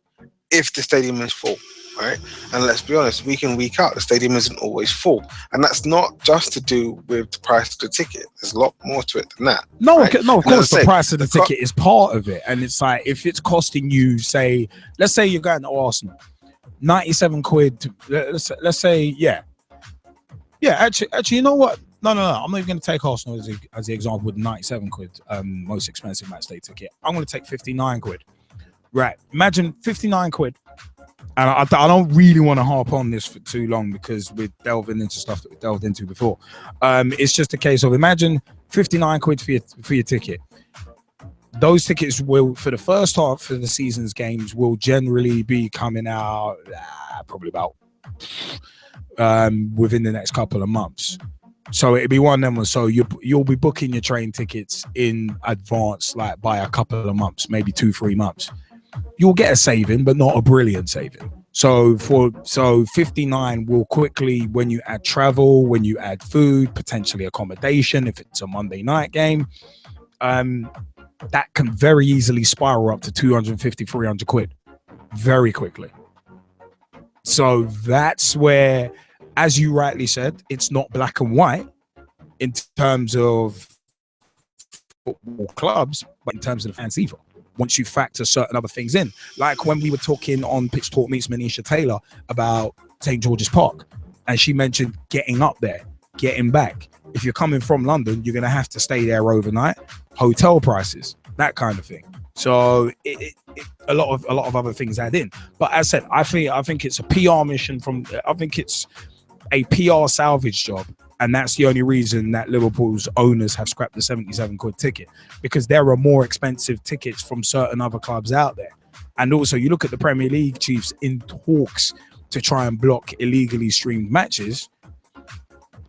if the stadium is full, right? And let's be honest, week in, week out, the stadium isn't always full. And that's not just to do with the price of the ticket. There's a lot more to it than that. No, right? of course, the price of the ticket is part of it. And it's like, if it's costing you, let's say you're going to Arsenal, 97 quid, let's say, yeah, actually, you know what? No, I'm not even going to take Arsenal as the example with 97 quid, most expensive match day ticket. I'm going to take 59 quid. Right. Imagine 59 quid. And I don't really want to harp on this for too long because we're delving into stuff that we delved into before. It's just a case of imagine 59 quid for your ticket. Those tickets will, for the first half of the season's games, will generally be coming out probably about within the next couple of months. So it'll be one of them. So you'll be booking your train tickets in advance, like by a couple of months, maybe 2-3 months. You'll get a saving, but not a brilliant saving. So 59 will quickly, when you add travel, when you add food, potentially accommodation, if it's a Monday night game, that can very easily spiral up to 250, 300 quid very quickly. So that's where, as you rightly said, it's not black and white in terms of football clubs, but in terms of the fans either. Once you factor certain other things in, like when we were talking on Pitch Talk Meets Manisha Taylor about St. George's Park, and she mentioned getting up there, getting back. If you're coming from London, you're going to have to stay there overnight, hotel prices, that kind of thing. So a lot of other things add in. But as I said, I think it's a PR mission I think it's a PR salvage job. And that's the only reason that Liverpool's owners have scrapped the 77 quid ticket, because there are more expensive tickets from certain other clubs out there. And also you look at the Premier League chiefs in talks to try and block illegally streamed matches.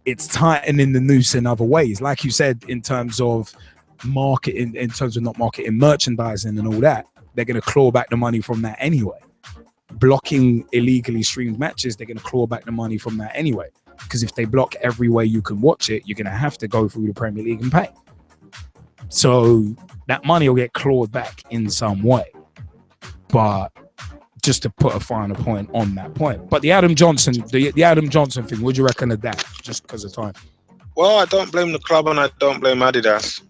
It's tightening the noose in other ways. Like you said, in terms of marketing, in terms of not marketing, merchandising and all that, they're going to claw back the money from that anyway. Blocking illegally streamed matches, they're going to claw back the money from that anyway. Because if they block every way you can watch it, you're going to have to go through the Premier League and pay. So that money will get clawed back in some way. But just to put a final point on that point. But the Adam Johnson thing, what do you reckon of that? Just because of time. Well, I don't blame the club and I don't blame Adidas.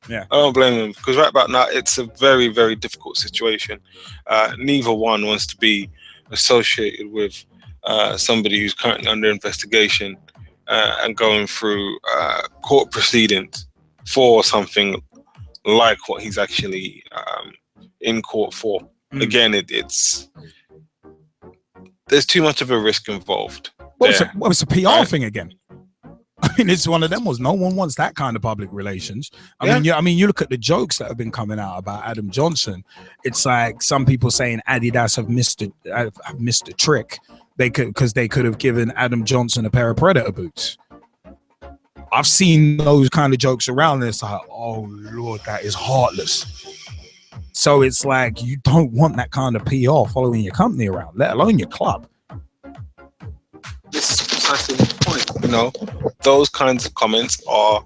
Yeah, I don't blame them because right about now it's a very, very difficult situation. Neither one wants to be associated with somebody who's currently under investigation and going through court proceedings for something like what he's actually in court for. Again, it's there's too much of a risk involved. It's a PR thing again. I mean, it's one of them. No one wants that kind of public relations. I mean, you look at the jokes that have been coming out about Adam Johnson. It's like some people saying Adidas have missed a trick. They could have given Adam Johnson a pair of Predator boots. I've seen those kind of jokes around. And it's like, oh Lord, that is heartless. So it's like you don't want that kind of PR following your company around, let alone your club. This is precisely the point. You know, those kinds of comments are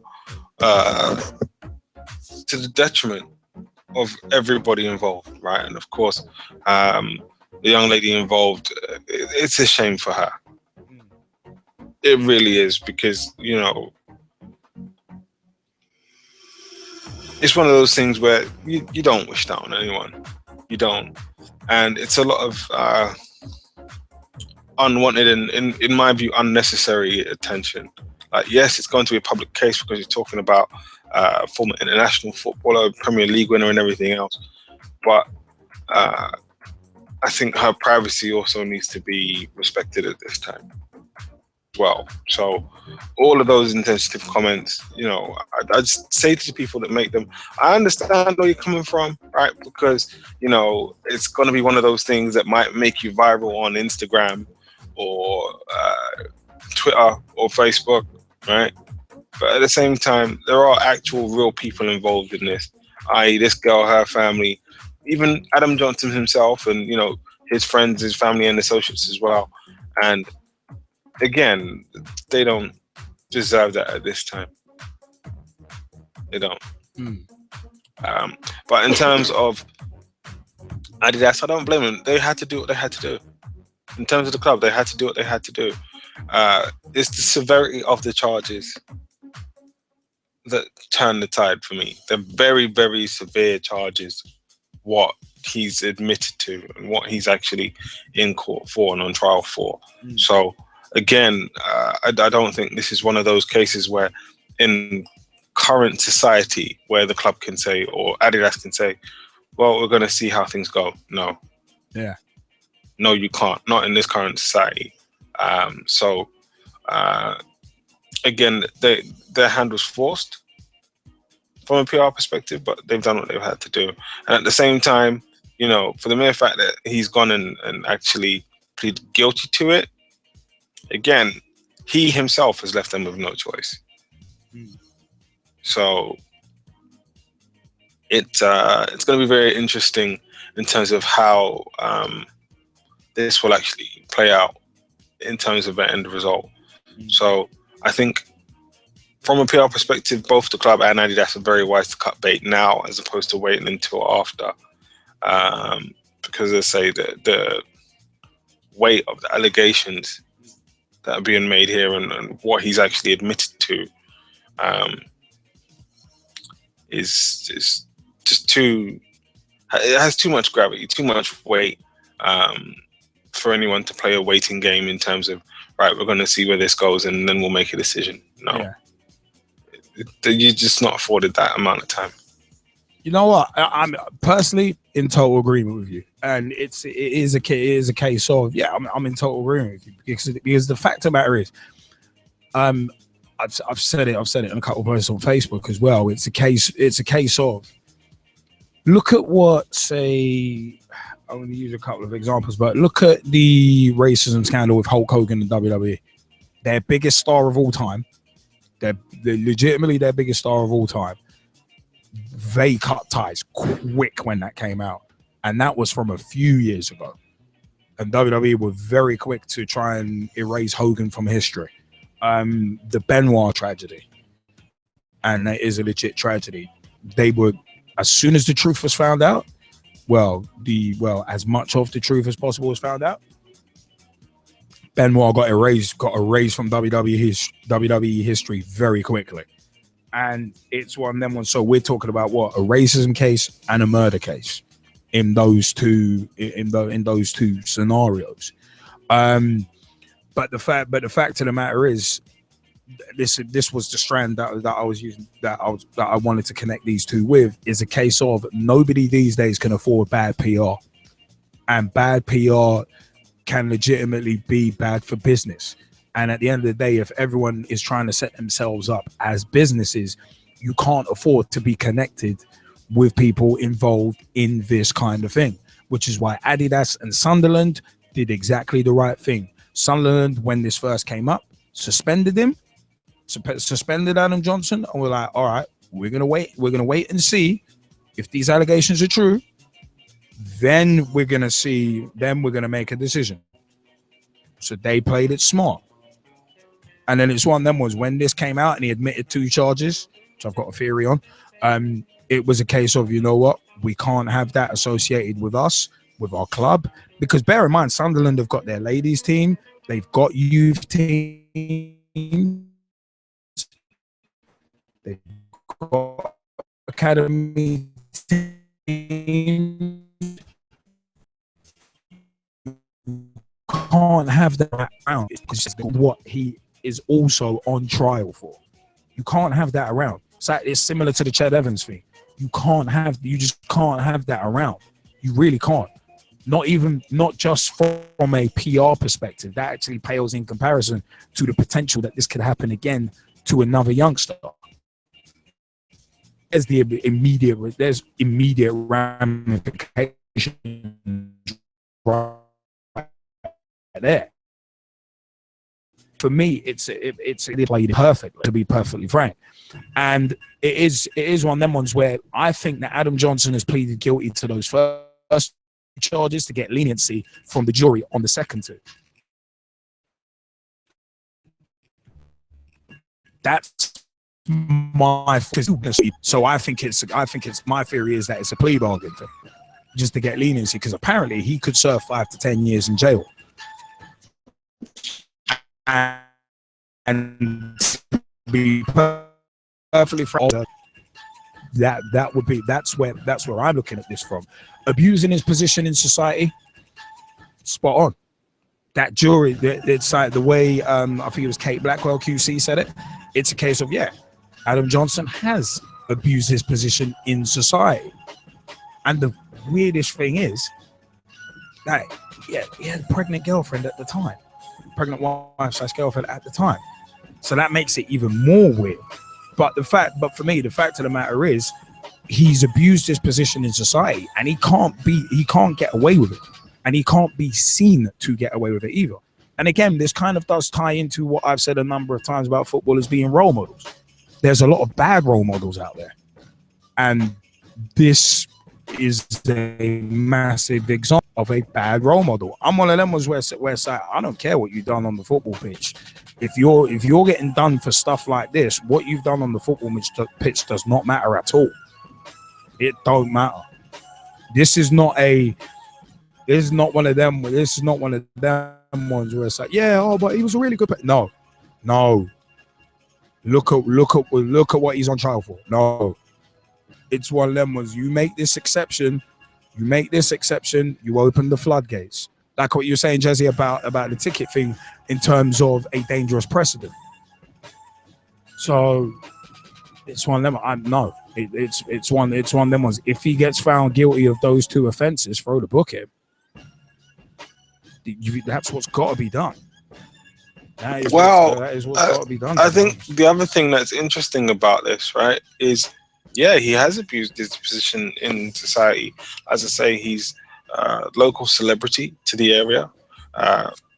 to the detriment of everybody involved, right? And of course, the young lady involved, it's a shame for her. It really is, because, you know, it's one of those things where you don't wish that on anyone. You don't. And it's a lot of unwanted and, in my view, unnecessary attention. Yes, it's going to be a public case because you're talking about former international footballer, Premier League winner and everything else. But I think her privacy also needs to be respected at this time as well. So all of those insensitive comments, you know, I just say to the people that make them, I understand where you're coming from, right? Because, you know, it's going to be one of those things that might make you viral on Instagram or Twitter or Facebook, right? But at the same time, there are actual real people involved in this, i.e. this girl, her family, even Adam Johnson himself, and, you know, his friends, his family and associates as well. And again, they don't deserve that at this time. They don't. But in terms of Adidas, I don't blame them. They had to do what they had to do. In terms of the club, they had to do what they had to do. It's the severity of the charges that turn the tide for me. They're very, very severe charges, what he's admitted to and what he's actually in court for and on trial for. So again, I don't think this is one of those cases where in current society where the club can say, or Adidas can say, well, we're going to see how things go. No. Yeah. no, you can't. Not in this current society. So again, their hand was forced from a PR perspective, but they've done what they've had to do. And at the same time, you know, for the mere fact that he's gone and actually pleaded guilty to it, again, he himself has left them with no choice. So it's going to be very interesting in terms of how this will actually play out in terms of the end result. So I think from a PR perspective, both the club and Adidas are very wise to cut bait now as opposed to waiting until after. Because they say that the weight of the allegations that are being made here and what he's actually admitted to is just too, it has too much gravity, too much weight for anyone to play a waiting game in terms of, right, we're going to see where this goes and then we'll make a decision. No. Yeah. You're just not afforded that amount of time. You know what? I'm personally in total agreement with you, and it is a case of I'm in total agreement with you because the fact of the matter is, I've said it in a couple of posts on Facebook as well. It's a case of, look at what, say, I'm going to use a couple of examples, but look at the racism scandal with Hulk Hogan and WWE. Their biggest star of all time. They're legitimately their biggest star of all time. They cut ties quick when that came out. And that was from a few years ago. And WWE were very quick to try and erase Hogan from history. The Benoit tragedy. And that is a legit tragedy. They were, as soon as the truth was found out, as much of the truth as possible was found out, Benoit got erased from WWE history very quickly. And it's one of them ones. So we're talking about what? A racism case and a murder case in those two scenarios. But the fact of the matter is, this was the strand that I was using, that I wanted to connect these two with, is a case of nobody these days can afford bad PR, and bad PR can legitimately be bad for business. And at the end of the day, if everyone is trying to set themselves up as businesses, you can't afford to be connected with people involved in this kind of thing, which is why Adidas and Sunderland did exactly the right thing. Sunderland, when this first came up, suspended him, suspended Adam Johnson, and we're like, all right, we're gonna wait and see if these allegations are true. Then we're gonna make a decision. So they played it smart. And then it's one of them was when this came out and he admitted 2 charges, which I've got a theory on. It was a case of, you know what, we can't have that associated with us, with our club, because bear in mind, Sunderland have got their ladies team, they've got youth teams, they've got academy teams. Can't have that around. It's what he is also on trial for. You can't have that around. So it's similar to the Ched Evans thing. You just can't have that around. You really can't. Not just from a PR perspective. That actually pales in comparison to the potential that this could happen again to another youngster. There's immediate ramifications right there. For me, it's played perfectly, to be perfectly frank, and it is one of them ones where I think that Adam Johnson has pleaded guilty to those first charges to get leniency from the jury on the second 2. That's my so I think it's my theory is that it's a plea bargain thing, just to get leniency, because apparently he could serve 5 to 10 years in jail. And be perfectly frank, that's where I'm looking at this from. Abusing his position in society, spot on. That jury, it's like the way I think it was Kate Blackwell QC said it. It's a case of Adam Johnson has abused his position in society, and the weirdest thing is that Yeah, he had a pregnant girlfriend at the time, pregnant wife/girlfriend at the time. So that makes it even more weird. But for me, the fact of the matter is, he's abused his position in society, and he can't get away with it, and he can't be seen to get away with it either. And again, this kind of does tie into what I've said a number of times about footballers being role models. There's a lot of bad role models out there, and this is a massive example of a bad role model. I'm one of them ones where it's like, I don't care what you've done on the football pitch. If you're getting done for stuff like this, what you've done on the football pitch does not matter at all. It don't matter. This is not one of them ones where it's like, yeah, oh, but he was a really good player. No. Look at what he's on trial for. No. It's one of them ones. You make this exception, you open the floodgates. Like what you were saying, Jesse, about the ticket thing in terms of a dangerous precedent. So it's one of them. It's one of them ones. If he gets found guilty of those two offenses, throw the book at him. That's what's got to be done. That is what's got to be done. I think the other thing that's interesting about this, right, is he has abused his position in society. As I say, he's a local celebrity to the area,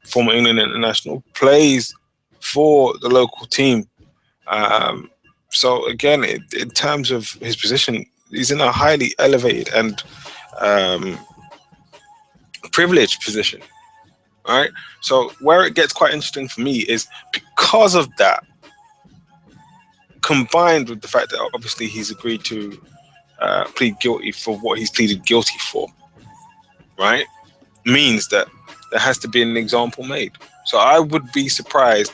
former England international, plays for the local team. So again, in terms of his position, he's in a highly elevated and privileged position, right? So where it gets quite interesting for me is because of that, combined with the fact that obviously he's agreed to plead guilty for what he's pleaded guilty for, right, means that there has to be an example made. So I would be surprised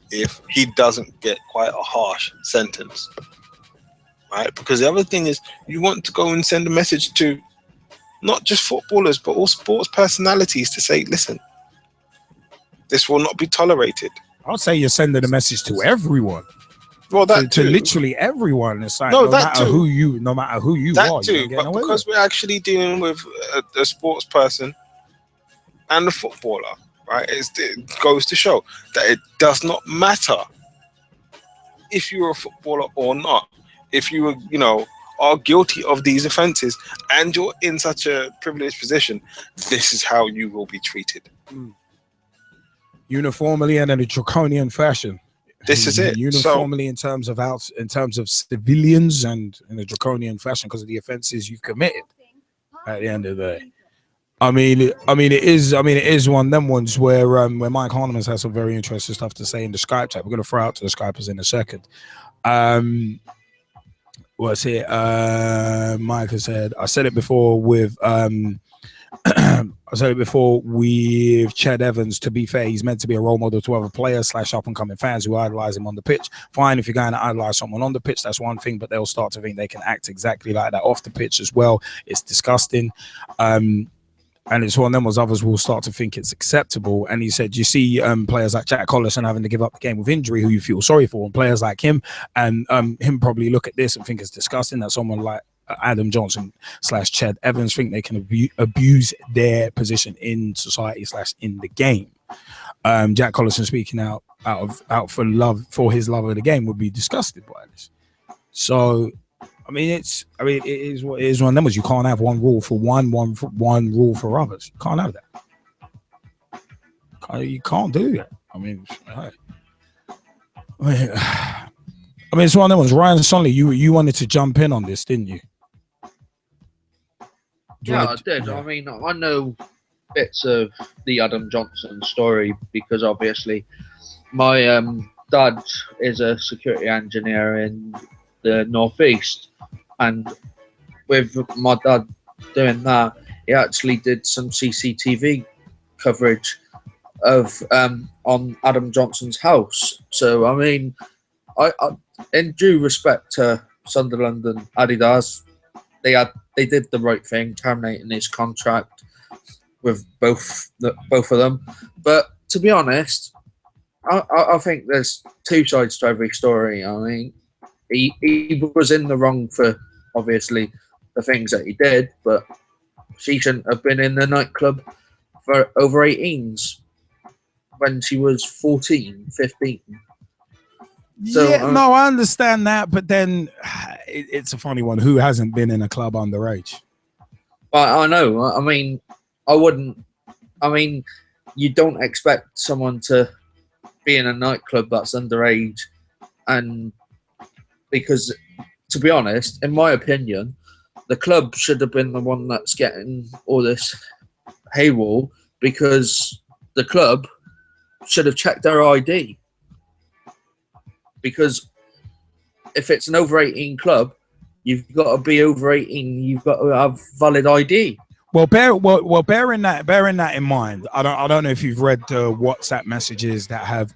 if he doesn't get quite a harsh sentence, right? Because the other thing is, you want to go and send a message to not just footballers, but all sports personalities to say, listen, this will not be tolerated. I'd say you're sending a message to everyone. Well, that to literally everyone. It's like no matter who you that are, too. But because we're actually dealing with a sports person and a footballer, right? It goes to show that it does not matter if you're a footballer or not. If you are guilty of these offences and you're in such a privileged position, this is how you will be treated. Uniformly and in a draconian fashion. This is it. Uniformly in terms of civilians and in a draconian fashion because of the offences you've committed. At the end of the day, I mean, it is one of them ones where Mike Harniman has some very interesting stuff to say in the Skype chat. We're going to throw out to the Skypers in a second. What's it? Mike has said. I said it before with Ched Evans. To be fair, he's meant to be a role model to other players / up and coming fans who idolize him on the pitch. Fine, if you're going to idolize someone on the pitch, that's one thing, but they'll start to think they can act exactly like that off the pitch as well. It's disgusting. And it's one of them was others will start to think it's acceptable. And he said, you see players like Jack Collison having to give up the game with injury who you feel sorry for, and players like him and him probably look at this and think it's disgusting that someone like Adam Johnson / Ched Evans think they can abuse their position in society / in the game. Jack Collison speaking out for his love of the game would be disgusted by this. So it is what it is. One of them was you can't have one rule for one rule for others. You can't have that. You can't do that. It's one of them ones. Ryan Sonley, you wanted to jump in on this, didn't you? I did. I mean, I know bits of the Adam Johnson story because obviously my dad is a security engineer in the northeast, and with my dad doing that, he actually did some CCTV coverage of on Adam Johnson's house. So I mean, I in due respect to Sunderland and Adidas, they did the right thing, terminating his contract with both of them. But to be honest, I think there's two sides to every story. I mean, he was in the wrong for obviously the things that he did, but she shouldn't have been in the nightclub for over 18s when she was 14, 15. So, yeah, no, I understand that, but then it's a funny one. Who hasn't been in a club underage? I know. I mean, I wouldn't. I mean, you don't expect someone to be in a nightclub that's underage, and because, to be honest, in my opinion, the club should have been the one that's getting all this haywall, because the club should have checked their ID. Because if it's an over 18 club, you've got to be over 18. You've got to have valid ID. Well, bearing that in mind, I don't know if you've read the WhatsApp messages that have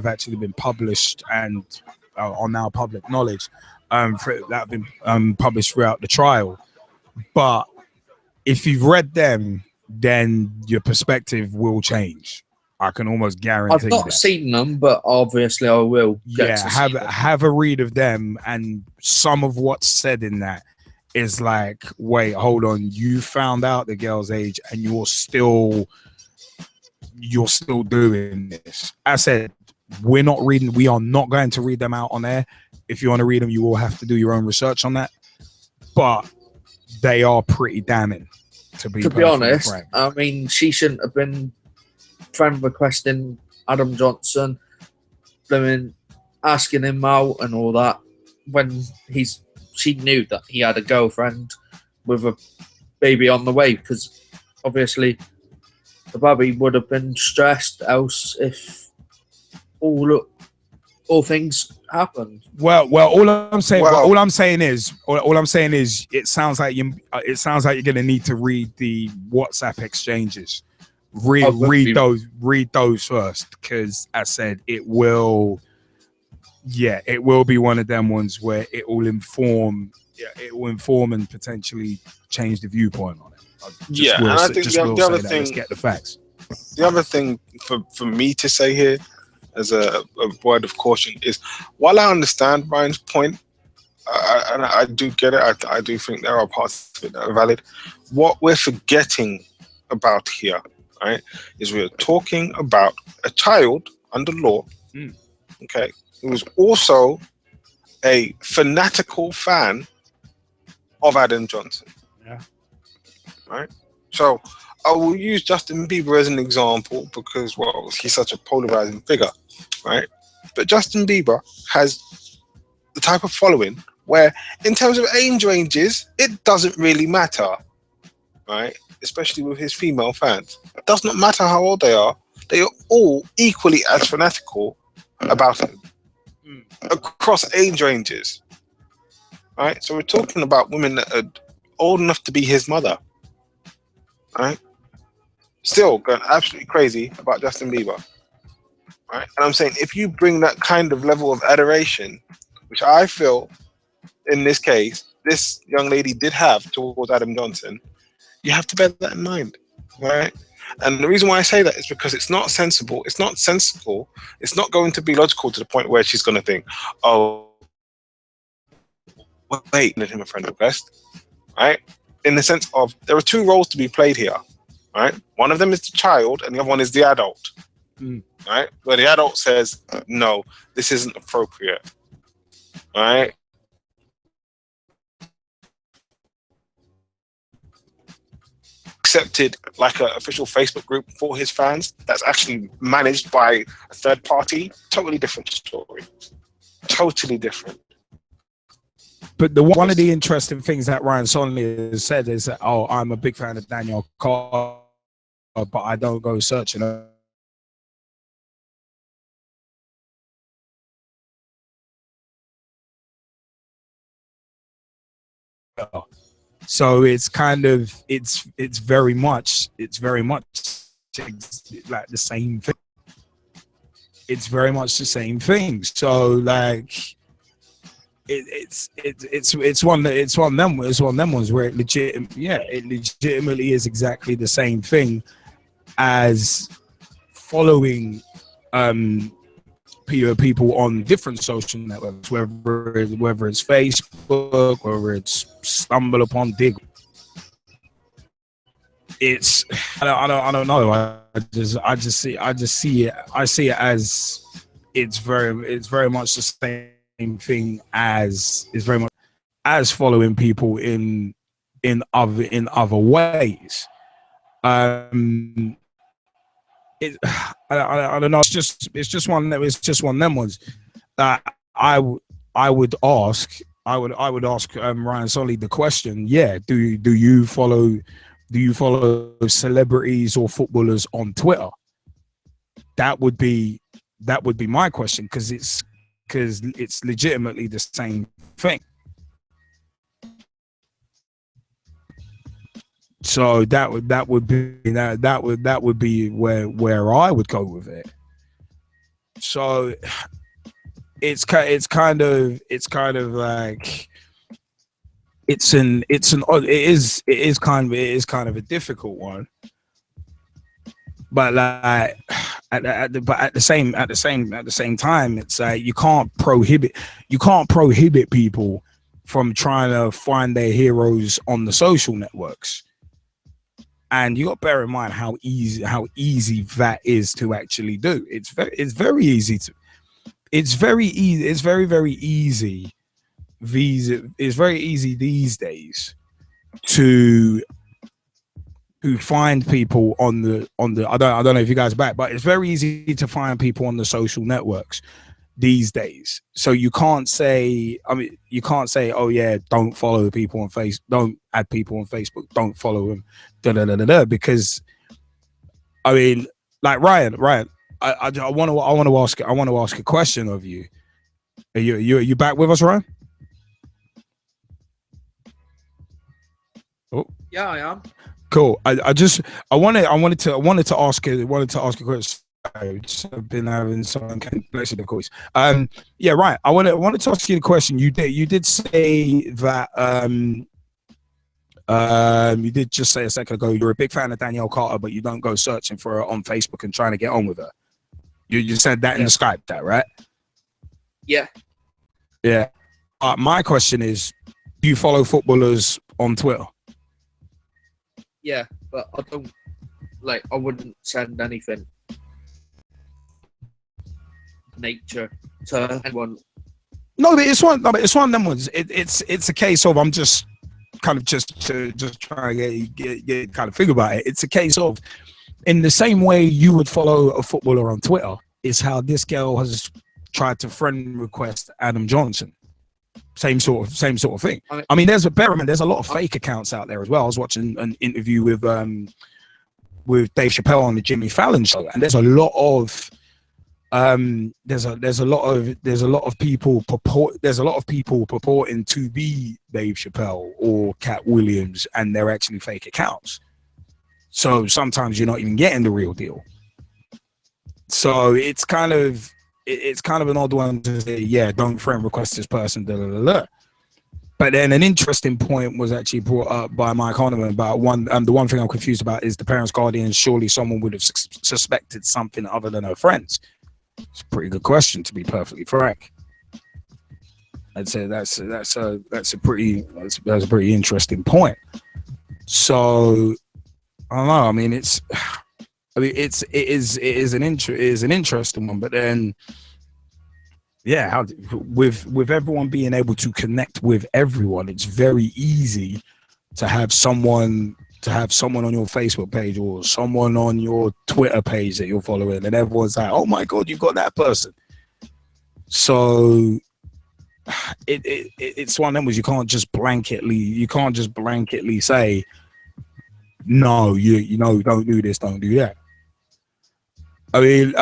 actually been published and are now public knowledge, that have been published throughout the trial. But if you've read them, then your perspective will change. I can almost guarantee. I've not seen them, but obviously I will. Have a read of them, and some of what's said in that is like, wait, hold on, you found out the girl's age, and you're still doing this. I said, we are not going to read them out on air. If you want to read them, you will have to do your own research on that. But they are pretty damning, to be honest. frank. I mean, she shouldn't have been friend requesting Adam Johnson, asking him out and all that, when she knew that he had a girlfriend with a baby on the way, because obviously the baby would have been stressed else if all things happened. Well, all I'm saying is, it sounds like you're going to need to read the WhatsApp exchanges. Read those first, because I said it will be one of them ones where it will inform and potentially change the viewpoint on it. And I think the other thing, let's get the facts. The other thing for me to say here, as a word of caution, is while I understand Ryan's point, and I do get it, I do think there are parts of it that are valid. What we're forgetting about here, right, is we're talking about a child under law, okay, who was also a fanatical fan of Adam Johnson. Yeah. Right? So I will use Justin Bieber as an example because, well, he's such a polarizing figure, right? But Justin Bieber has the type of following where, in terms of age ranges, it doesn't really matter, right? Especially with his female fans. It does not matter how old they are all equally as fanatical about him across age ranges, right? So we're talking about women that are old enough to be his mother, right? Still going absolutely crazy about Justin Bieber, right? And I'm saying, if you bring that kind of level of adoration, which I feel in this case this young lady did have towards Adam Johnson, you have to bear that in mind, right? And the reason why I say that is because it's not sensible, it's not sensible, it's not going to be logical to the point where she's going to think, oh, wait, let him a friend request, right? In the sense of, there are two roles to be played here, right? One of them is the child and the other one is the adult, right? Where the adult says, no, this isn't appropriate, right? Accepted like an official Facebook group for his fans that's actually managed by a third party. Totally different story. Totally different. But one of the interesting things that Ryan Sonley has said is that, oh, I'm a big fan of Daniel Carr, but I don't go searching. So it's kind of it's very much like the same thing. It's very much the same thing. So like it's one of them ones where it legitimately is exactly the same thing as following people on different social networks, whether it's Facebook, whether it's stumble upon Dig. it's I don't know. I see it as it's very much the same thing as following people in other ways. I don't know. It's just one of them ones that I would ask Ryan Sonley the question. Yeah, do you follow celebrities or footballers on Twitter? That would be my question, because it's legitimately the same thing. So that would be where I would go with it. So it's kind of like it is kind of a difficult one, but like at the same time, it's like you can't prohibit people from trying to find their heroes on the social networks. And you got to bear in mind how easy that is to actually do. It's very easy. It's very easy these days to find people on the I don't know if you guys are back, but it's very easy to find people on the social networks these days. So you can't say, oh yeah, don't follow people on Facebook, don't add people on Facebook, don't follow them, because I mean, like Ryan, I want to ask a question of you. Are you back with us, Ryan? Oh yeah, I am. Cool. I wanted to ask a question. I've been having some connection, of course. Yeah, right. I wanted to ask you the question. You did say that you did just say a second ago you're a big fan of Danielle Carter, but you don't go searching for her on Facebook and trying to get on with her. You said that in the Skype, that right? Yeah. Yeah. My question is, do you follow footballers on Twitter? Yeah, but I don't I wouldn't send anything nature to anyone. No, but it's one of them ones. It's a case of I'm just kind of just trying to get kind of figure about it. It's a case of, in the same way you would follow a footballer on Twitter, is how this girl has tried to friend request Adam Johnson. Same sort of thing. I mean, there's a lot of fake accounts out there as well. I was watching an interview with Dave Chappelle on the Jimmy Fallon show, and there's a lot of people purporting to be Dave Chappelle or Cat Williams, and they're actually fake accounts. So sometimes you're not even getting the real deal. So it's kind of an odd one to say, yeah, don't friend request this person, But then an interesting point was actually brought up by Mike Harniman about the one thing I'm confused about is the parents' guardians. Surely someone would have suspected something other than her friends. It's a pretty good question, to be perfectly frank. I'd say that's a pretty interesting point. So I don't know. I mean, it is an interesting one, but then yeah, with everyone being able to connect with everyone, it's very easy to have someone on your Facebook page or someone on your Twitter page that you're following, and everyone's like, oh my god, you've got that person. So it's one of them where you can't just blanketly say, no, you know, don't do this, don't do that. I mean,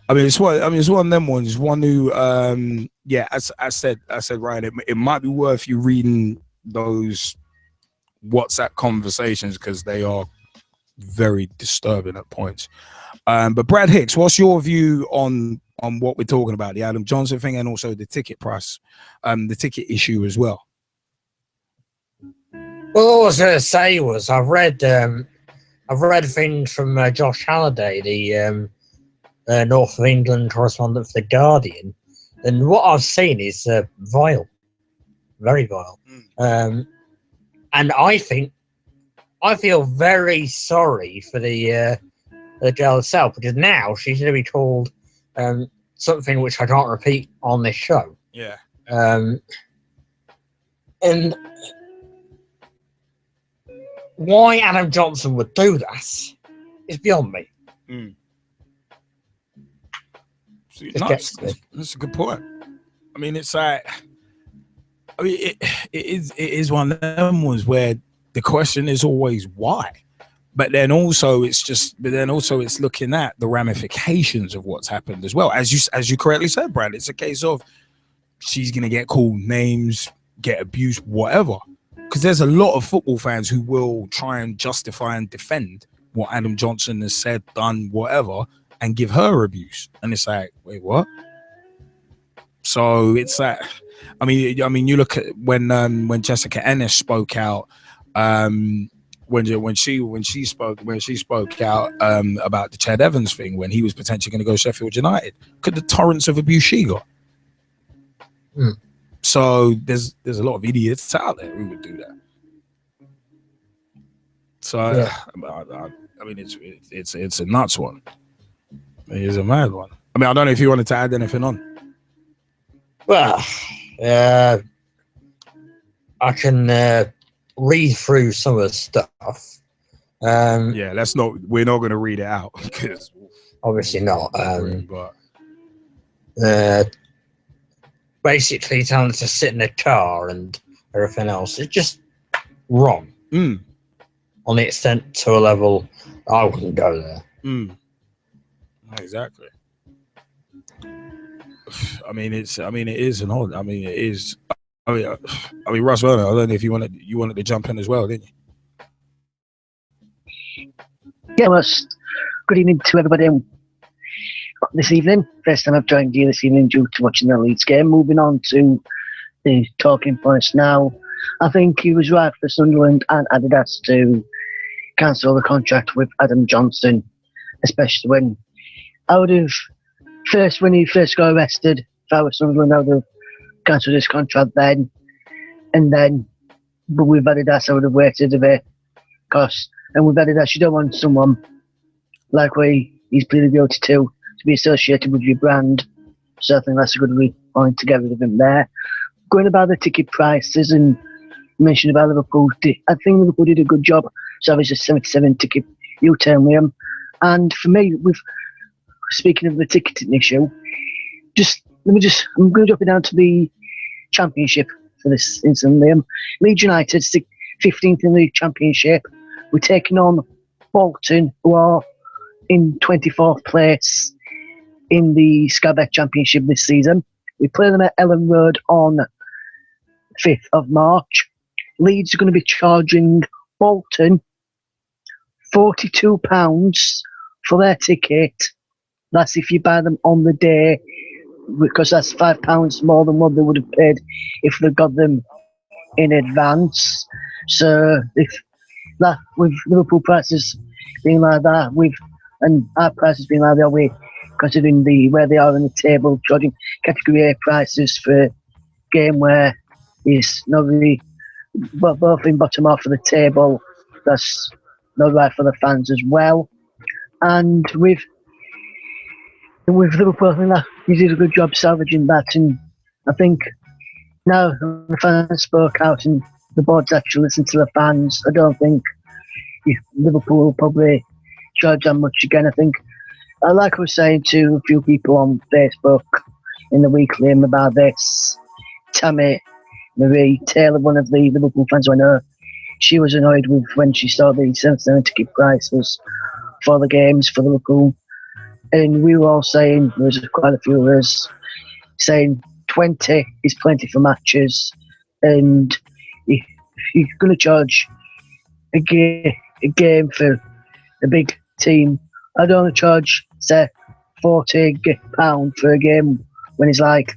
it's one of them ones. One who, yeah, as I said, Ryan, it might be worth you reading those WhatsApp conversations because they are very disturbing at points. But Brad Hicks, what's your view on what we're talking about, the Adam Johnson thing, and also the ticket price, the ticket issue as well? Well, all I was going to say was I've read things from Josh Halliday, the North of England correspondent for The Guardian, and what I've seen is vile, very vile. And I think I feel very sorry for the girl herself, because now she's going to be told something which I can't repeat on this show. Yeah. And why Adam Johnson would do that is beyond me. That's a good point. I mean, it's like, I mean, it is one of them ones where the question is always why, but then also it's looking at the ramifications of what's happened as well. As you correctly said, Brad, it's a case of she's gonna get called names, get abused, whatever. Because there's a lot of football fans who will try and justify and defend what Adam Johnson has said, done, whatever, and give her abuse. And it's like, wait, what? So it's like, I mean, you look at when Jessica Ennis spoke out, when she spoke out about the Chad Evans thing, when he was potentially going to go Sheffield United. Look at the torrents of abuse she got. So there's a lot of idiots out there who would do that. So yeah. I mean, it's a nuts one. It is a mad one. I mean, I don't know if you wanted to add anything on. Well, I can read through some of the stuff. Yeah, we're not going to read it out because obviously not. Basically telling us to sit in a car and everything else. It's just wrong. On the extent to a level I wouldn't go there. Exactly. I mean, it is an odd. I mean, it is. I mean, Russ Vernon, I don't know if you wanted to jump in as well, didn't you? Yeah, well, good evening to everybody this evening. First time I've joined you this evening due to watching the Leeds game. Moving on to the talking points now. I think he was right for Sunderland and Adidas to cancel the contract with Adam Johnson, especially when when he first got arrested, if I was Sunderland, I would have cancelled his contract then. And then, but with Adidas, I would have waited a bit. And with Adidas, you don't want someone like he's pleaded guilty to be associated with your brand. So I think that's a good point to get rid of him there. Going about the ticket prices and mentioned about Liverpool, I think Liverpool did a good job. So it's a 77 ticket U-turn, Liam. And for me, speaking of the ticketing issue, I'm going to drop it down to the Championship for this instance, Liam. Leeds United, 15th in the Championship. We're taking on Bolton, who are in 24th place in the Sky Bet Championship this season. We play them at Ellen Road on 5th of March. Leeds are going to be charging Bolton £42 for their ticket. That's if you buy them on the day, because that's £5 more than what they would have paid if they got them in advance. So if that, with Liverpool prices being like that, and our prices being like that, we considering where they are in the table, charging category A prices for a game where it's not really both in bottom half of the table. That's not right for the fans as well. And with Liverpool, I think that he did a good job salvaging that. And I think now the fans spoke out and the board's actually listened to the fans. I don't think Liverpool will probably charge that much again. I think, like I was saying to a few people on Facebook in the weekly about this, Tammy Marie Taylor, one of the Liverpool fans I know, she was annoyed with when she saw the 77 ticket prices for the games for Liverpool. And we were all saying, there was quite a few of us saying 20 is plenty for matches. And if you're going to charge a game for a big team, I don't want to charge, say, £40 for a game when it's like,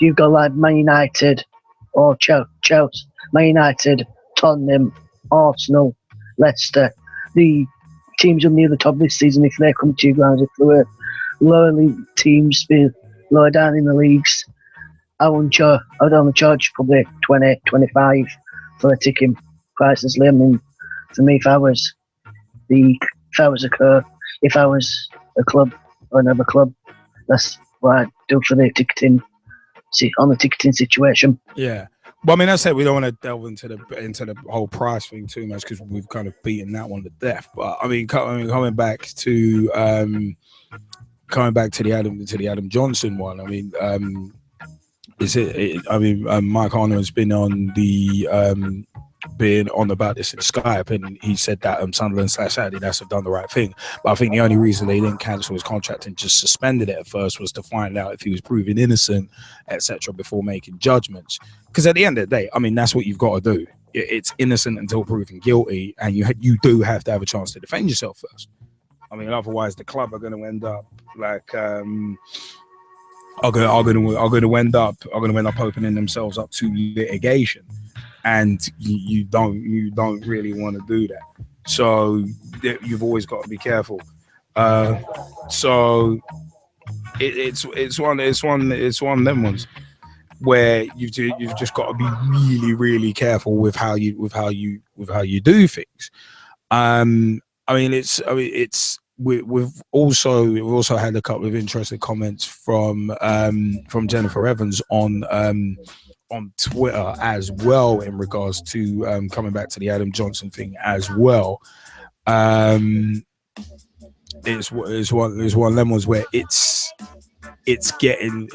you've got like Man United or Chelsea, Man United, Tottenham, Arsenal, Leicester. The teams on the other top this season, if they come to your grounds, if they were lower league teams, lower down in the leagues, I would only charge probably 20, 25 for the ticket prices, Liam. And For me, if I was a Kerr, if I was a club or another club, that's what I'd do for the ticketing. On the ticketing situation. Yeah. Well, I mean, I said we don't want to delve into the whole price thing too much because we've kind of beaten that one to death. But I mean, coming back to the Adam Johnson one. I mean, Mike Harniman's been on about this in Skype, and he said that Sunderland / Adidas have done the right thing. But I think the only reason they didn't cancel his contract and just suspended it at first was to find out if he was proven innocent, etc., before making judgments. Because at the end of the day, I mean, that's what you've got to do. It's innocent until proven guilty, and you do have to have a chance to defend yourself first. I mean, otherwise the club are going to end up like are going to end up opening themselves up to litigation. And you don't really want to do that, so you've always got to be careful. So it's one of them ones where you've just got to be really, really careful with how you do things. We've also had a couple of interesting comments from Jennifer Evans on Twitter as well in regards to coming back to the Adam Johnson thing as well. It's one of them ones where it's getting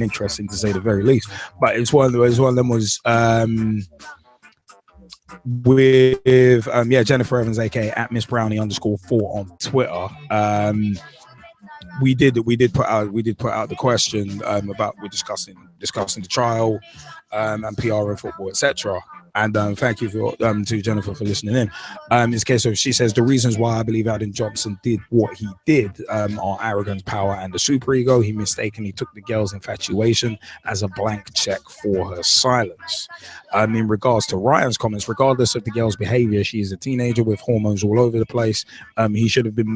interesting to say the very least. But it's one of them was with Jennifer Evans, aka at Miss Brownie _4 on Twitter. We did put out the question about we're discussing the trial and PR and football, etc. And thank you to Jennifer for listening in. In this case, she says the reasons why I believe Adam Johnson did what he did are arrogance, power, and the super ego. He mistakenly took the girl's infatuation as a blank check for her silence. In regards to Ryan's comments, regardless of the girl's behavior, she is a teenager with hormones all over the place. He should have been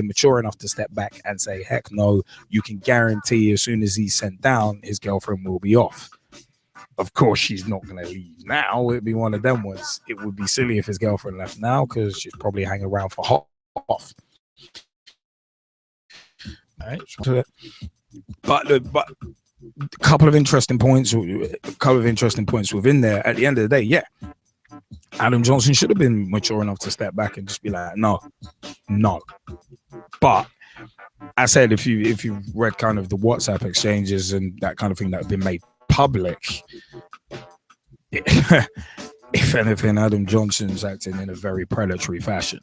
mature enough to step back and say, heck no. You can guarantee as soon as he's sent down, his girlfriend will be off. Of course, she's not going to leave now. It'd be one of them ones. It would be silly if his girlfriend left now because she's probably hanging around for off. All right. But a couple of interesting points within there. At the end of the day, yeah, Adam Johnson should have been mature enough to step back and just be like, no. But I said, if you read kind of the WhatsApp exchanges and that kind of thing that have been made public, if anything, Adam Johnson's acting in a very predatory fashion.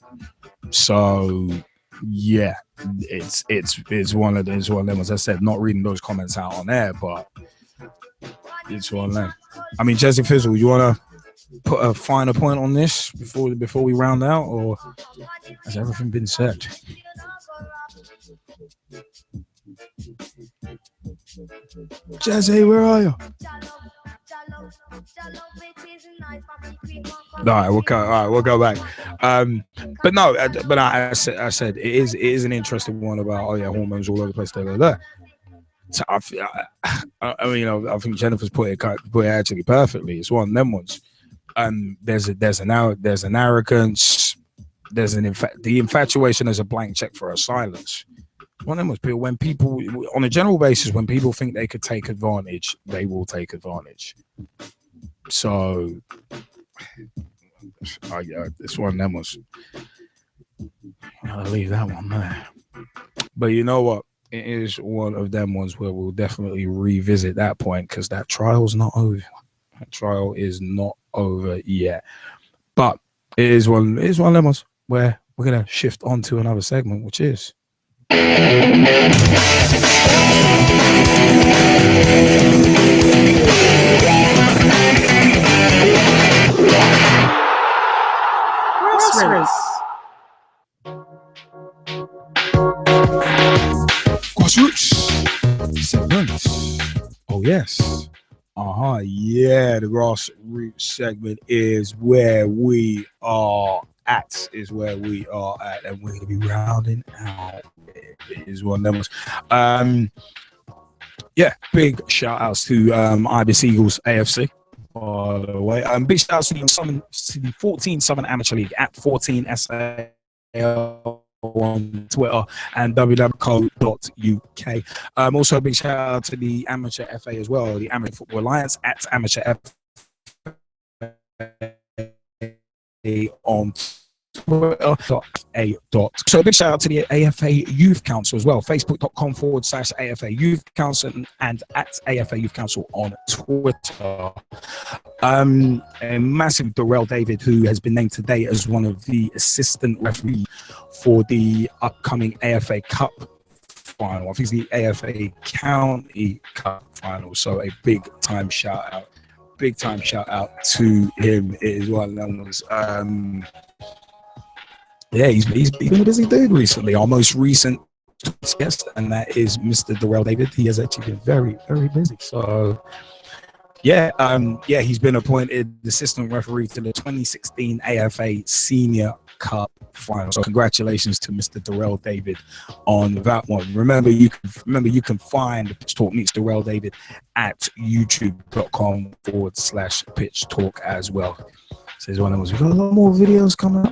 So yeah, it's one of them. As I said, not reading those comments out on air, but it's one of them. I mean, Jesse Fizzle, you want to put a finer point on this before we round out, or has everything been said? Jazzy, where are you? All right, we'll go back. But no, I said it is an interesting one about hormones all over the place. So I think Jennifer's put it actually perfectly. It's one of them ones. There's an arrogance. The infatuation is a blank check for her silence. One of them was when people, on a general basis, when people think they could take advantage, they will take advantage. So, it's one of them was. I'll leave that one there. But you know what? It is one of them ones where we'll definitely revisit that point because that trial's not over. That trial is not over yet. But it is one of them ones where we're gonna shift on to another segment, which is. Grassroots segments. Oh yes. Yeah, the grassroots segment is where we are at, and we're going to be rounding out. It is one of them. Big shout outs to Ibis Eagles AFC. by the way. Big shout out to the 14 Southern Amateur League at 14 SAL on Twitter and www.co.uk. Also, a big shout out to the Amateur FA as well, the Amateur Football Alliance at Amateur FA on Twitter. So a big shout out to the AFA Youth Council as well, facebook.com/AFA Youth Council and at AFA Youth Council on Twitter. A massive Darrell David, who has been named today as one of the assistant referees for the upcoming AFA Cup final. I think it's the AFA County Cup final. So a big time shout out to him as well. Yeah, he's been a busy dude recently. Our most recent guest, and that is Mr. Darrell David. He has actually been very, very busy. So, yeah, he's been appointed assistant referee to the 2016 AFA Senior Cup final. So, congratulations to Mr. Darrell David on that one. Remember, you can find Pitch Talk meets Darrell David at youtube.com/Pitch Talk as well. Says one of us, we've got a lot more videos coming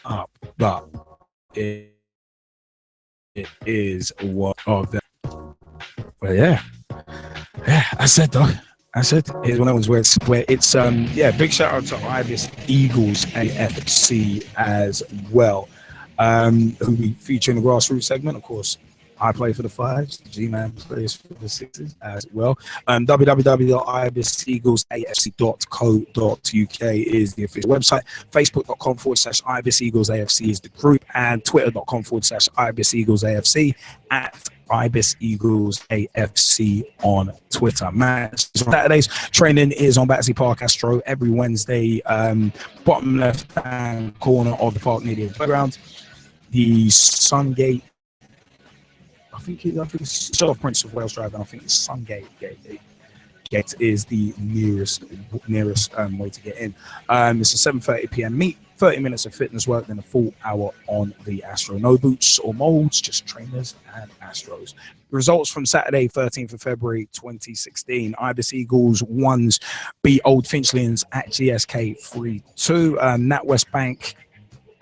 up. But it is one of them. But yeah, I said though. Here's one of those where it's big shout out to Ibis Eagles AFC as well. Who we feature in the grassroots segment, of course. I play for the 5s. G-Man plays for the 6s as well. www.ibiseaglesafc.co.uk is the official website. Facebook.com/Ibis Eagles AFC is the group. And Twitter.com/Ibis Eagles AFC at Ibis Eagles AFC on Twitter. Match Saturdays. Training is on Battersea Park Astro every Wednesday. Bottom left-hand corner of the park near the playground. The Sungate. I think it's sort of Prince of Wales Drive, and I think it's Sungate Gate is the nearest way to get in. It's a 7:30 p.m. meet, 30 minutes of fitness work, then a full hour on the Astro. No boots or molds, just trainers and Astros. Results from Saturday, 13th of February 2016. Ibis Eagles 1s beat Old Finchlands at GSK 3-2. Nat West Bank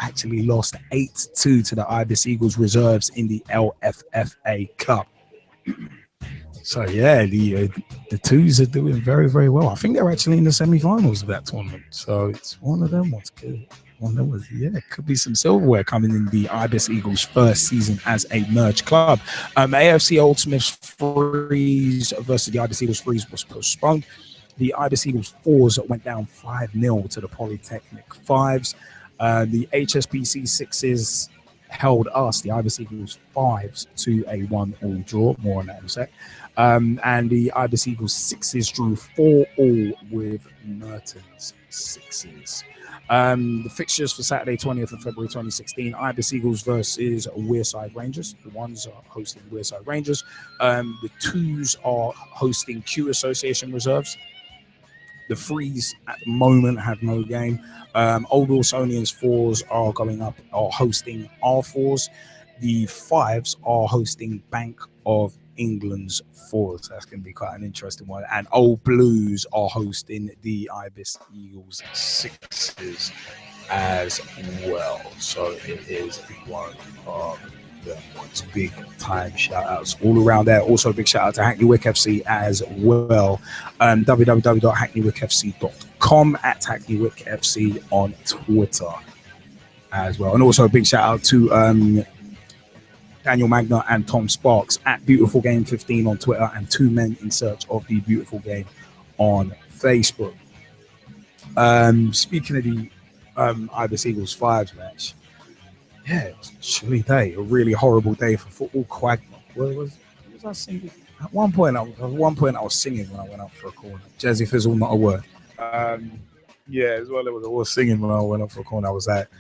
actually lost 8-2 to the Ibis Eagles reserves in the LFFA Cup. So yeah, the twos are doing very, very well. I think they're actually in the semi-finals of that tournament. So it's one of them. What's good? One that was could be some silverware coming in the Ibis Eagles' first season as a merged club. AFC Old Smiths Freeze versus the Ibis Eagles Freeze was postponed. The Ibis Eagles 4s went down 5-0 to the Polytechnic 5s. The HSBC 6s held us, the Ibis Eagles 5s, to a 1-all draw. More on that in a sec. And the Ibis Eagles 6s drew 4-all with Merton's 6s. The fixtures for Saturday, 20th of February 2016, Ibis Eagles versus Wearside Rangers. The 1s are hosting Wearside Rangers. The 2s are hosting Q Association Reserves. The 3s at the moment have no game. Old Wilsonians 4s are hosting R4s. The 5s are hosting Bank of England's 4s. That's going to be quite an interesting one. And Old Blues are hosting the Ibis Eagles 6s as well. So it is one of the big time shout outs all around there. Also, a big shout out to Hackney Wick FC as well. www.hackneywickfc.com at Hackney Wick FC on Twitter as well. And also a big shout out to Daniel Magna and Tom Sparks at Beautiful Game 15 on Twitter and 2 Men in Search of the Beautiful Game on Facebook. Speaking of the Ibis Eagles 5s match, yeah, it's a chilly day, a really horrible day for football. What was I singing? At one point I was singing when I went up for a corner. Jazzy Fizzle, not a word. Yeah, as well. I was singing when I went up for a corner. I was like,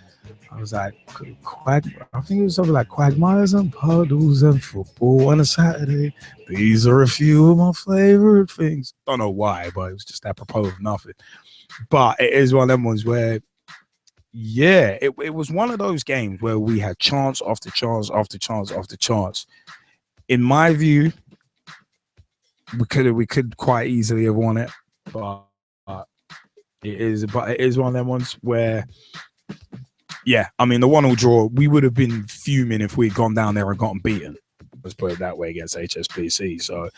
Quag. I think it was something like quagmires and puddles and football on a Saturday. These are a few of my favorite things. Don't know why, but it was just apropos of nothing. But it is one of them ones where, yeah, it was one of those games where we had chance after chance after chance after chance. In my view, we could quite easily have won it. but it is one of them ones where, yeah, I mean, the 1-1 draw, we would have been fuming if we'd gone down there and gotten beaten. Let's put it that way, against HSBC. So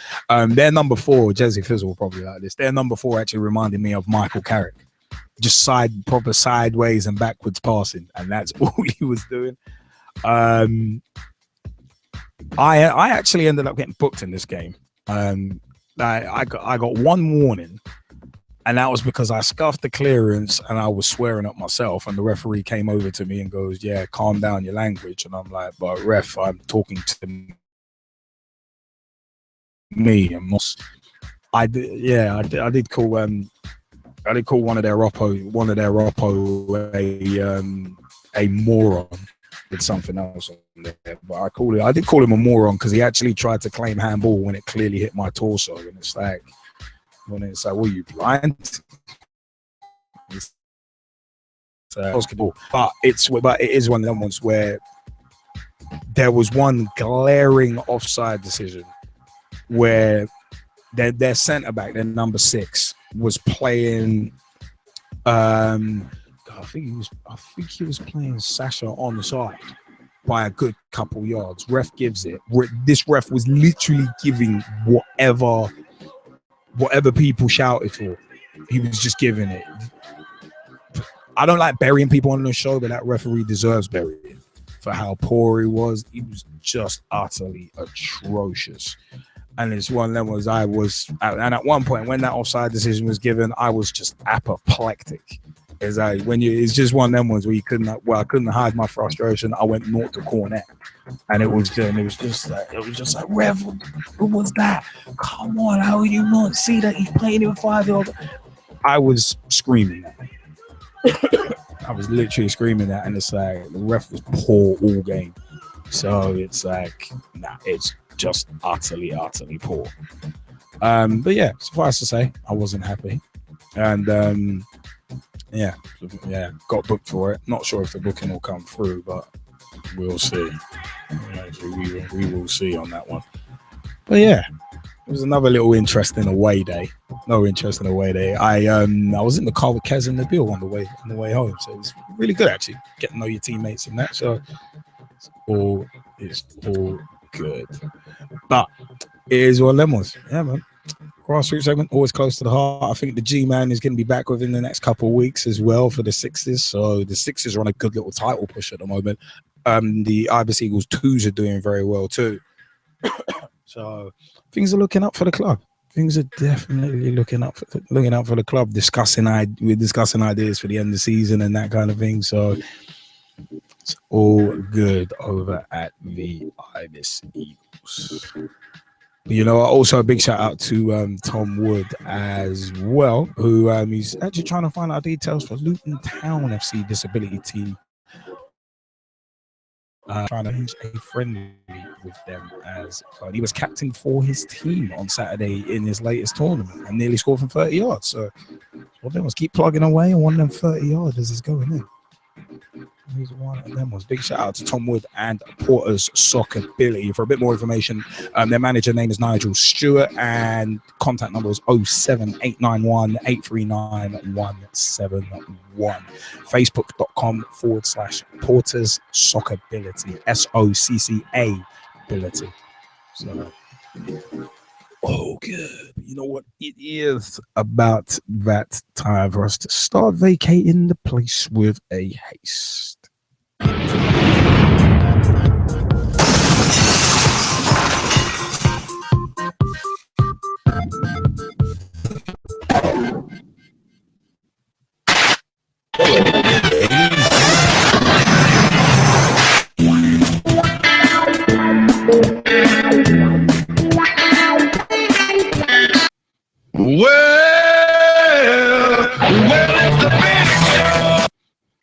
their number 4, Jesse Fizzle will probably like this. Their number 4 actually reminded me of Michael Carrick. Just proper sideways and backwards passing, and that's all he was doing. I actually ended up getting booked in this game. I got one warning, and that was because I scuffed the clearance and I was swearing at myself, and the referee came over to me and goes, "Yeah, calm down your language." And I'm like, "But ref, I'm talking to me." I did call one of their Oppo a moron with something else on there. But I did call him a moron because he actually tried to claim handball when it clearly hit my torso, and it's like, "Were you blind?" It's basketball, but it is one of them ones where there was one glaring offside decision where their centre back, their number 6, was playing. I think he was playing Sasha on the side by a good couple yards. Ref gives it. This ref was literally giving whatever people shouted for. He was just giving it. I don't like burying people on the show, but that referee deserves burying for how poor he was. He was just utterly atrocious. And it's one of them was and at one point when that offside decision was given, I was just apoplectic. It's just one of them ones where I couldn't hide my frustration. I went north to corner, and it was just like, "Rev, who was that? Come on, how do you not see that he's playing in 5-year-old?" I was screaming that. I was literally screaming that, and it's like the ref was poor all game. So it's like, it's just utterly poor. But yeah, suffice to say, I wasn't happy, and got booked for it. Not sure if the booking will come through, but we'll see. We will see on that one. But yeah, it was another little interesting away day. I was in the car with Kez and Nabil on the way home, so it was really good actually, getting to know your teammates and that. So it's all good. But it is what them was. Yeah, man. Grassroots segment, always close to the heart. I think the G-Man is going to be back within the next couple of weeks as well for the Sixers. So the Sixers are on a good little title push at the moment. The Ibis Eagles 2s are doing very well too. So things are looking up for the club. Things are definitely looking up for the club. We're discussing ideas for the end of the season and that kind of thing. So it's all good over at the Ibis Eagles. You know, also a big shout out to Tom Wood as well, who he's actually trying to find out details for Luton Town FC disability team. Trying to arrange a friendly with them as well. He was captain for his team on Saturday in his latest tournament and nearly scored from 30 yards. So what they must keep plugging away, and one of them 30 yards is going in. He's one of them. Big shout out to Tom Wood and Porter's Soccerbility. For a bit more information, their manager name is Nigel Stewart, and contact number is 07891 839 171. Facebook.com/Porter's Soccerbility. SOCCA ability. So, good. You know what? It is about that time for us to start vacating the place with a haste.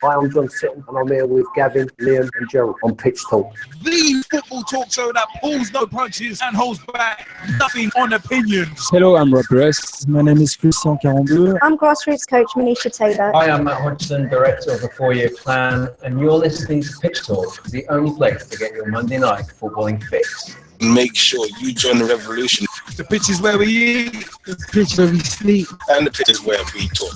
Hi, I'm John Sitton, and I'm here with Gavin, Liam and Gerald on Pitch Talk. The football talk show that pulls no punches and holds back nothing on opinions. Hello, I'm Rob Russ. My name is Christian 42. I'm grassroots coach Manisha Taylor. Hi, I'm Matt Hodgson, director of the 4-year plan, and you're listening to Pitch Talk, the only place to get your Monday night footballing fix. Make sure you join the revolution. The pitch is where we eat. The pitch where we sleep. And the pitch is where we talk.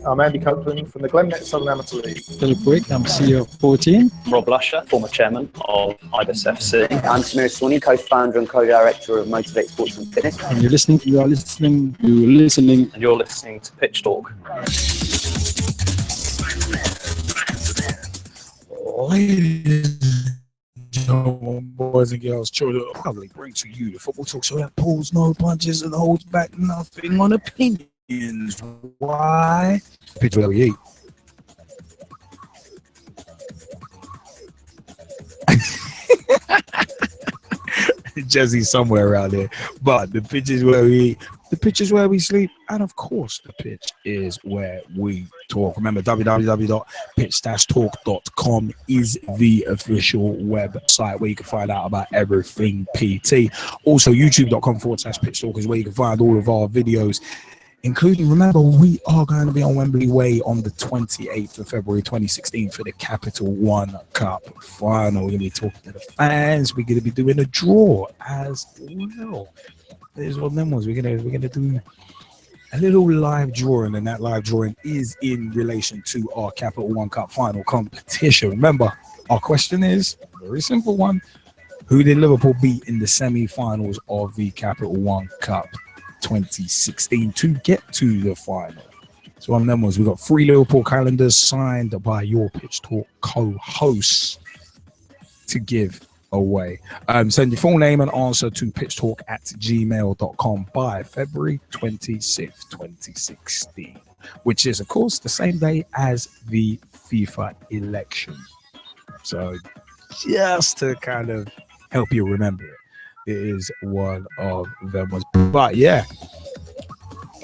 I'm Andy Copeland from the Glennet Southern Amateur League. Philip Wick, I'm CEO of 14. Rob Lusher, former chairman of Ibis FC. I'm Samir Sonley, co-founder and co-director of Motivate Sports and Fitness. And you're listening to And you're listening to Pitch Talk. Ladies and gentlemen, boys and girls, children, I'll probably bring to you the football talk show that pulls no punches and holds back nothing on opinions. Why? Pitch where we eat. Jesse's somewhere around there, but the pitch is where we eat. The pitch is where we sleep, and of course, the pitch is where we talk. Remember, www.pitch-talk.com is the official website where you can find out about everything PT. Also, youtube.com/pitch talk is where you can find all of our videos, including, remember, we are going to be on Wembley Way on the 28th of February 2016 for the Capital One Cup final. We're going to be talking to the fans. We're going to be doing a draw as well. There's one of them ones. We're gonna do a little live drawing, and that live drawing is in relation to our Capital One Cup final competition. Remember, our question is a very simple one: who did Liverpool beat in the semi-finals of the Capital One Cup 2016 to get to the final? So one of them ones. We got 3 Liverpool calendars signed by your Pitch Talk co-hosts to give away. Send your full name and answer to pitchtalk@gmail.com by February 26th, 2016, which is, of course, the same day as the FIFA election. So just to kind of help you remember it, it is one of them ones. But yeah,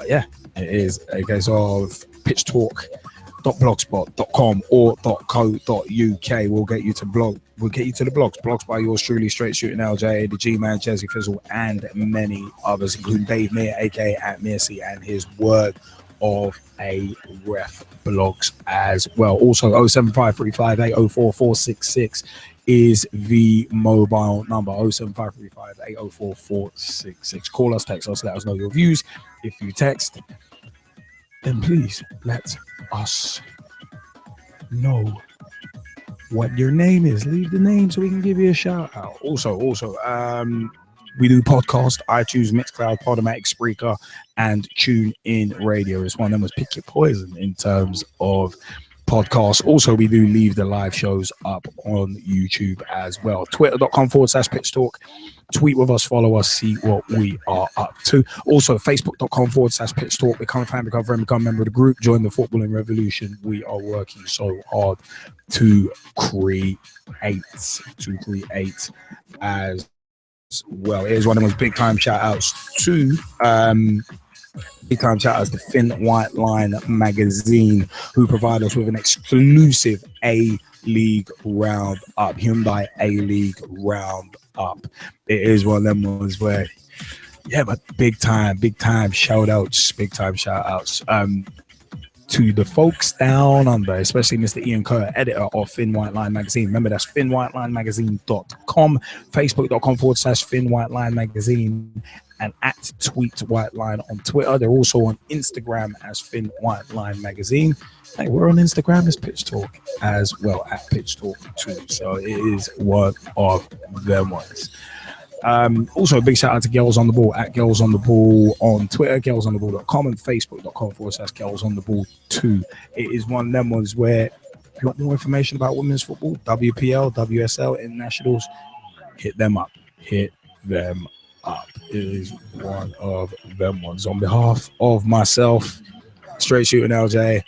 it is a case of pitchtalk.blogspot.com or .co.uk. We'll get you to blog. We'll get you to the blogs. Blogs by yours truly, Straight Shooting LJ, the G-Man, Jesse Fizzle, and many others, including Dave Meir, aka at Mercy, and his Word of a Ref blogs as well. Also, 07535804466 is the mobile number. 07535804466. Call us, text us, let us know your views. If you text, then please let us know what your name is. Leave the name so we can give you a shout out. Also, we do podcast, iTunes, Mixcloud, Podomatic, Spreaker, and Tune In Radio. It's one of them was pick your poison in terms of podcasts. Also, we do leave the live shows up on YouTube as well. Twitter.com/pitch talk. Tweet with us, follow us, see what we are up to. Also, Facebook.com/pitch talk. Become a fan, become a friend, become a member of the group. Join the footballing revolution. We are working so hard to create as well. Here's one of those big time shout outs to Finn White Line magazine, who provide us with an exclusive A-League roundup, Hyundai A-League roundup. It is one of them ones where, yeah, but big time shout outs to the folks down under, especially Mr. Ian Kerr, editor of Finn White Line magazine. Remember, that's finnwhitelinemagazine.com, facebook.com/Finn White Line magazine, and at Tweet White Line on Twitter. They're also on Instagram as Finn White Line magazine. Hey, we're on Instagram as Pitch Talk as well, at Pitch Talk too. So it is one of them ones. Also, a big shout out to Girls on the Ball at Girls on the Ball on Twitter, girlsontheball.com, and facebook.com/girlsontheball too. It is one of them ones where if you want more information about women's football, WPL, WSL, internationals, hit them up. It is one of them ones. On behalf of myself, Straight Shooting LJ,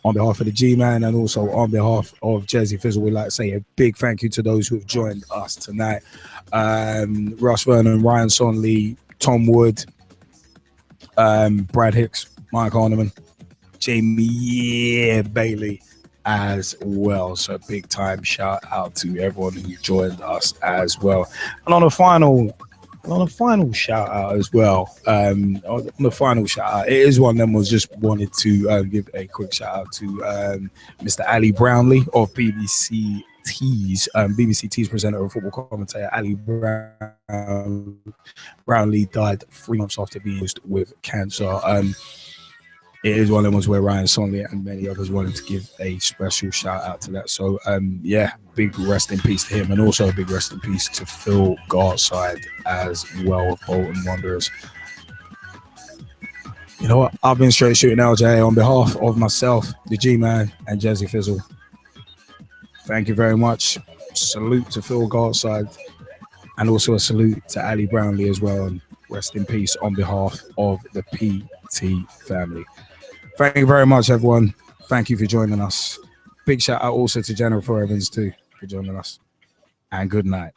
on behalf of the G-Man, and also on behalf of Jesse Fizzle, we'd like to say a big thank you to those who have joined us tonight. Russ Vernon, Ryan Sonley, Tom Wood, Brad Hicks, Mike Harniman, Jamie Bailey as well. So big time shout out to everyone who joined us as well. And on a final shout out as well, it is one of them was just wanted to give a quick shout out to Mr. Ali Brownlee of BBC Tees, BBC Tees presenter and football commentator Ali Brownlee died 3 months after being diagnosed with cancer. It is one of the ones where Ryan Sonley and many others wanted to give a special shout out to that. So, yeah, big rest in peace to him, and also a big rest in peace to Phil Gartside as well of Bolton Wanderers. You know what? I've been straight shooting LJ on behalf of myself, the G-Man, and Jazzy Fizzle. Thank you very much. Salute to Phil Gartside, and also a salute to Ali Brownlee as well. And rest in peace on behalf of the PT family. Thank you very much, everyone. Thank you for joining us. Big shout out also to Jennifer Evans too for joining us. And good night.